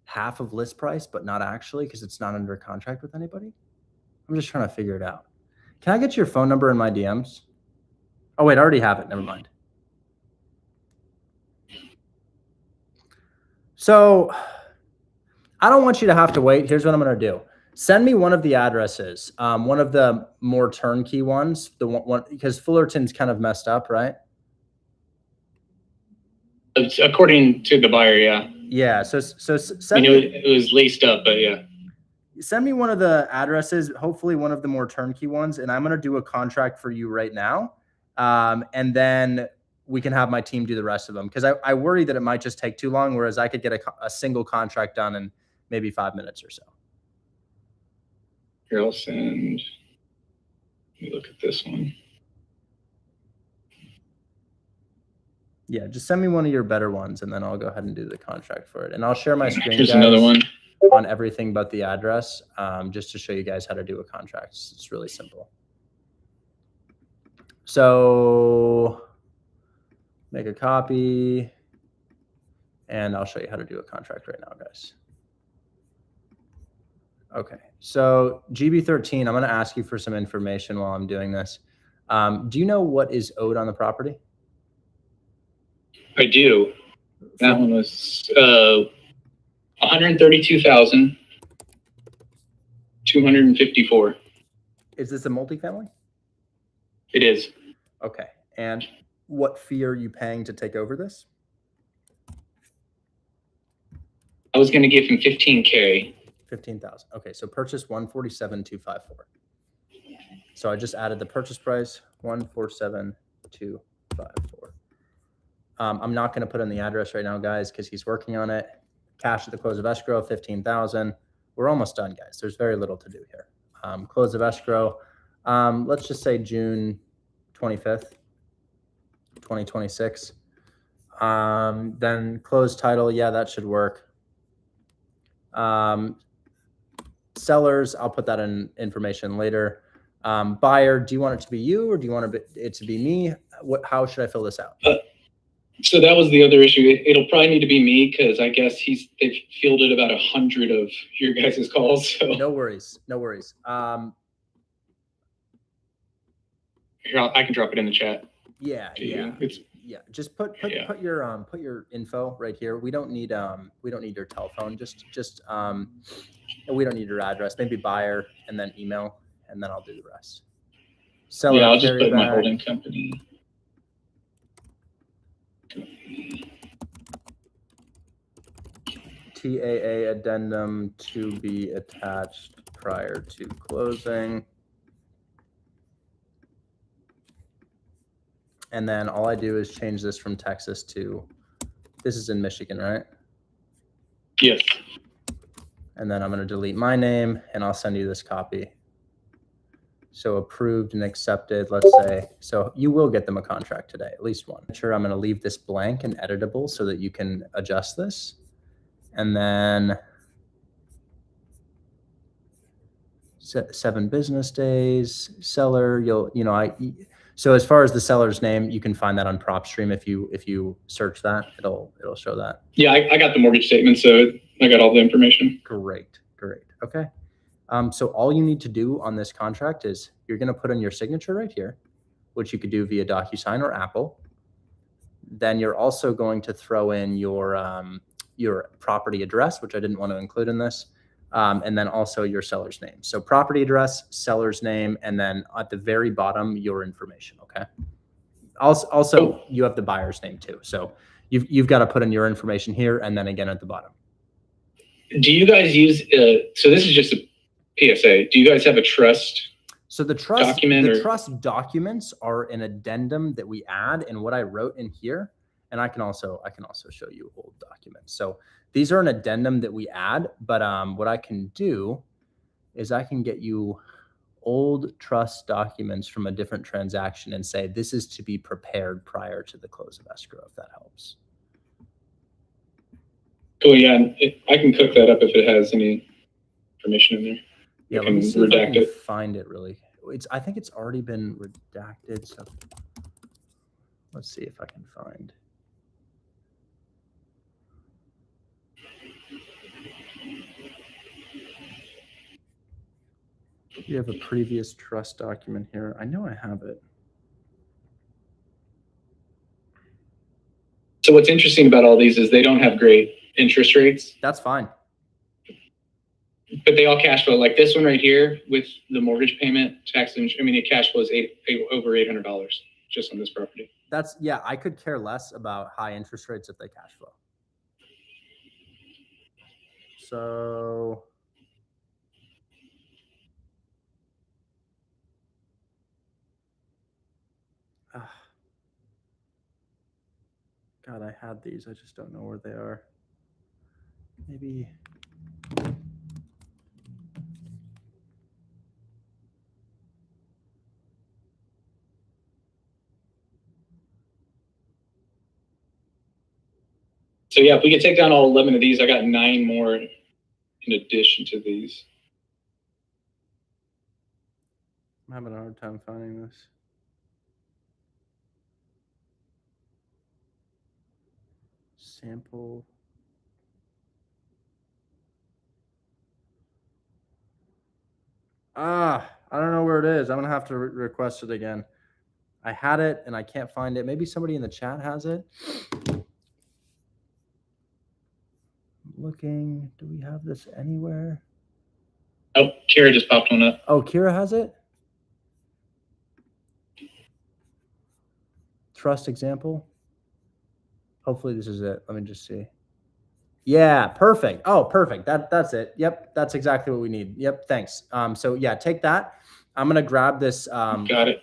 Speaker 1: half of list price, but not actually because it's not under contract with anybody? I'm just trying to figure it out. Can I get your phone number in my DMs? Oh wait, I already have it. Never mind. So I don't want you to have to wait. Here's what I'm going to do. Send me one of the addresses, one of the more turnkey ones, the one because Fullerton's kind of messed up, right?
Speaker 12: According to the buyer, yeah.
Speaker 1: Yeah. So
Speaker 12: I mean, it was laced up, but yeah.
Speaker 1: Send me one of the addresses, hopefully one of the more turnkey ones, and I'm going to do a contract for you right now. And then we can have my team do the rest of them because I worry that it might just take too long, whereas I could get a single contract done in maybe 5 minutes or so.
Speaker 12: Here, I'll send. Let me look at this one.
Speaker 1: Yeah, just send me one of your better ones, and then I'll go ahead and do the contract for it. And I'll share my screen.
Speaker 12: Here's another one
Speaker 1: on everything but the address, just to show you guys how to do a contract. It's really simple. So make a copy, and I'll show you how to do a contract right now, guys. Okay, so GB13, I'm going to ask you for some information while I'm doing this. Do you know what is owed on the property?
Speaker 12: I do. That one was $132,254.
Speaker 1: Is this a multifamily?
Speaker 12: It is.
Speaker 1: Okay, and what fee are you paying to take over this?
Speaker 12: I was going to give him $15K.
Speaker 1: 15,000. Okay, so purchase 147,254. So I just added the purchase price 147,254. I'm not going to put in the address right now, guys, because he's working on it. Cash at the close of escrow 15,000. We're almost done, guys. There's very little to do here. Close of escrow. Let's just say June 25th, 2026. Then close title. Yeah, that should work. Sellers, I'll put that in information later. Buyer, do you want it to be you or do you want it to be me? How should I fill this out?
Speaker 12: So that was the other issue. It'll probably need to be me because I guess they've fielded about 100 of your guys' calls. So.
Speaker 1: No worries. No worries.
Speaker 12: Here, I can drop it in the chat.
Speaker 1: Yeah. Yeah. Just put your info right here. We don't need your telephone. Just we don't need your address. Maybe buyer and then email, and then I'll do the rest. Seller,
Speaker 12: yeah, I'll just put my holding company.
Speaker 1: TAA addendum to be attached prior to closing. And then all I do is change this from Texas to, this is in Michigan, right?
Speaker 12: Yes.
Speaker 1: And then I'm going to delete my name and I'll send you this copy. So approved and accepted, let's say. So you will get them a contract today, at least one. Sure, I'm going to leave this blank and editable so that you can adjust this. And then 7 business days, seller, so as far as the seller's name, you can find that on PropStream. If you search that, it'll show that.
Speaker 12: Yeah, I got the mortgage statement, so I got all the information.
Speaker 1: Great. Okay. So all you need to do on this contract is you're going to put in your signature right here, which you could do via DocuSign or Apple. Then you're also going to throw in your property address, which I didn't want to include in this. And then also your seller's name. So property address, seller's name, and then at the very bottom, your information. Okay. Also, you have the buyer's name too. So you've got to put in your information here and then again at the bottom.
Speaker 12: Do you guys use? So this is just a PSA. Do you guys have a trust?
Speaker 1: So the trust
Speaker 12: document
Speaker 1: trust documents are an addendum that we add, and what I wrote in here. And I can also show you old documents. So these are an addendum that we add, but what I can do is I can get you old trust documents from a different transaction and say, this is to be prepared prior to the close of escrow, if that helps.
Speaker 12: Cool, yeah. I can cook that up if it has any information in there.
Speaker 1: Yeah, let me see if I can find it really. I think it's already been redacted, so let's see if I can find. You have a previous trust document here. I know I have it.
Speaker 12: So what's interesting about all these is they don't have great interest rates.
Speaker 1: That's fine.
Speaker 12: But they all cash flow. Like this one right here with the mortgage payment, it cash flows over $800 just on this property.
Speaker 1: Yeah, I could care less about high interest rates if they cash flow. So God, I had these. I just don't know where they are. Maybe.
Speaker 12: So yeah, if we could take down all 11 of these, I got 9 more in addition to these.
Speaker 1: I'm having a hard time finding this. Sample. I don't know where it is. I'm gonna have to request it again. I had it and I can't find it. Maybe somebody in the chat has it. Looking, do we have this anywhere?
Speaker 12: Oh, Kira just popped one up.
Speaker 1: Oh, Kira has it? Trust example. Hopefully this is it. Let me just see. Yeah, perfect. Oh, perfect. That's it. Yep, that's exactly what we need. Yep, thanks. So yeah, take that. I'm gonna grab this.
Speaker 12: Got it.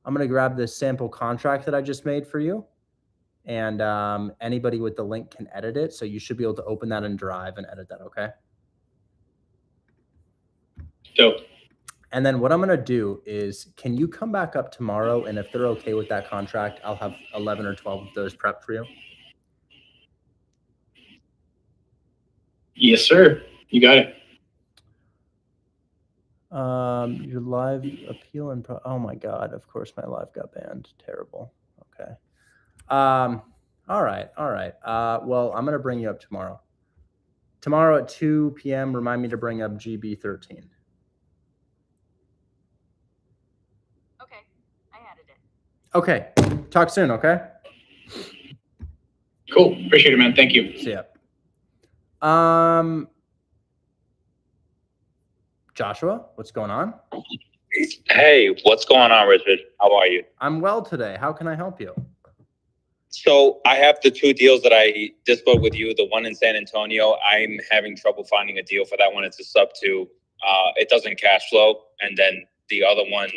Speaker 1: I'm gonna grab this sample contract that I just made for you, and anybody with the link can edit it. So you should be able to open that in Drive and edit that. Okay.
Speaker 12: Dope.
Speaker 1: And then what I'm gonna do is, can you come back up tomorrow? And if they're okay with that contract, I'll have 11 or 12 of those prepped for you.
Speaker 12: Yes, sir. You got it.
Speaker 1: Your live appeal and oh my God, of course my live got banned. Terrible. Okay. All right. Well, I'm gonna bring you up tomorrow. Tomorrow at 2 p.m. Remind me to bring up GB13.
Speaker 5: Okay, I added it.
Speaker 1: Okay. Talk soon. Okay.
Speaker 12: Cool. Appreciate it, man. Thank you.
Speaker 1: See ya. Joshua, what's going on?
Speaker 13: Hey, what's going on, Richard? How are you?
Speaker 1: I'm well today. How can I help you?
Speaker 13: So I have the 2 deals that I just spoke with you. The one in San Antonio, I'm having trouble finding a deal for that one. It's a sub 2. It doesn't cash flow. And then the other one,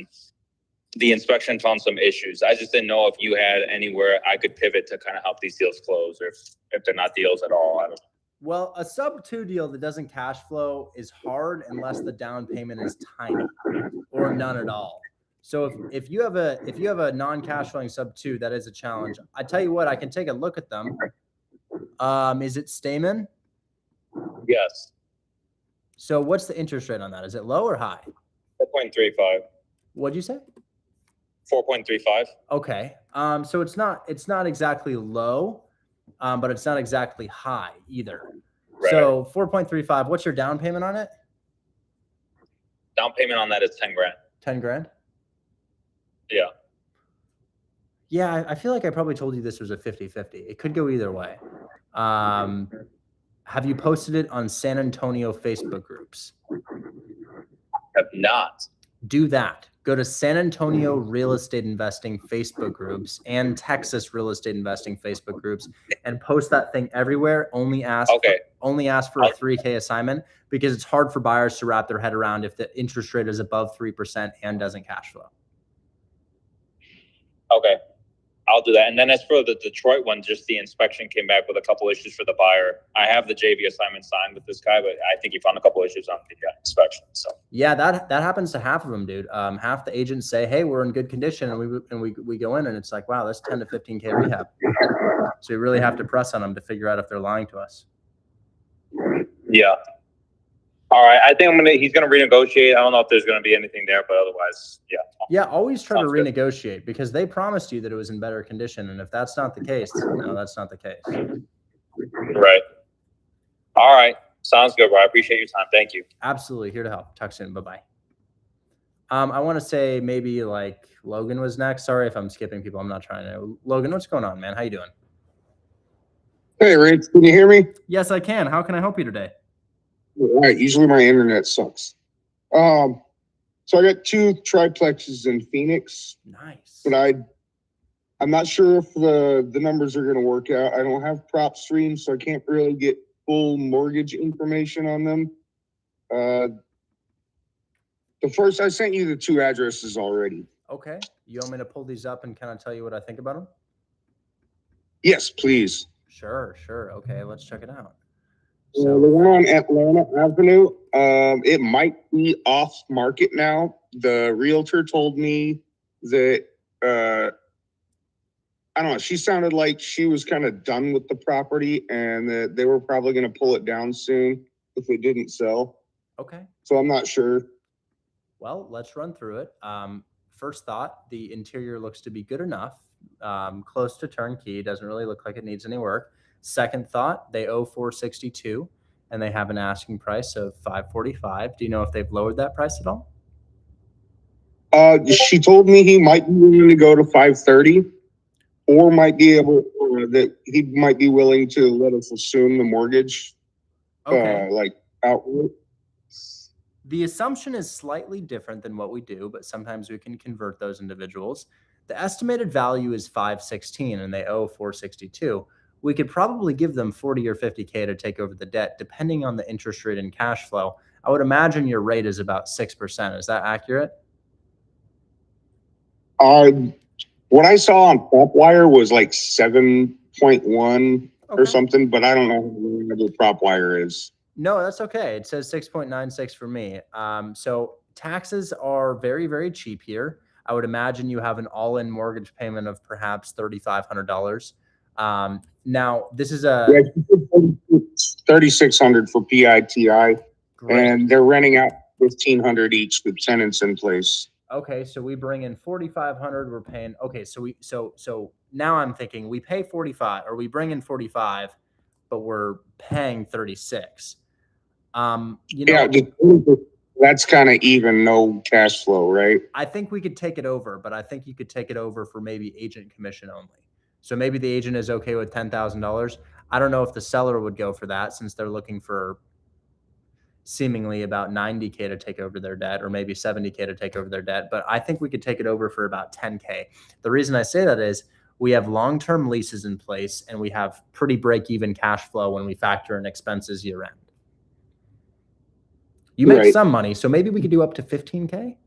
Speaker 13: the inspection found some issues. I just didn't know if you had anywhere I could pivot to kind of help these deals close, or if they're not deals at all. I don't know.
Speaker 1: Well, a sub 2 deal that doesn't cash flow is hard unless the down payment is tiny or none at all. So if you have a non-cash flowing sub 2, that is a challenge. I tell you what, I can take a look at them. Is it Stamen?
Speaker 13: Yes.
Speaker 1: So what's the interest rate on that? Is it low or high?
Speaker 13: 4.35.
Speaker 1: What'd you say?
Speaker 13: 4.35.
Speaker 1: Okay. So it's not exactly low, but it's not exactly high either. Right. So 4.35. What's your down payment on it?
Speaker 13: Down payment on that is 10 grand.
Speaker 1: 10 grand?
Speaker 13: Yeah.
Speaker 1: Yeah, I feel like I probably told you this was a 50-50. It could go either way. Have you posted it on San Antonio Facebook groups?
Speaker 13: Have not.
Speaker 1: Do that. Go to San Antonio Real Estate Investing Facebook groups and Texas Real Estate Investing Facebook groups and post that thing everywhere. Only ask for a 3K assignment, because it's hard for buyers to wrap their head around if the interest rate is above 3% and doesn't cash flow.
Speaker 13: Okay. I'll do that. And then as for the Detroit one, just the inspection came back with a couple issues for the buyer. I have the JV assignment signed with this guy, but I think he found a couple issues on the inspection. So yeah,
Speaker 1: that happens to half of them, dude. Half the agents say, "Hey, we're in good condition," and we go in and it's like, "Wow, that's 10 to 15K rehab." So you really have to press on them to figure out if they're lying to us.
Speaker 13: Yeah. All right. I think he's gonna renegotiate. I don't know if there's gonna be anything there, but otherwise, yeah.
Speaker 1: Yeah, always try to renegotiate, because they promised you that it was in better condition, and if that's not the case, no, that's not the case.
Speaker 13: Right. All right. Sounds good, bro. I appreciate your time. Thank you.
Speaker 1: Absolutely. Here to help. Talk soon. Bye-bye. I want to say maybe like Logan was next. Sorry if I'm skipping people. I'm not trying to. Logan, what's going on, man? How you doing?
Speaker 14: Hey, Rich, can you hear me?
Speaker 1: Yes, I can. How can I help you today?
Speaker 14: All right. Usually my internet sucks. So I got 2 triplexes in Phoenix,
Speaker 1: Nice.
Speaker 14: but I'm not sure if the numbers are going to work out. I don't have prop streams, so I can't really get full mortgage information on them. The first, I sent you the 2 addresses already.
Speaker 1: Okay. You want me to pull these up and kind of tell you what I think about them?
Speaker 14: Yes, please.
Speaker 1: Sure. Okay, let's check it out.
Speaker 14: The one on Atlanta Avenue, it might be off market now. The realtor told me that, I don't know, she sounded like she was kind of done with the property and that they were probably going to pull it down soon if it didn't sell.
Speaker 1: Okay.
Speaker 14: So I'm not sure.
Speaker 1: Well, let's run through it. First thought, the interior looks to be good enough, close to turnkey. Doesn't really look like it needs any work. Second thought, they owe $462 and they have an asking price of $545. Do you know if they've lowered that price at all?
Speaker 14: She told me he might be willing to go to 530 or might be able, or that he might be willing to let us assume the mortgage, like outright.
Speaker 1: The assumption is slightly different than what we do, but sometimes we can convert those individuals. The estimated value is 516 and they owe 462. We could probably give them 40 or 50K to take over the debt, depending on the interest rate and cash flow. I would imagine your rate is about 6%. Is that accurate?
Speaker 14: What I saw on PropWire was like 7.1 or something, but I don't know what the PropWire is.
Speaker 1: No, that's okay. It says 6.96 for me. So taxes are very, very cheap here. I would imagine you have an all-in mortgage payment of perhaps $3,500. Now, this is a
Speaker 14: 3,600 for PITI,
Speaker 1: Great.
Speaker 14: and they're renting out 1,500 each with tenants in place.
Speaker 1: Okay, so we bring in 4,500. We're paying. Okay, so now I'm thinking we pay 45, or we bring in 45, but we're paying 36.
Speaker 14: That's kind of even, no cash flow, right?
Speaker 1: I think we could take it over, but I think you could take it over for maybe agent commission only. So maybe the agent is okay with $10,000. I don't know if the seller would go for that since they're looking for seemingly about 90K to take over their debt, or maybe 70K to take over their debt. But I think we could take it over for about 10K. The reason I say that is we have long-term leases in place and we have pretty break-even cash flow when we factor in expenses year end. You make some money, so maybe we could do up to 15K,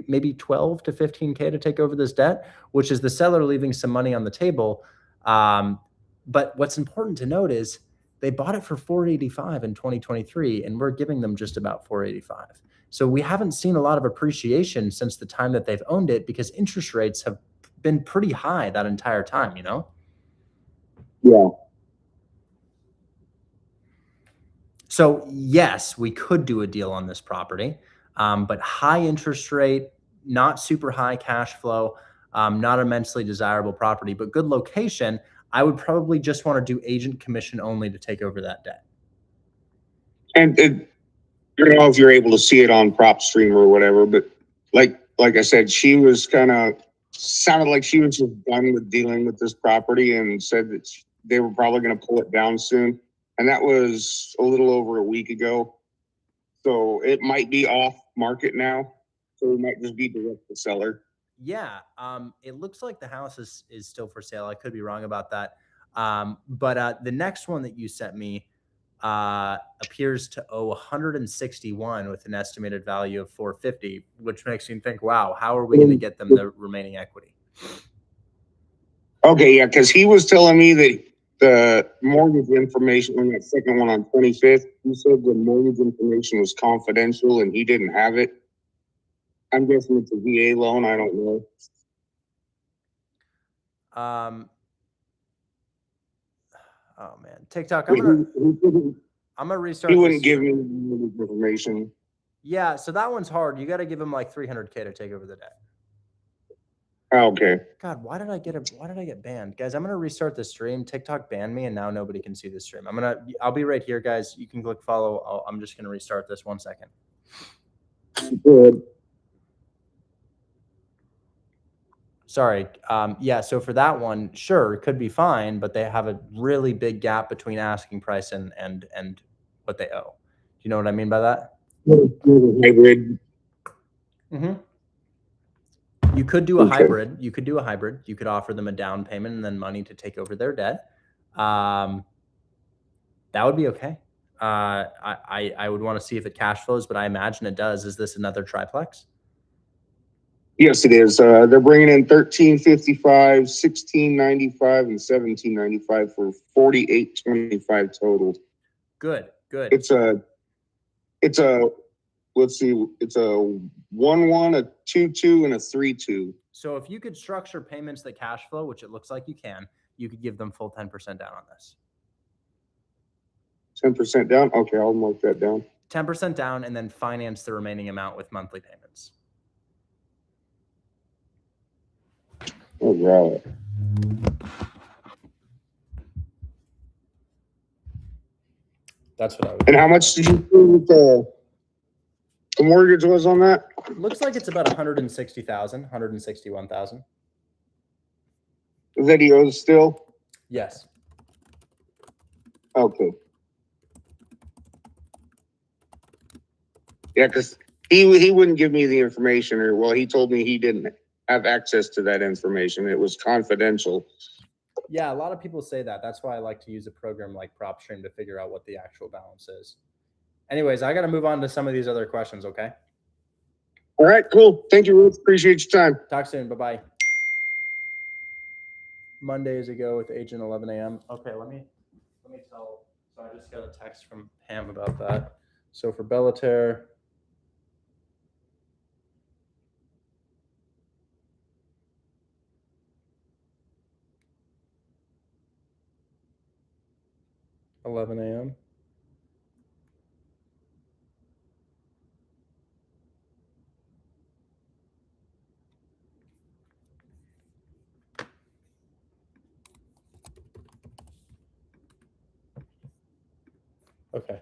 Speaker 1: maybe 12 to 15K to take over this debt, which is the seller leaving some money on the table. But what's important to note is they bought it for $485 in 2023, and we're giving them just about $485. So we haven't seen a lot of appreciation since the time that they've owned it because interest rates have been pretty high that entire time, you know?
Speaker 14: Yeah.
Speaker 1: So yes, we could do a deal on this property, but high interest rate, not super high cash flow, not immensely desirable property, but good location. I would probably just want to do agent commission only to take over that debt.
Speaker 14: And I don't know if you're able to see it on PropStream or whatever, but like I said, she was sounded like she was just done with dealing with this property and said that they were probably going to pull it down soon. And that was a little over a week ago. So it might be off market now. So we might just be direct to seller.
Speaker 1: Yeah, it looks like the house is still for sale. I could be wrong about that. But the next one that you sent me appears to owe 161 with an estimated value of 450, which makes me think, wow, how are we going to get them the remaining equity?
Speaker 14: Okay, yeah, because he was telling me that the mortgage information on that second one on 25th, he said the mortgage information was confidential and he didn't have it. I'm guessing it's a VA loan. I don't know.
Speaker 1: Oh man, TikTok. I'm gonna restart.
Speaker 14: He wouldn't give me information.
Speaker 1: Yeah, so that one's hard. You got to give him like 300K to take over the debt.
Speaker 14: Okay.
Speaker 1: God, why did I get banned? Guys, I'm going to restart the stream. TikTok banned me and now nobody can see the stream. I'll be right here, guys. You can click follow. I'm just going to restart this 1 second.
Speaker 14: Good.
Speaker 1: Sorry. Yeah. So for that one, sure, it could be fine, but they have a really big gap between asking price and what they owe. Do you know what I mean by that?
Speaker 14: Hybrid.
Speaker 1: Mm-hmm. You could do a hybrid. You could do a hybrid. You could offer them a down payment and then money to take over their debt. That would be okay. I would want to see if it cash flows, but I imagine it does. Is this another triplex?
Speaker 14: Yes, it is. They're bringing in 1355, 1695, and 1795 for 4825 total.
Speaker 1: Good.
Speaker 14: It's a let's see, it's a 1-1, a 2-2, and a 3-2.
Speaker 1: So if you could structure payments that cash flow, which it looks like you could give them full 10% down on this.
Speaker 14: 10% down. Okay, I'll mark that down.
Speaker 1: 10% down, and then finance the remaining amount with monthly payments.
Speaker 14: All right.
Speaker 1: That's what I would.
Speaker 14: And how much did you prove the mortgage was on that?
Speaker 1: Looks like it's about 160,000, 161,000.
Speaker 14: That he owes still?
Speaker 1: Yes.
Speaker 14: Okay. Yeah, because he wouldn't give me the information, or well, he told me he didn't have access to that information. It was confidential.
Speaker 1: Yeah, a lot of people say that. That's why I like to use a program like PropStream to figure out what the actual balance is. Anyways, I got to move on to some of these other questions, okay?
Speaker 14: All right, cool. Thank you, Ruth. Appreciate your time.
Speaker 1: Talk soon. Bye-bye. Mondays ago with agent 11 a.m. Okay, let me tell. So I just got a text from Pam about that. So for Bellaterre, $11 a.m. Okay.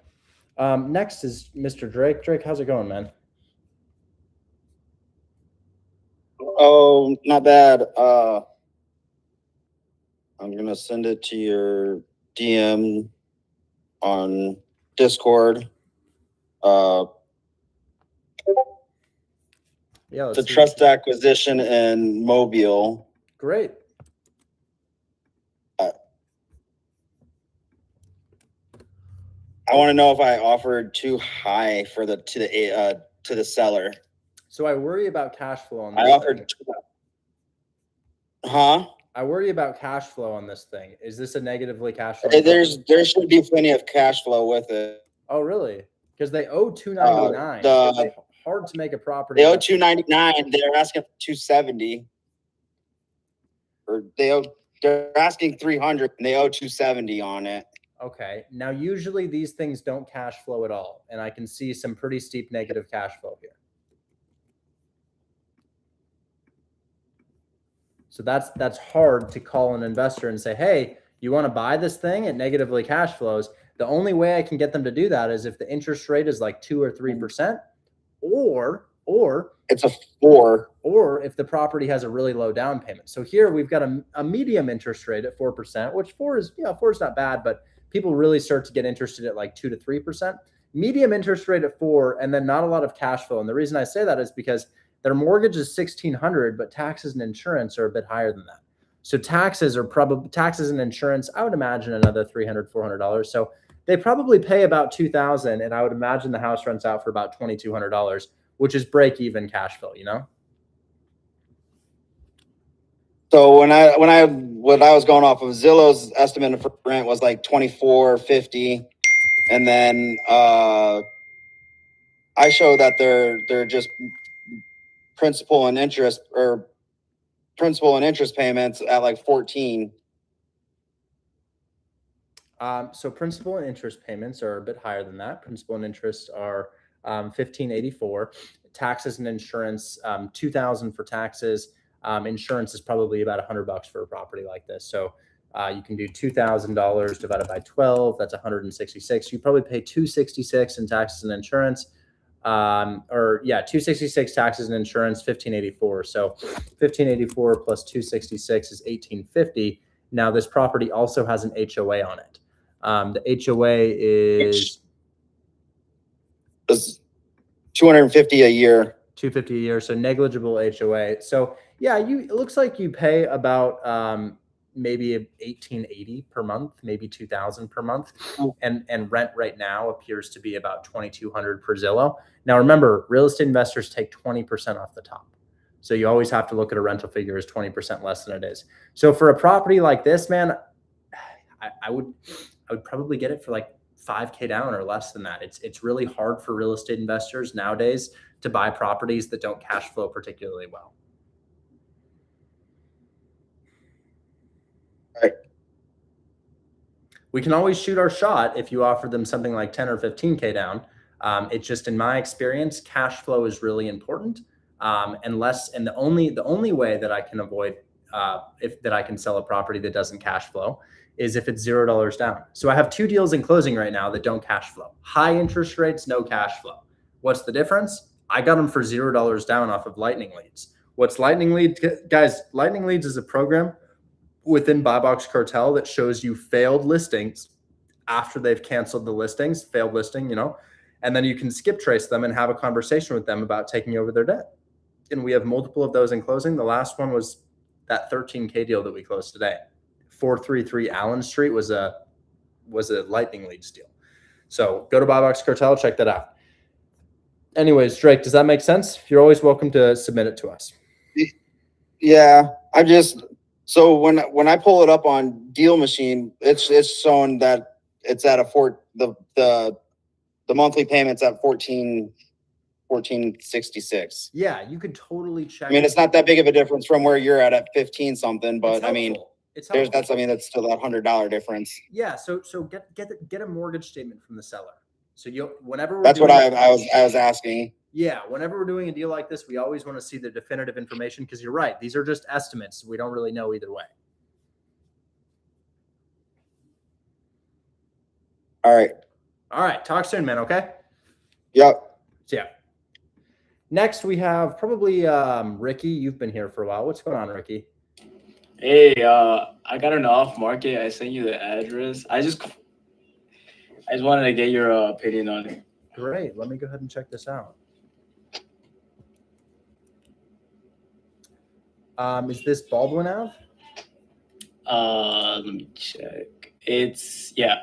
Speaker 1: Next is Mr. Drake. Drake, how's it going, man?
Speaker 15: Oh, not bad. I'm gonna send it to your DM on Discord.
Speaker 1: Yeah,
Speaker 15: the trust acquisition in Mobile.
Speaker 1: Great.
Speaker 15: I want to know if I offered too high for to the seller.
Speaker 1: So I worry about cash flow on this.
Speaker 15: I offered. Huh?
Speaker 1: I worry about cash flow on this thing. Is this a negatively cash flow?
Speaker 15: Hey, there should be plenty of cash flow with it.
Speaker 1: Oh, really? Because they owe $299. It's hard to make a property.
Speaker 15: They owe $299. They're asking for $270. Or they're asking $300 and they owe $270 on it.
Speaker 1: Okay. Now, usually these things don't cash flow at all, and I can see some pretty steep negative cash flow here. So that's hard to call an investor and say, hey, you want to buy this thing? It negatively cash flows. The only way I can get them to do that is if the interest rate is like 2 or 3%, or
Speaker 15: it's a 4,
Speaker 1: or if the property has a really low down payment. So here we've got a medium interest rate at 4%, which 4 is not bad, but people really start to get interested at like 2 to 3%. Medium interest rate at 4, and then not a lot of cash flow. And the reason I say that is because their mortgage is $1,600, but taxes and insurance are a bit higher than that. So taxes and insurance, I would imagine another $300, $400. So they probably pay about $2,000, and I would imagine the house rents out for about $2,200, which is break even cash flow, you know?
Speaker 15: So when I was going off of Zillow's estimate for rent was like $24.50, and then I show that they're just principal and interest payments at like 14.
Speaker 1: So principal and interest payments are a bit higher than that. Principal and interest are $1,584. Taxes and insurance, $2,000 for taxes. Insurance is probably about $100 for a property like this. So you can do $2,000 divided by 12. That's $166. You probably pay $266 in taxes and insurance. 266 taxes and insurance, 1584. So 1584 plus 266 is 1850. Now this property also has an HOA on it. The HOA is
Speaker 15: 250 a year.
Speaker 1: 250 a year, so negligible HOA. So yeah, it looks like you pay about maybe 1880 per month, maybe 2000 per month, and rent right now appears to be about 2200 per Zillow. Now remember, real estate investors take 20% off the top, so you always have to look at a rental figure as 20% less than it is. So for a property like this, man, I would probably get it for like $5K down or less than that. It's really hard for real estate investors nowadays to buy properties that don't cash flow particularly well.
Speaker 15: Right.
Speaker 1: We can always shoot our shot if you offer them something like 10 or 15K down. It's just, in my experience, cash flow is really important. And the only way that I can avoid that I can sell a property that doesn't cash flow is if it's $0 down. So I have 2 deals in closing right now that don't cash flow. High interest rates, no cash flow. What's the difference? I got them for $0 down off of Lightning Leads. What's Lightning Leads? Guys, Lightning Leads is a program within Buy Box Cartel that shows you failed listings after they've canceled the listings, failed listing, and then you can skip trace them and have a conversation with them about taking over their debt. And we have multiple of those in closing. The last one was that 13K deal that we closed today. 433 Allen Street was a Lightning Leads deal. So go to Buy Box Cartel, check that out. Anyways, Drake, does that make sense? You're always welcome to submit it to us.
Speaker 15: Yeah, so when I pull it up on Deal Machine, it's showing that it's at the monthly payments at 1466.
Speaker 1: Yeah, you could totally check.
Speaker 15: I mean, it's not that big of a difference from where you're at 15 something, but I mean,
Speaker 1: that's
Speaker 15: still that $100 difference.
Speaker 1: Yeah, so get a mortgage statement from the seller. So whenever
Speaker 15: that's what I was asking.
Speaker 1: Yeah, whenever we're doing a deal like this, we always want to see the definitive information, because you're right, these are just estimates. We don't really know either way.
Speaker 15: All right.
Speaker 1: Talk soon, man. Okay.
Speaker 15: Yep.
Speaker 1: Yeah. Next, we have probably Ricky. You've been here for a while. What's going on, Ricky?
Speaker 16: Hey, I got an off market. I sent you the address. I just wanted to get your opinion on it.
Speaker 1: Great. Let me go ahead and check this out. Is this Baldwin Ave?
Speaker 16: Let me check. Yeah.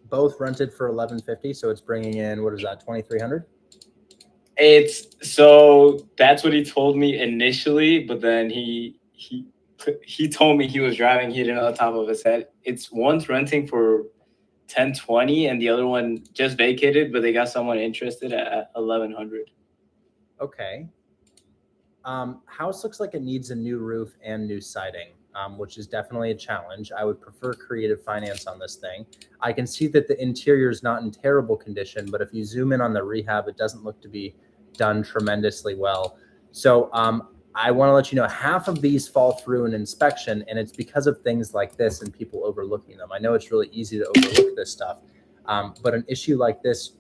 Speaker 1: Both rented for $1150, so it's bringing in, what is that, $2,300?
Speaker 16: So that's what he told me initially, but then he told me he was driving. He didn't know the top of his head. One's renting for $1,020 and the other one just vacated, but they got someone interested at $1,100.
Speaker 1: Okay. House looks like it needs a new roof and new siding, which is definitely a challenge. I would prefer creative finance on this thing. I can see that the interior is not in terrible condition, but if you zoom in on the rehab, it doesn't look to be done tremendously well. So I want to let you know half of these fall through an inspection, and it's because of things like this and people overlooking them. I know it's really easy to overlook this stuff, but an issue like this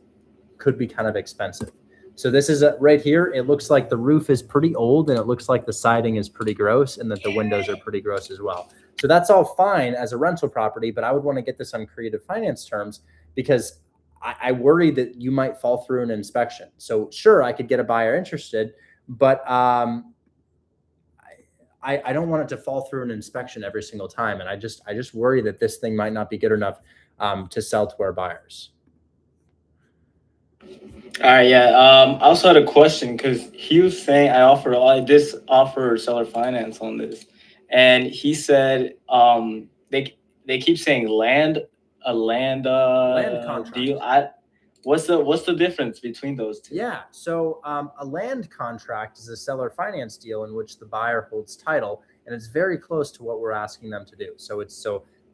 Speaker 1: could be kind of expensive. So this is right here. It looks like the roof is pretty old, and it looks like the siding is pretty gross, and that the windows are pretty gross as well. So that's all fine as a rental property, but I would want to get this on creative finance terms, because I worry that you might fall through an inspection. So sure, I could get a buyer interested, but I don't want it to fall through an inspection every single time. And I just worry that this thing might not be good enough to sell to our buyers.
Speaker 16: All right, yeah. I also had a question, because he was saying I offer seller finance on this, and he said they keep saying land contract deal. What's the difference between those two?
Speaker 1: Yeah, so a land contract is a seller finance deal in which the buyer holds title, and it's very close to what we're asking them to do. So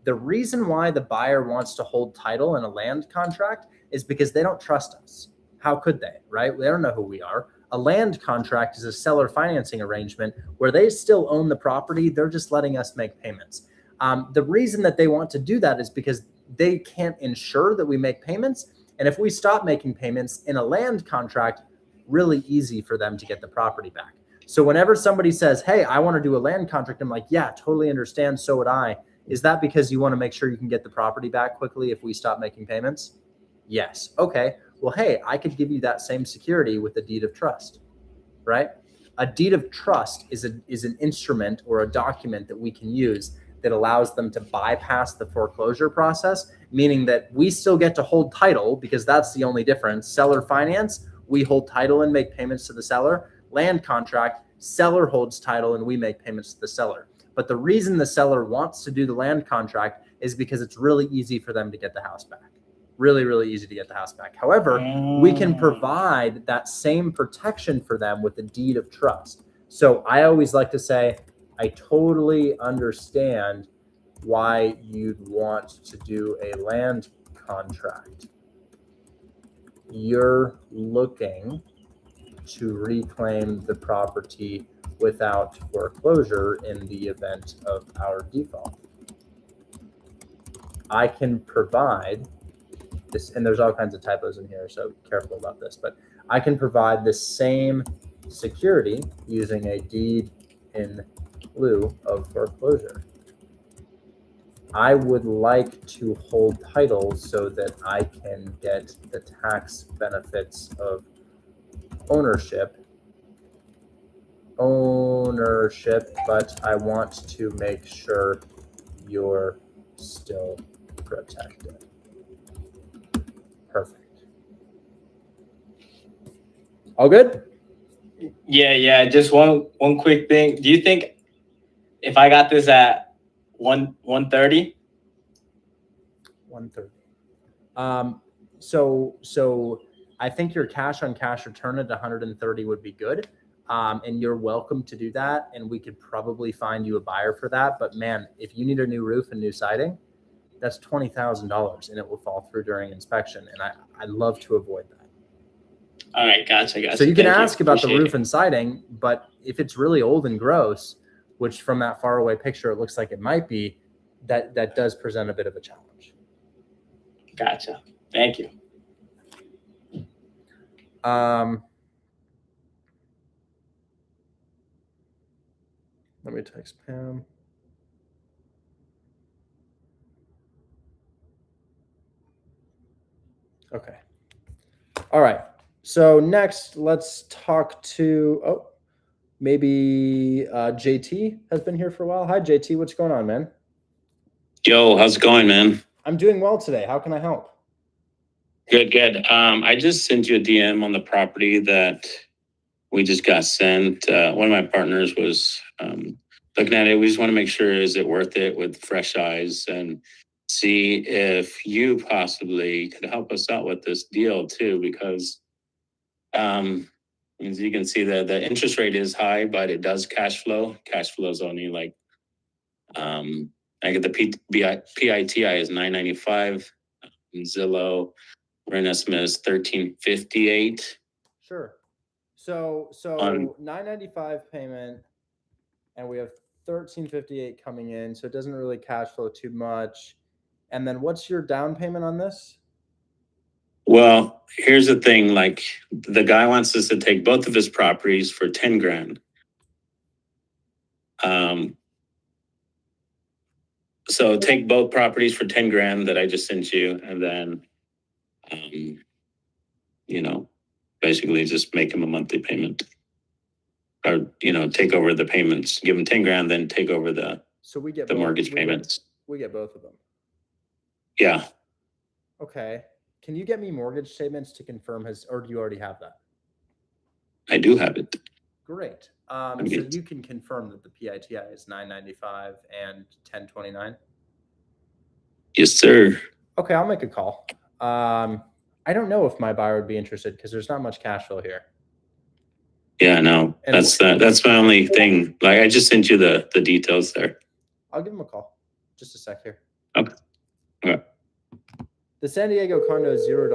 Speaker 1: the reason why the buyer wants to hold title in a land contract is because they don't trust us. How could they, right? They don't know who we are. A land contract is a seller financing arrangement where they still own the property. They're just letting us make payments. The reason that they want to do that is because they can't ensure that we make payments, And if we stop making payments in a land contract, really easy for them to get the property back. So whenever somebody says, hey, I want to do a land contract, I'm like, yeah, totally understand. So would I. Is that because you want to make sure you can get the property back quickly if we stop making payments? Yes. Okay. Well, hey, I could give you that same security with a deed of trust, right? A deed of trust is an instrument or a document that we can use that allows them to bypass the foreclosure process, meaning that we still get to hold title because that's the only difference. Seller finance, we hold title and make payments to the seller. Land contract, seller holds title and we make payments to the seller. But the reason the seller wants to do the land contract is because it's really easy for them to get the house back. Really, really easy to get the house back. However, we can provide that same protection for them with a deed of trust. So I always like to say, I totally understand why you'd want to do a land contract. You're looking to reclaim the property without foreclosure in the event of our default. I can provide this, and there's all kinds of typos in here, so careful about this, but I can provide the same security using a deed in lieu of foreclosure. I would like to hold title so that I can get the tax benefits of ownership, but I want to make sure you're still protected. Perfect. All good?
Speaker 16: Yeah. Just one quick thing. Do you think if I got this at 130?
Speaker 1: 130. So I think your cash on cash return at 130 would be good. And you're welcome to do that. And we could probably find you a buyer for that. But man, if you need a new roof and new siding, that's $20,000 and it will fall through during inspection. And I'd love to avoid that.
Speaker 16: All right, gotcha.
Speaker 1: So you can ask about the roof and siding, but if it's really old and gross, which from that far away picture, it looks like it might be, that does present a bit of a challenge.
Speaker 16: Gotcha. Thank you.
Speaker 1: Let me text Pam. Okay. All right. So next, let's talk to, maybe JT has been here for a while. Hi, JT. What's going on, man?
Speaker 17: Yo, how's it going, man?
Speaker 1: I'm doing well today. How can I help?
Speaker 17: Good. I just sent you a DM on the property that we just got sent. One of my partners was looking at it. We just want to make sure, is it worth it with fresh eyes, and see if you possibly could help us out with this deal too, because as you can see, the interest rate is high, but it does cash flow. Cash flow is only like, I get the PITI is $995. Zillow, rent estimate is $1,358.
Speaker 1: Sure. So $995 payment, and we have $1,358 coming in, so it doesn't really cash flow too much. And then what's your down payment on this?
Speaker 17: Well, here's the thing, like the guy wants us to take both of his properties for 10 grand. So take both properties for 10 grand that I just sent you, and then, basically just make him a monthly payment, or, take over the payments, give him 10 grand, then take over the mortgage payments.
Speaker 1: We get both of them.
Speaker 17: Yeah.
Speaker 1: Okay. Can you get me mortgage statements to confirm or do you already have that?
Speaker 17: I do have it.
Speaker 1: Great. So you can confirm that the PITI is $995 and 1029?
Speaker 17: Yes, sir.
Speaker 1: Okay, I'll make a call. I don't know if my buyer would be interested because there's not much cash flow here.
Speaker 17: Yeah, no, that's my only thing. Like, I just sent you the details there.
Speaker 1: I'll give him a call. Just a sec here.
Speaker 17: Okay.
Speaker 1: The San Diego condo is $0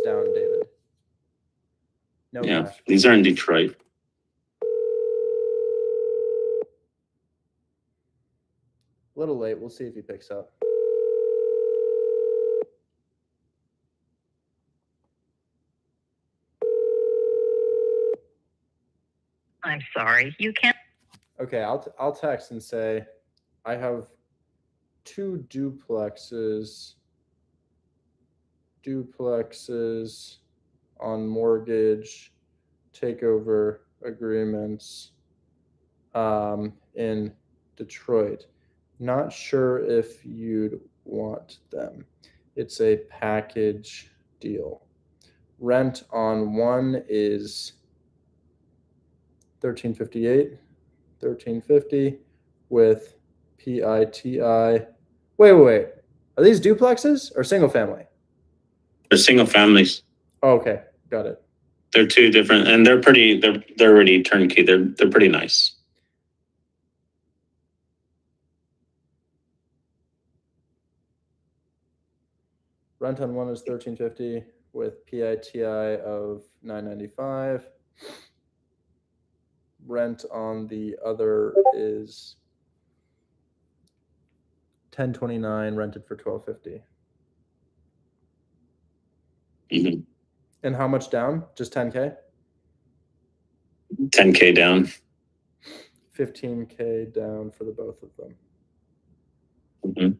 Speaker 1: down, David. No cash.
Speaker 17: These are in Detroit.
Speaker 1: A little late. We'll see if he picks up.
Speaker 7: I'm sorry, you can't.
Speaker 1: Okay, I'll text and say, I have 2 duplexes on mortgage takeover agreements in Detroit. Not sure if you'd want them. It's a package deal. Rent on one is $13.50 with PITI. Wait. Are these duplexes or single family?
Speaker 17: They're single families.
Speaker 1: Oh, okay, got it.
Speaker 17: They're two different, and they're pretty. They're already turnkey. They're pretty nice.
Speaker 1: Rent on one is $13.50 with PITI of $9.95. Rent on the other is $10.29, rented for $12.50.
Speaker 17: Mm-hmm.
Speaker 1: And how much down? Just 10K?
Speaker 17: 10K down.
Speaker 1: 15K down for the both of them.
Speaker 17: Mm-hmm.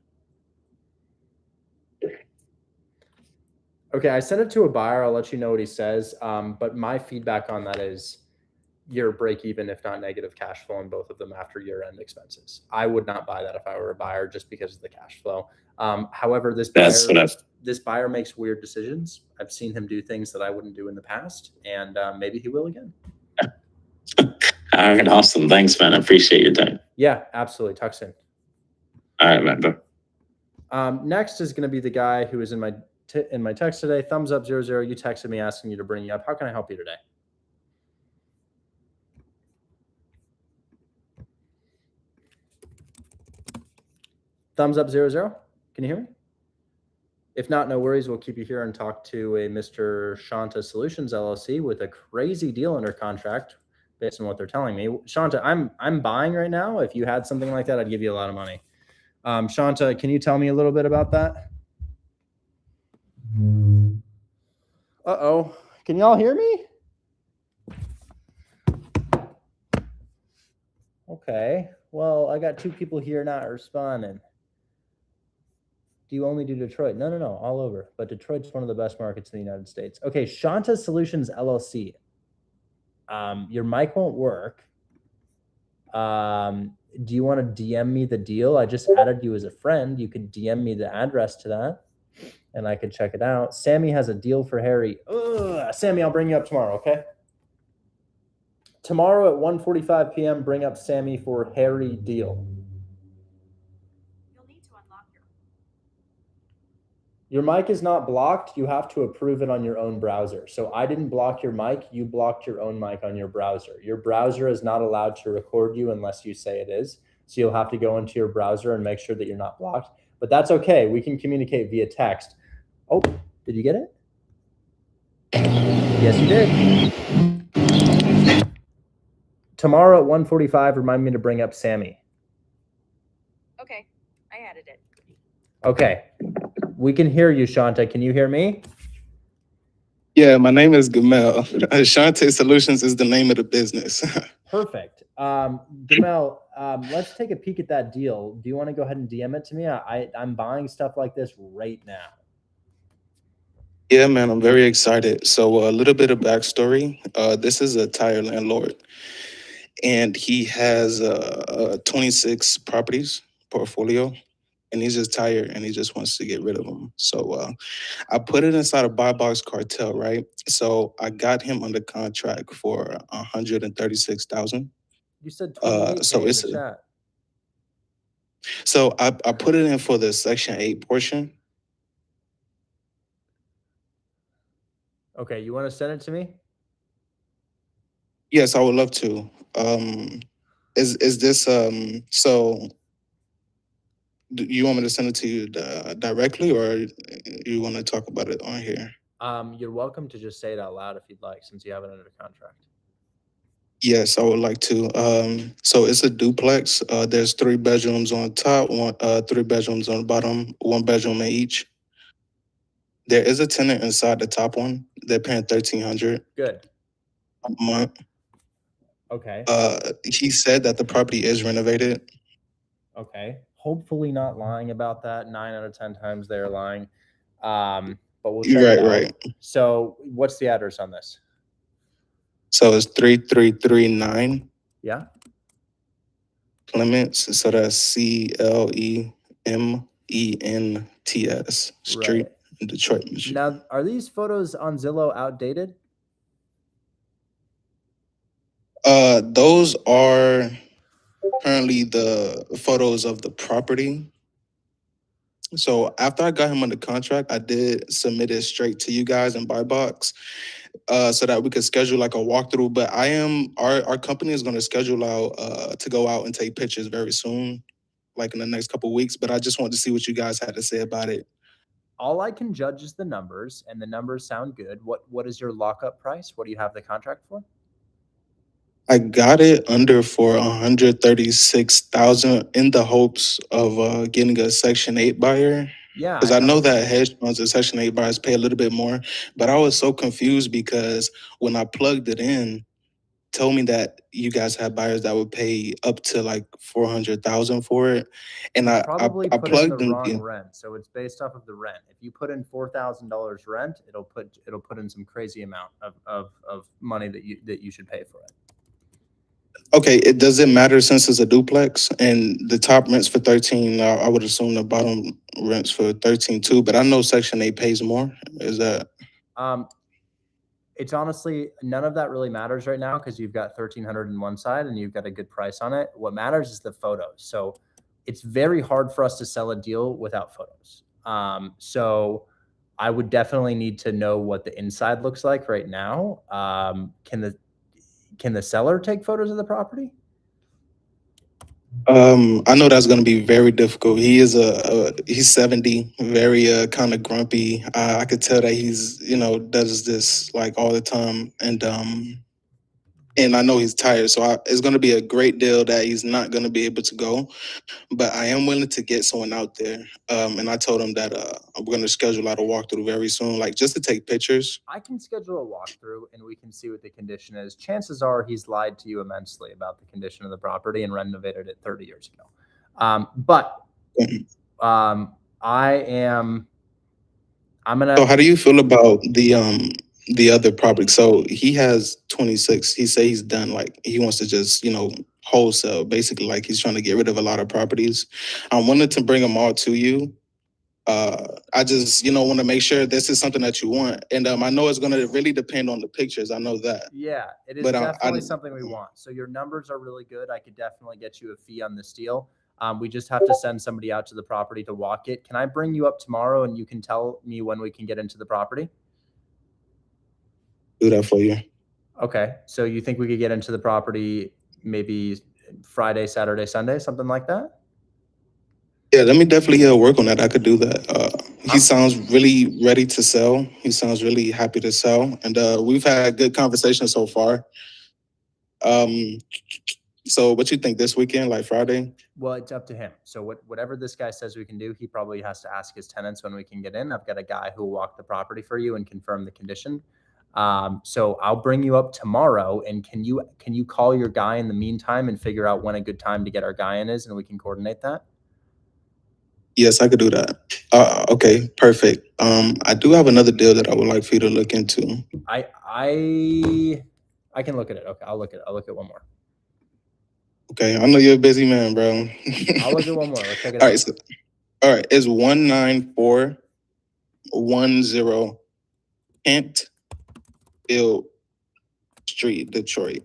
Speaker 1: Okay, I sent it to a buyer. I'll let you know what he says. But my feedback on that is you're break even, if not negative cash flow on both of them after year-end expenses. I would not buy that if I were a buyer just because of the cash flow. However, this buyer makes weird decisions. I've seen him do things that I wouldn't do in the past, and maybe he will again.
Speaker 17: All right, awesome. Thanks, man. I appreciate your time.
Speaker 1: Yeah, absolutely. Talk soon.
Speaker 17: All right, man.
Speaker 1: Next is going to be the guy who is in my text today. Thumbs up 00. You texted me asking you to bring you up. How can I help you today? Thumbs up 00. Can you hear me? If not, no worries. We'll keep you here and talk to a Mr. Shanta Solutions LLC with a crazy deal under contract based on what they're telling me. Shanta, I'm buying right now. If you had something like that, I'd give you a lot of money. Shanta, can you tell me a little bit about that? Uh-oh. Can y'all hear me? Okay. Well, I got 2 people here not responding. Do you only do Detroit? No, all over. But Detroit's one of the best markets in the United States. Okay, Shanta Solutions LLC. Your mic won't work. Do you want to DM me the deal? I just added you as a friend. You could DM me the address to that, and I could check it out. Sammy has a deal for Harry. Ugh. Sammy, I'll bring you up tomorrow, okay? Tomorrow at 1:45 p.m., bring up Sammy for Harry deal. Your mic is not blocked. You have to approve it on your own browser. So I didn't block your mic. You blocked your own mic on your browser. Your browser is not allowed to record you unless you say it is. So you'll have to go into your browser and make sure that you're not blocked. But that's okay. We can communicate via text. Oh, did you get it? Yes, you did. Tomorrow at 1:45, remind me to bring up Sammy.
Speaker 5: Okay, I added it.
Speaker 1: Okay. We can hear you, Shanta. Can you hear me?
Speaker 18: Yeah, my name is Gamel. Shante Solutions is the name of the business.
Speaker 1: Perfect. Gamel, let's take a peek at that deal. Do you want to go ahead and DM it to me? I'm buying stuff like this right now.
Speaker 18: Yeah, man, I'm very excited. So a little bit of backstory. This is a tire landlord, and he has 26 properties portfolio, and he's just tired and he just wants to get rid of them. So I put it inside a buy box cartel, right? So I got him under contract for $136,000.
Speaker 1: You said 28K
Speaker 18: so
Speaker 1: in
Speaker 18: it's
Speaker 1: the chat.
Speaker 18: So I put it in for the Section 8 portion.
Speaker 1: Okay, you want to send it to me?
Speaker 18: Yes, I would love to. Is this so? Do you want me to send it to you directly, or you want to talk about it on here?
Speaker 1: You're welcome to just say it out loud if you'd like, since you have it under contract.
Speaker 18: Yes, I would like to. So it's a duplex. There's 3 bedrooms on top, 3 bedrooms on the bottom, 1 bedroom in each. There is a tenant inside the top one. They're paying $1,300
Speaker 1: Good.
Speaker 18: a month.
Speaker 1: Okay.
Speaker 18: He said that the property is renovated.
Speaker 1: Okay. Hopefully not lying about that. 9 out of 10 times they're lying. But we'll check it out.
Speaker 18: Right.
Speaker 1: So what's the address on this?
Speaker 18: So it's 3339
Speaker 1: Yeah.
Speaker 18: Clements. So that's Clements Street in Detroit, Michigan.
Speaker 1: Now, are these photos on Zillow outdated?
Speaker 18: Those are currently the photos of the property. So after I got him under contract, I did submit it straight to you guys in buy box, so that we could schedule like a walkthrough. But our company is going to schedule out to go out and take pictures very soon, like in the next couple of weeks. But I just wanted to see what you guys had to say about it.
Speaker 1: All I can judge is the numbers, and the numbers sound good. What is your lockup price? What do you have the contract for?
Speaker 18: I got it under for 136,000 in the hopes of getting a Section 8 buyer.
Speaker 1: Yeah,
Speaker 18: Because I know that hedge funds and Section 8 buyers pay a little bit more, but I was so confused because when I plugged it in, told me that you guys had buyers that would pay up to like 400,000 for it, and I
Speaker 1: Probably
Speaker 18: I
Speaker 1: put in the
Speaker 18: plugged in.
Speaker 1: wrong rent, so it's based off of the rent. If you put in $4,000 rent, it'll put in some crazy amount of money that you should pay for it.
Speaker 18: Okay, it doesn't matter since it's a duplex and the top rents for 13. I would assume the bottom rents for 13 too, but I know Section 8 pays more. Is that?
Speaker 1: It's honestly none of that really matters right now because you've got 1,300 on one side and you've got a good price on it. What matters is the photos. So it's very hard for us to sell a deal without photos. So I would definitely need to know what the inside looks like right now. Can the seller take photos of the property?
Speaker 18: I know that's going to be very difficult. He is he's 70, very kind of grumpy. I could tell that he's does this like all the time, and I know he's tired. So it's going to be a great deal that he's not going to be able to go. But I am willing to get someone out there. And I told him that we're going to schedule out a walkthrough very soon, like just to take pictures.
Speaker 1: I can schedule a walkthrough and we can see what the condition is. Chances are he's lied to you immensely about the condition of the property and renovated it 30 years ago. I'm gonna.
Speaker 18: So how do you feel about the other property? So he has 26. He say he's done. Like he wants to just wholesale, basically. Like he's trying to get rid of a lot of properties. I wanted to bring them all to you. I just want to make sure this is something that you want, and I know it's going to really depend on the pictures. I know that.
Speaker 1: Yeah, it is definitely something we want. So your numbers are really good. I could definitely get you a fee on this deal. We just have to send somebody out to the property to walk it. Can I bring you up tomorrow and you can tell me when we can get into the property?
Speaker 18: Do that for you.
Speaker 1: Okay. So you think we could get into the property maybe Friday, Saturday, Sunday, something like that?
Speaker 18: Yeah, let me definitely work on that. I could do that. He sounds really ready to sell. He sounds really happy to sell. And we've had good conversations so far. So what you think this weekend, like Friday?
Speaker 1: Well, it's up to him. So whatever this guy says we can do, he probably has to ask his tenants when we can get in. I've got a guy who will walk the property for you and confirm the condition. So I'll bring you up tomorrow, and can you call your guy in the meantime and figure out when a good time to get our guy in is, and we can coordinate that?
Speaker 18: Yes, I could do that. Okay, perfect. I do have another deal that I would like for you to look into.
Speaker 1: I can look at it. Okay, I'll look at one more.
Speaker 18: Okay, I know you're a busy man, bro.
Speaker 1: I'll look at one more. Let's check it
Speaker 18: All
Speaker 1: out.
Speaker 18: right, all right. It's 19410 Kent Field Street, Detroit.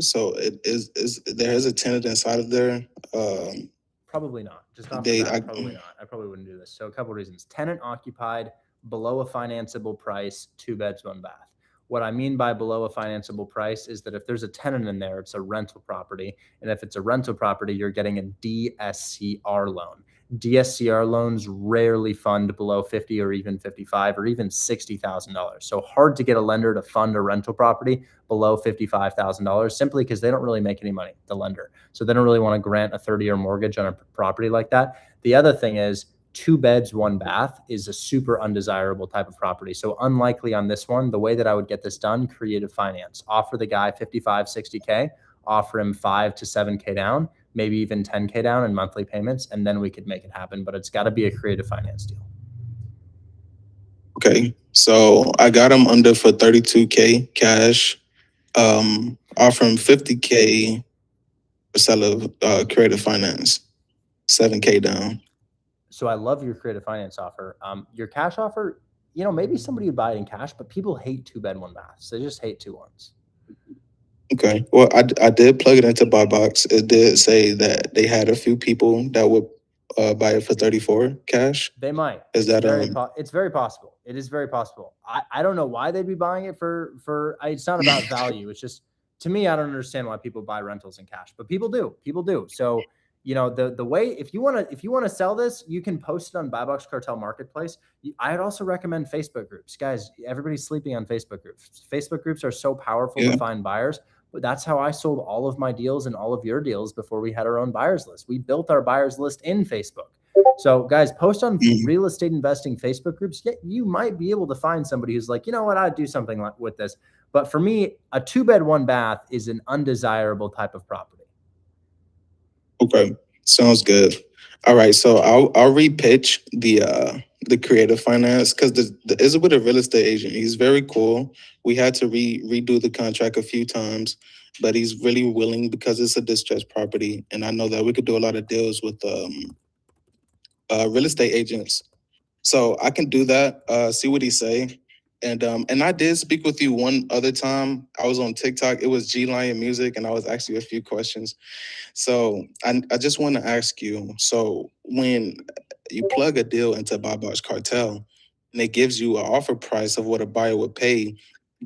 Speaker 18: So it is there is a tenant inside of there.
Speaker 1: Probably not. Just off the bat, probably not. I probably wouldn't do this. So a couple of reasons. Tenant occupied, below a financeable price, 2 beds, 1 bath. What I mean by below a financeable price is that if there's a tenant in there, it's a rental property. And if it's a rental property, you're getting a DSCR loan. DSCR loans rarely fund below 50 or even 55 or even $60,000. So hard to get a lender to fund a rental property below $55,000 simply because they don't really make any money, the lender. So they don't really want to grant a 30-year mortgage on a property like that. The other thing is 2 beds, 1 bath is a super undesirable type of property. So unlikely on this one. The way that I would get this done, creative finance. Offer the guy 55, 60K, offer him 5 to 7K down, maybe even 10K down in monthly payments, and then we could make it happen. But it's got to be a creative finance deal.
Speaker 18: Okay, so I got him under for 32K cash. Offer him 50K for seller creative finance, 7K down.
Speaker 1: So I love your creative finance offer. Your cash offer, maybe somebody would buy it in cash, but people hate 2 bed, 1 baths. They just hate 2 ones.
Speaker 18: Okay. Well, I did plug it into Buy Box. It did say that they had a few people that would buy it for 34 cash.
Speaker 1: They might.
Speaker 18: Is that
Speaker 1: it's very possible. It is very possible. I don't know why they'd be buying it for it's not about value. It's just, to me, I don't understand why people buy rentals in cash, but people do. So, the way, if you want to sell this, you can post it on Buy Box Cartel Marketplace. I'd also recommend Facebook groups. Guys, everybody's sleeping on Facebook groups. Facebook groups are so powerful to find buyers. But that's how I sold all of my deals and all of your deals before we had our own buyers list. We built our buyers list in Facebook. So guys, post on real estate investing Facebook groups. Yeah, you might be able to find somebody who's like, you know what, I'd do something with this. But for me, a 2 bed, 1 bath is an undesirable type of property.
Speaker 18: Okay, sounds good. All right, so I'll repitch the creative finance, because the is with a real estate agent. He's very cool. We had to redo the contract a few times, but he's really willing because it's a distressed property, and I know that we could do a lot of deals with real estate agents. So I can do that. See what he say. And I did speak with you one other time. I was on TikTok. It was G Lion Music, and I was asking you a few questions. So I just want to ask you, so when you plug a deal into Buy Box Cartel and it gives you an offer price of what a buyer would pay,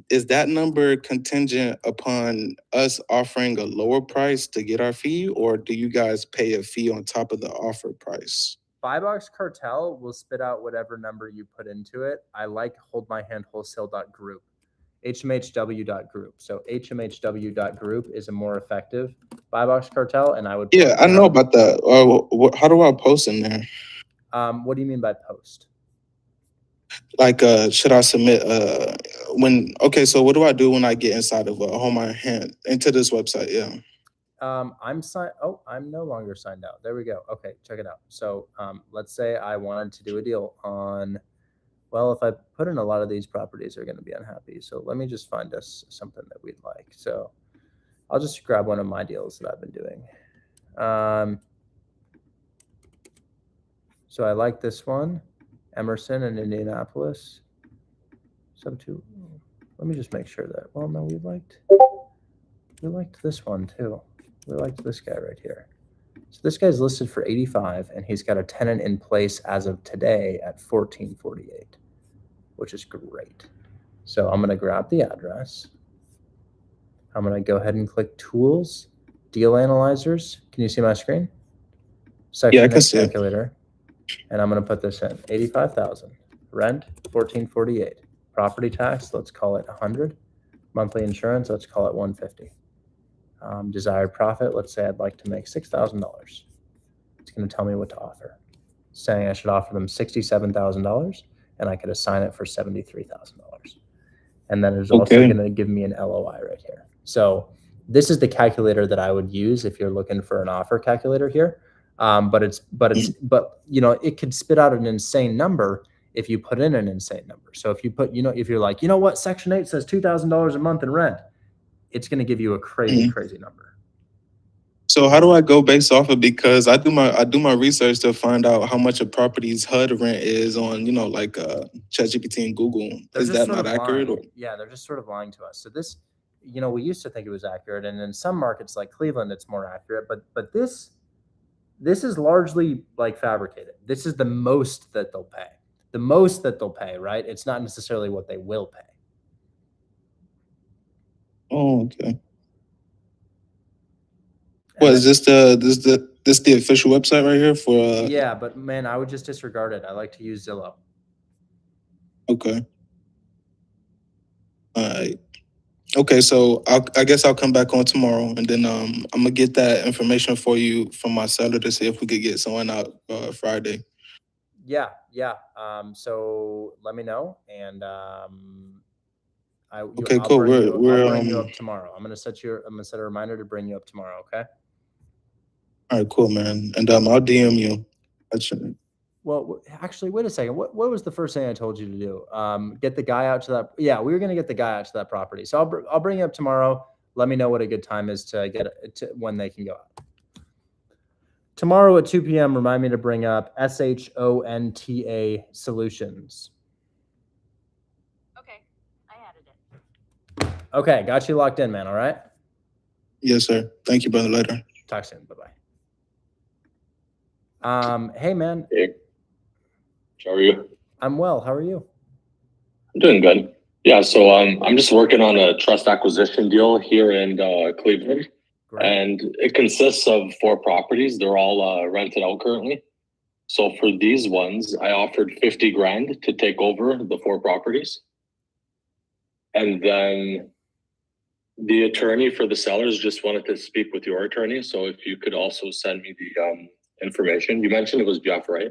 Speaker 18: is that number contingent upon us offering a lower price to get our fee, or do you guys pay a fee on top of the offer price?
Speaker 1: Buy Box Cartel will spit out whatever number you put into it. I like wholesale.group. HMHW.group. So HMHW.group is a more effective Buy Box Cartel, and I would.
Speaker 18: Yeah, I know about that. How do I post in there?
Speaker 1: What do you mean by post?
Speaker 18: Like, should I submit okay, so what do I do when I get inside of Hold My Hand into this website? Yeah.
Speaker 1: I'm no longer signed out. There we go. Okay, check it out. So let's say I wanted to do a deal on, well, if I put in a lot of these properties are going to be unhappy. So let me just find us something that we'd like. So I'll just grab one of my deals that I've been doing. So I like this one, Emerson in Indianapolis. Let me just make sure that, well, no, we liked this one too. We liked this guy right here. So this guy's listed for 85, and he's got a tenant in place as of today at 1448, which is great. So I'm going to grab the address. I'm going to go ahead and click Tools, Deal Analyzers. Can you see my screen?
Speaker 18: Yeah, I can see it.
Speaker 1: Calculator. And I'm going to put this in. 85,000. Rent, 1448. Property tax, let's call it 100. Monthly insurance, let's call it 150. Desired profit, let's say I'd like to make $6,000. It's going to tell me what to offer. Saying I should offer them $67,000, and I could assign it for $73,000. And then it's also going to give me an LOI right here. So this is the calculator that I would use if you're looking for an offer calculator here. But it could spit out an insane number if you put in an insane number. So if you put, if you're like, what, Section 8 says $2,000 a month in rent, it's going to give you a crazy number.
Speaker 18: So how do I go based off of, because I do my research to find out how much a property's HUD rent is on, like ChatGPT and Google. Is that not accurate?
Speaker 1: Yeah, they're just sort of lying to us. So this, we used to think it was accurate, and in some markets like Cleveland, it's more accurate. But this is largely like fabricated. This is the most that they'll pay. The most that they'll pay, right? It's not necessarily what they will pay.
Speaker 18: Oh, okay. What is this the official website right here for?
Speaker 1: Yeah, but man, I would just disregard it. I like to use Zillow.
Speaker 18: Okay. All right. Okay, so I guess I'll come back on tomorrow, and then I'm gonna get that information for you from my seller to see if we could get someone out Friday.
Speaker 1: Yeah. So let me know, and
Speaker 18: Okay, cool.
Speaker 1: I'll bring you up tomorrow. I'm gonna set a reminder to bring you up tomorrow. Okay.
Speaker 18: All right, cool, man. And I'll DM you.
Speaker 1: Well, actually, wait a second. What was the first thing I told you to do? Get the guy out to that. Yeah, we were gonna get the guy out to that property. So I'll bring you up tomorrow. Let me know what a good time is to get to when they can go out. Tomorrow at 2 p.m. Remind me to bring up SHONTA Solutions.
Speaker 5: Okay, I added it.
Speaker 1: Okay, got you locked in, man. All right.
Speaker 18: Yes, sir. Thank you, brother. Later.
Speaker 1: Talk soon. Bye bye. Hey, man.
Speaker 19: Hey. How are you?
Speaker 1: I'm well. How are you?
Speaker 19: I'm doing good. Yeah, so I'm just working on a trust acquisition deal here in Cleveland.
Speaker 1: Great.
Speaker 19: And it consists of 4 properties. They're all rented out currently. So for these ones, I offered 50 grand to take over the 4 properties. And then the attorney for the sellers just wanted to speak with your attorney. So if you could also send me the information. You mentioned it was Jeff, right?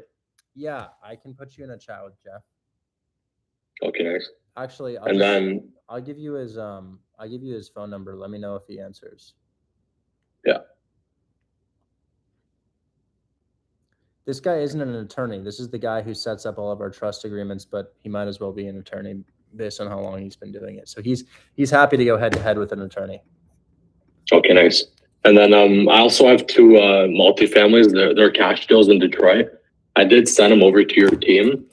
Speaker 1: Yeah, I can put you in a chat with Jeff.
Speaker 19: Okay, nice.
Speaker 1: Actually, I'll give you his phone number. Let me know if he answers.
Speaker 19: Yeah.
Speaker 1: This guy isn't an attorney. This is the guy who sets up all of our trust agreements, but he might as well be an attorney based on how long he's been doing it. So he's happy to go head to head with an attorney.
Speaker 19: Okay, nice. And then I also have 2 multifamilies. They're cash deals in Detroit. I did send them over to your team,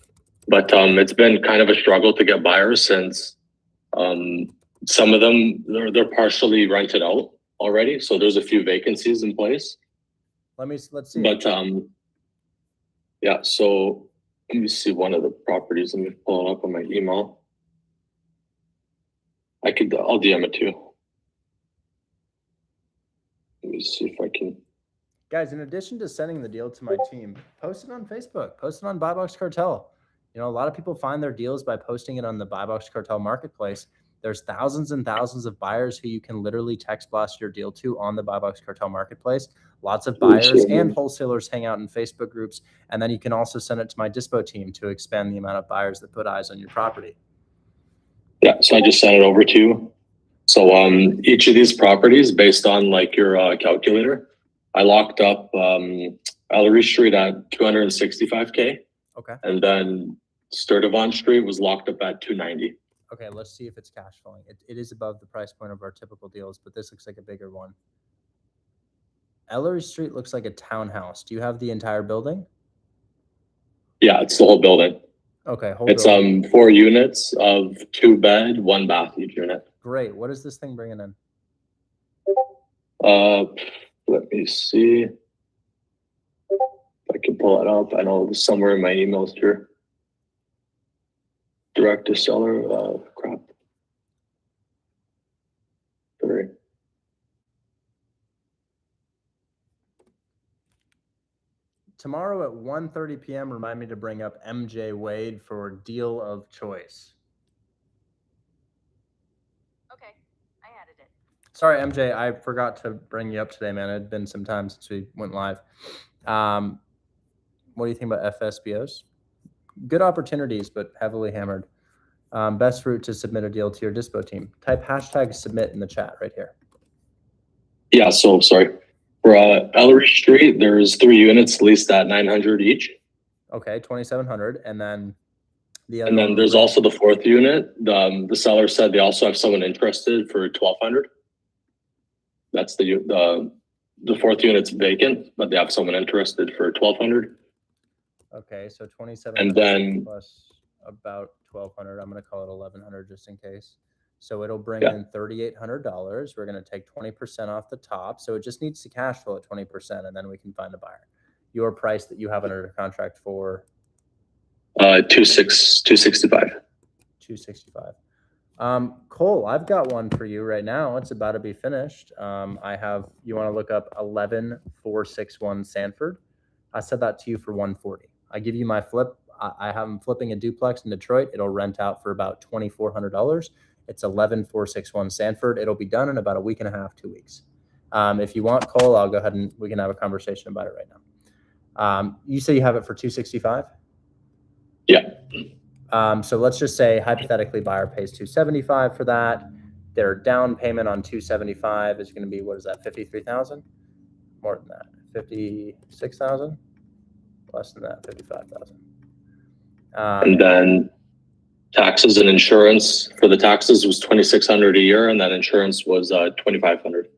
Speaker 19: but it's been kind of a struggle to get buyers since some of them they're partially rented out already. So there's a few vacancies in place.
Speaker 1: Let's see.
Speaker 19: But yeah, so let me see one of the properties. Let me pull it up on my email. I'll DM it to you. Let me see if I can.
Speaker 1: Guys, in addition to sending the deal to my team, post it on Facebook, post it on Buy Box Cartel. You know, a lot of people find their deals by posting it on the Buy Box Cartel marketplace. There's thousands and thousands of buyers who you can literally text blast your deal to on the Buy Box Cartel marketplace. Lots of buyers and wholesalers hang out in Facebook groups. And then you can also send it to my dispo team to expand the amount of buyers that put eyes on your property.
Speaker 19: Yeah, so I just sent it over to you. So each of these properties, based on like your calculator, I locked up Ellery Street at 265K.
Speaker 1: Okay.
Speaker 19: And then Sturdivant Street was locked up at 290.
Speaker 1: Okay, let's see if it's cash flowing. It is above the price point of our typical deals, but this looks like a bigger one. Ellery Street looks like a townhouse. Do you have the entire building?
Speaker 19: Yeah, it's the whole building.
Speaker 1: Okay,
Speaker 19: It's 4 units of 2 bed, 1 bath each unit.
Speaker 1: Great. What is this thing bringing in?
Speaker 19: Let me see if I can pull it up. I know it's somewhere in my emails here. Direct to seller. Crap. Sorry.
Speaker 1: Tomorrow at 1:30 p.m., remind me to bring up MJ Wade for deal of choice.
Speaker 5: Okay, I added it.
Speaker 1: Sorry, MJ, I forgot to bring you up today, man. It had been some time since we went live. What do you think about FSBOs? Good opportunities, but heavily hammered. Best route to submit a deal to your dispo team. Type #submit in the chat right here.
Speaker 19: Yeah, so sorry. For Ellery Street, there's 3 units leased at 900 each.
Speaker 1: Okay, 2,700, and then the other.
Speaker 19: And then there's also the 4th unit. The seller said they also have someone interested for 1,200. That's the 4th unit's vacant, but they have someone interested for 1,200.
Speaker 1: Okay, so 2,700
Speaker 19: and then
Speaker 1: plus about 1,200. I'm going to call it 1,100 just in case. So it'll bring in $3,800. We're going to take 20% off the top. So it just needs to cash flow at 20%, and then we can find a buyer. Your price that you have under contract for
Speaker 19: 265.
Speaker 1: 265. Cole, I've got one for you right now. It's about to be finished. I have, you want to look up 11461 Sanford. I said that to you for 140. I give you my flip. I have them flipping a duplex in Detroit. It'll rent out for about $2,400. It's 11461 Sanford. It'll be done in about a week and a half, 2 weeks. If you want, Cole, I'll go ahead and we can have a conversation about it right now. You say you have it for 265?
Speaker 19: Yeah.
Speaker 1: So let's just say hypothetically buyer pays 275 for that. Their down payment on 275 is going to be, what is that, 53,000? More than that, 56,000? Less than that, 55,000.
Speaker 19: And then taxes and insurance for the taxes was 2,600 a year, and then insurance was 2,500.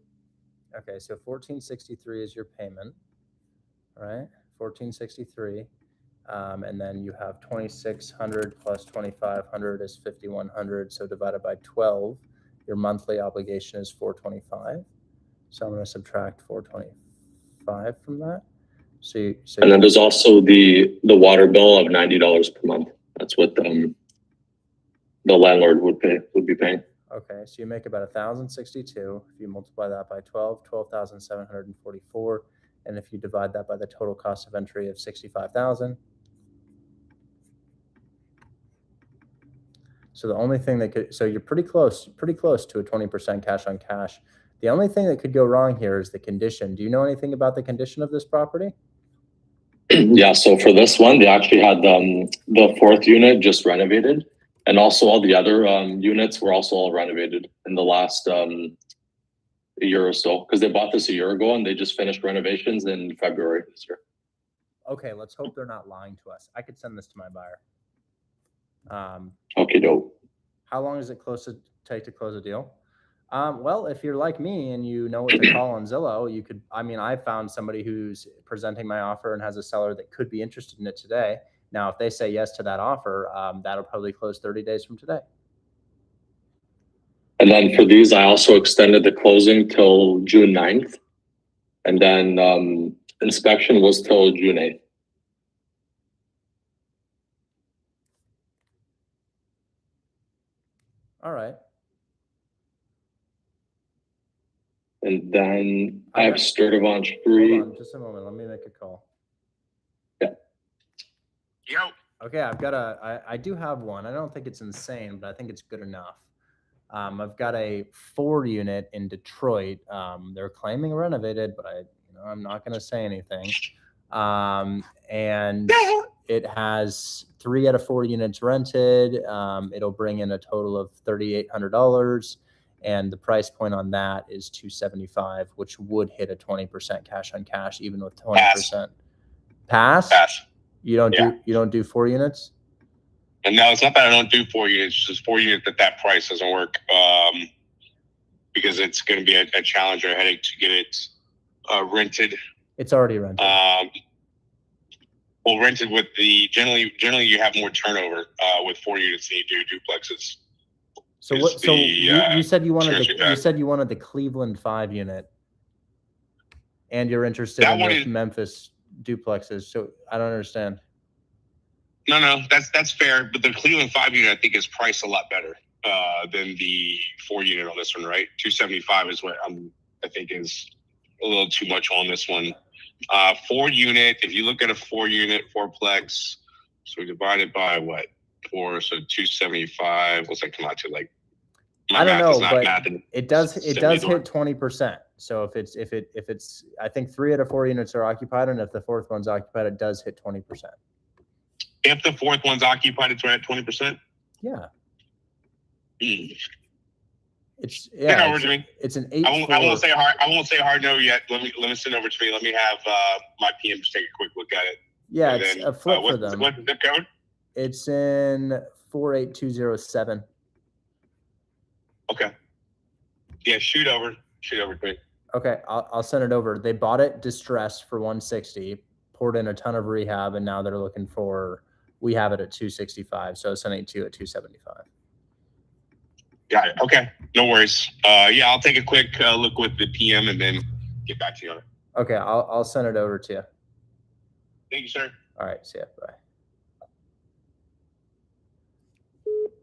Speaker 1: Okay, so 1,463 is your payment, right? 1,463. And then you have 2,600 plus 2,500 is 5,100. So divided by 12, your monthly obligation is 425. So I'm going to subtract 425 from that. So
Speaker 19: and then there's also the water bill of $90 per month. That's what the landlord would be paying.
Speaker 1: Okay, so you make about 1,062. If you multiply that by 12, 12,744. And if you divide that by the total cost of entry of 65,000. So the only thing that could, so you're pretty close to a 20% cash on cash. The only thing that could go wrong here is the condition. Do you know anything about the condition of this property?
Speaker 19: Yeah, so for this one, they actually had the fourth unit just renovated, and also all the other units were also all renovated in the last year or so, because they bought this a year ago and they just finished renovations in February this year.
Speaker 1: Okay, let's hope they're not lying to us. I could send this to my buyer.
Speaker 19: Okay, dope.
Speaker 1: How long does it take to close a deal? Well, if you're like me and you know what to call on Zillow, you could, I mean, I found somebody who's presenting my offer and has a seller that could be interested in it today. Now, if they say yes to that offer, that'll probably close 30 days from today.
Speaker 19: And then for these, I also extended the closing till June 9th. And then inspection was till June 8th.
Speaker 1: All right.
Speaker 19: And then I have Sturtevant Street.
Speaker 1: Hold on just a moment. Let me make a call.
Speaker 19: Yeah.
Speaker 10: Yo.
Speaker 1: Okay, I do have one. I don't think it's insane, but I think it's good enough. I've got a 4-unit in Detroit. They're claiming renovated, but I'm not going to say anything. And it has 3 out of 4 units rented. It'll bring in a total of $3,800. And the price point on that is $275, which would hit a 20% cash on cash, even with 20%. Pass? You don't do 4 units?
Speaker 10: And no, it's not that I don't do 4 units. It's just 4 units at that price doesn't work, because it's going to be a challenge or a headache to get it rented.
Speaker 1: It's already rented.
Speaker 10: Well, rented with the generally you have more turnover with 4 units than you do duplexes.
Speaker 1: So what? So you said you wanted the Cleveland 5 unit, and you're interested in the Memphis duplexes. So I don't understand.
Speaker 10: No, that's fair. But the Cleveland 5 unit, I think, is priced a lot better than the 4 unit on this one, right? 275 is what I think is a little too much on this one. 4 unit. If you look at a 4 unit 4plex, so we divide it by what? 4, so 275. What's that come out to? Like,
Speaker 1: I don't know, but it does hit 20%. So if it's I think 3 out of 4 units are occupied, and if the 4th one's occupied, it does hit 20%.
Speaker 10: If the 4th one's occupied, it's right at 20%.
Speaker 1: Yeah. It's
Speaker 10: it's
Speaker 1: an 8.
Speaker 10: I won't say hard no yet. Let me send it over to me. Let me have my PM just take a quick look at it.
Speaker 1: Yeah, it's a flip for them.
Speaker 10: What's the zip code?
Speaker 1: It's in 48207.
Speaker 10: Okay. Yeah, shoot over to me.
Speaker 1: Okay, I'll send it over. They bought it distressed for 160, poured in a ton of rehab, and now they're looking for. We have it at 265, so sending it to you at 275.
Speaker 10: Got it. Okay, no worries. Yeah, I'll take a quick look with the PM and then get back to you on it.
Speaker 1: Okay, I'll send it over to you.
Speaker 10: Thank you, sir.
Speaker 1: All right, see ya. Bye.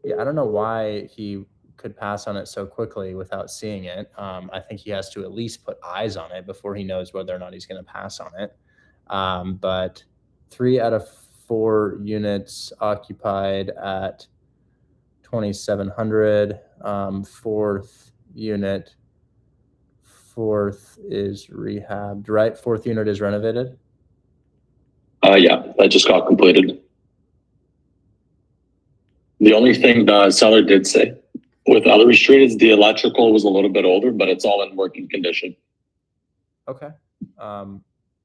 Speaker 1: Yeah, I don't know why he could pass on it so quickly without seeing it. I think he has to at least put eyes on it before he knows whether or not he's going to pass on it. But 3 out of 4 units occupied at 2,700. 4th unit, 4th is rehabbed, right? 4th unit is renovated.
Speaker 19: Yeah, that just got completed. The only thing the seller did say with other streets, the electrical was a little bit older, but it's all in working condition.
Speaker 1: Okay.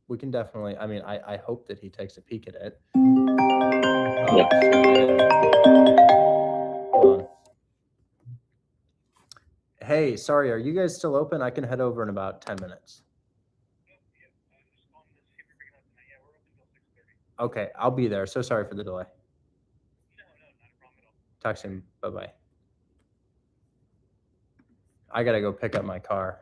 Speaker 1: We can definitely, I mean, I hope that he takes a peek at it.
Speaker 19: Yeah.
Speaker 1: Hold on. Hey, sorry, are you guys still open? I can head over in about 10 minutes. Okay, I'll be there. So sorry for the delay. Talk soon. Bye-bye. I gotta go pick up my car.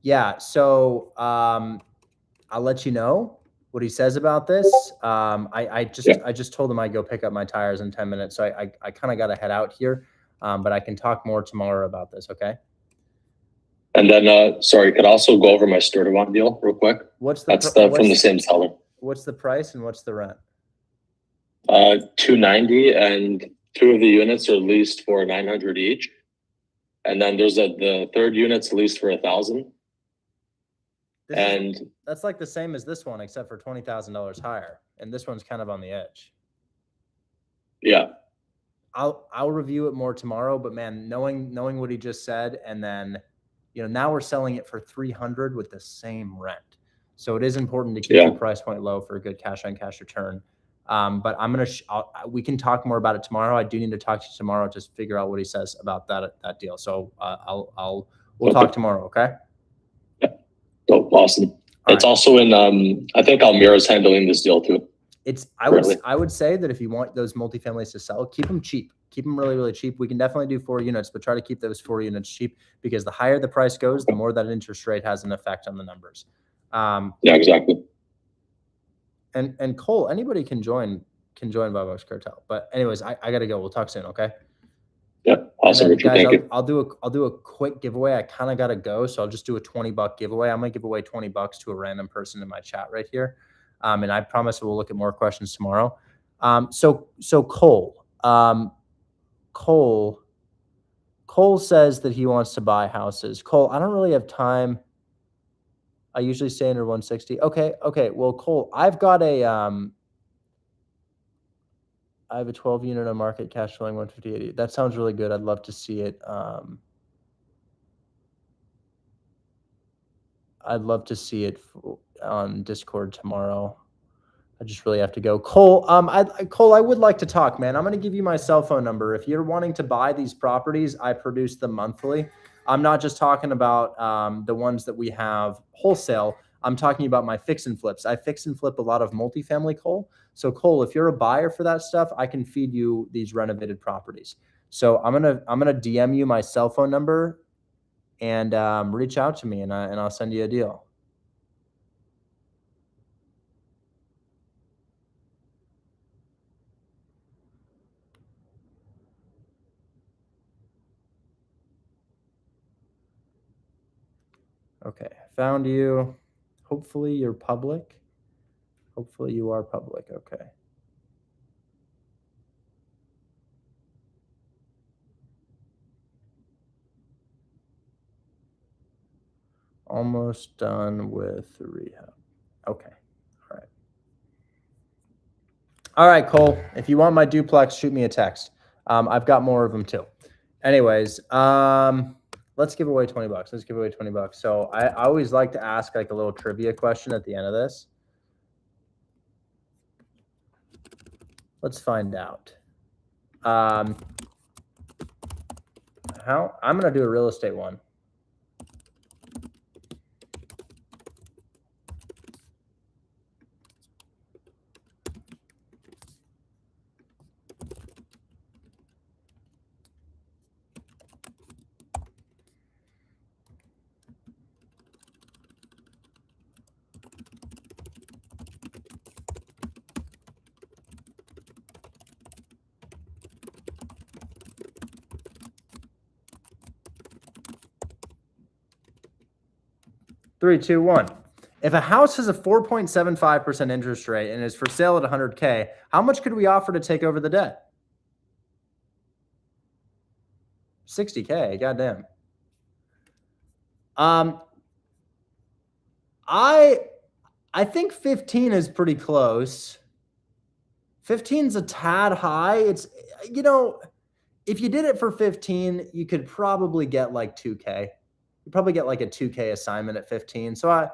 Speaker 1: Yeah, so I'll let you know what he says about this. I just told him I'd go pick up my tires in 10 minutes, so I kind of got to head out here, but I can talk more tomorrow about this, okay?
Speaker 19: And then, sorry, could I also go over my Sturtevant deal real quick? That's from the same seller.
Speaker 1: What's the price and what's the rent?
Speaker 19: $290, and 2 of the units are leased for $900 each. And then there's the third unit's leased for $1,000. And
Speaker 1: That's like the same as this one, except for $20,000 higher, and this one's kind of on the edge.
Speaker 19: Yeah.
Speaker 1: I'll review it more tomorrow, but man, knowing what he just said, and then, now we're selling it for $300 with the same rent. So it is important to keep the price point low for a good cash on cash return. But I'm gonna we can talk more about it tomorrow. I do need to talk to you tomorrow to figure out what he says about that deal. So we'll talk tomorrow. Okay.
Speaker 19: Oh, awesome. It's also in I think Almira's handling this deal too.
Speaker 1: I would say that if you want those multifamilies to sell, keep them cheap. Keep them really, really cheap. We can definitely do 4 units, but try to keep those 4 units cheap, because the higher the price goes, the more that interest rate has an effect on the numbers.
Speaker 19: Yeah, exactly.
Speaker 1: And Cole, anybody can join Bob's Cartel. But anyways, I gotta go. We'll talk soon, okay?
Speaker 19: Yeah, awesome, Richard.
Speaker 1: Guys,
Speaker 19: thank you.
Speaker 1: I'll do a quick giveaway. I kind of gotta go, so I'll just do a $20 giveaway. I'm gonna give away $20 to a random person in my chat right here. And I promise we'll look at more questions tomorrow. So Cole says that he wants to buy houses. Cole, I don't really have time. I usually stay under 160. Okay. Well, Cole, I've got I have a 12 unit on market, cash flowing 150. That sounds really good. I'd love to see it. I'd love to see it on Discord tomorrow. I just really have to go. Cole, Cole, I would like to talk, man. I'm going to give you my cell phone number. If you're wanting to buy these properties, I produce them monthly. I'm not just talking about the ones that we have wholesale. I'm talking about my fix and flips. I fix and flip a lot of multifamily, Cole. So Cole, if you're a buyer for that stuff, I can feed you these renovated properties. So I'm gonna DM you my cell phone number, and reach out to me, and I'll send you a deal. Okay, found you. Hopefully you're public. Hopefully you are public. Okay. Almost done with rehab. Okay. All right. All right, Cole. If you want my duplex, shoot me a text. I've got more of them too. Anyways, let's give away $20. Let's give away $20. So I always like to ask like a little trivia question at the end of this. Let's find out. I'm going to do a real estate one. Three, two, one. If a house has a 4.75% interest rate and is for sale at $100K, how much could we offer to take over the debt? $60K. Goddamn. I think 15 is pretty close. 15's a tad high. you know, if you did it for 15, you could probably get like 2K. You probably get like a 2K assignment at 15. So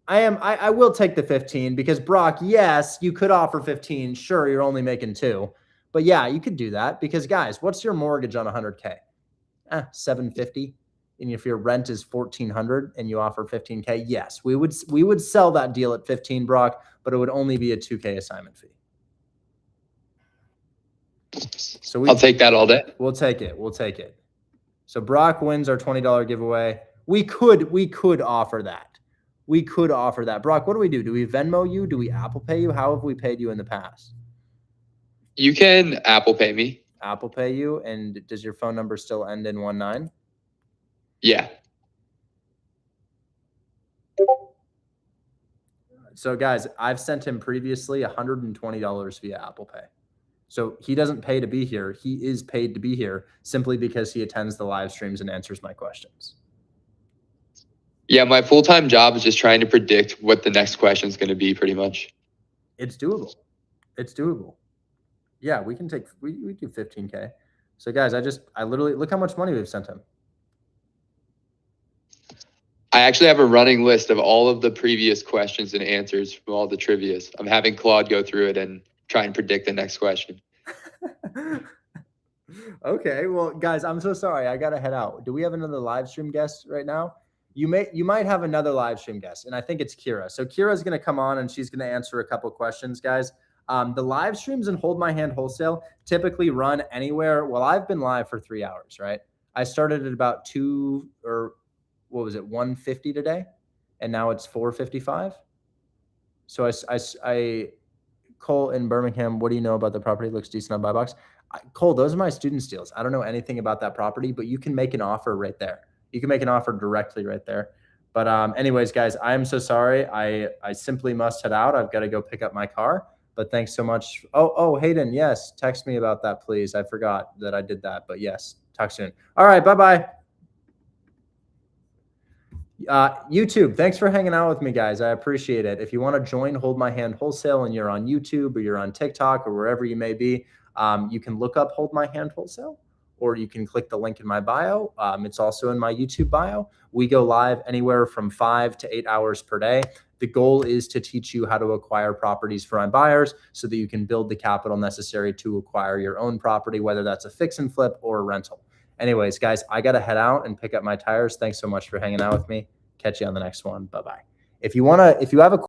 Speaker 1: I will take the 15 because Brock, yes, you could offer 15. Sure, you're only making 2. But yeah, you could do that because guys, what's your mortgage on 100K? 750. And if your rent is 1,400 and you offer 15K, yes, we would sell that deal at 15, Brock, but it would only be a 2K assignment fee. So
Speaker 20: I'll take that all day.
Speaker 1: We'll take it. We'll take it. So Brock wins our $20 giveaway. We could offer that. We could offer that. Brock, what do we do? Do we Venmo you? Do we Apple Pay you? How have we paid you in the past?
Speaker 20: You can Apple Pay me.
Speaker 1: Apple Pay you. And does your phone number still end in 19?
Speaker 20: Yeah.
Speaker 1: So guys, I've sent him previously $120 via Apple Pay. So he doesn't pay to be here. He is paid to be here simply because he attends the live streams and answers my questions.
Speaker 20: Yeah, my full-time job is just trying to predict what the next question is going to be pretty much.
Speaker 1: It's doable. It's doable. Yeah, we can take, we do 15K. So guys, I literally, look how much money we've sent him.
Speaker 20: I actually have a running list of all of the previous questions and answers from all the trivias. I'm having Claude go through it and try and predict the next question.
Speaker 1: Okay, well, guys, I'm so sorry. I gotta head out. Do we have another live stream guest right now? You might have another live stream guest, and I think it's Kira. So Kira's gonna come on and she's gonna answer a couple questions, guys. The live streams and Hold My Hand Wholesale typically run anywhere. Well, I've been live for 3 hours, right? I started at about 1:50 today, and now it's 4:55. So I Cole in Birmingham, what do you know about the property? Looks decent on buy box. Cole, those are my student deals. I don't know anything about that property, but you can make an offer right there. You can make an offer directly right there. But anyways, guys, I am so sorry. I simply must head out. I've got to go pick up my car. But thanks so much. Oh, Hayden, yes, text me about that, please. I forgot that I did that, but yes, talk soon. All right, bye-bye. YouTube, thanks for hanging out with me, guys. I appreciate it. If you want to join Hold My Hand Wholesale and you're on YouTube or you're on TikTok or wherever you may be, you can look up Hold My Hand Wholesale, or you can click the link in my bio. It's also in my YouTube bio. We go live anywhere from 5 to 8 hours per day. The goal is to teach you how to acquire properties for my buyers so that you can build the capital necessary to acquire your own property, whether that's a fix and flip or a rental. Anyways, guys, I got to head out and pick up my tires. Thanks so much for hanging out with me. Catch you on the next one. Bye-bye. If you have a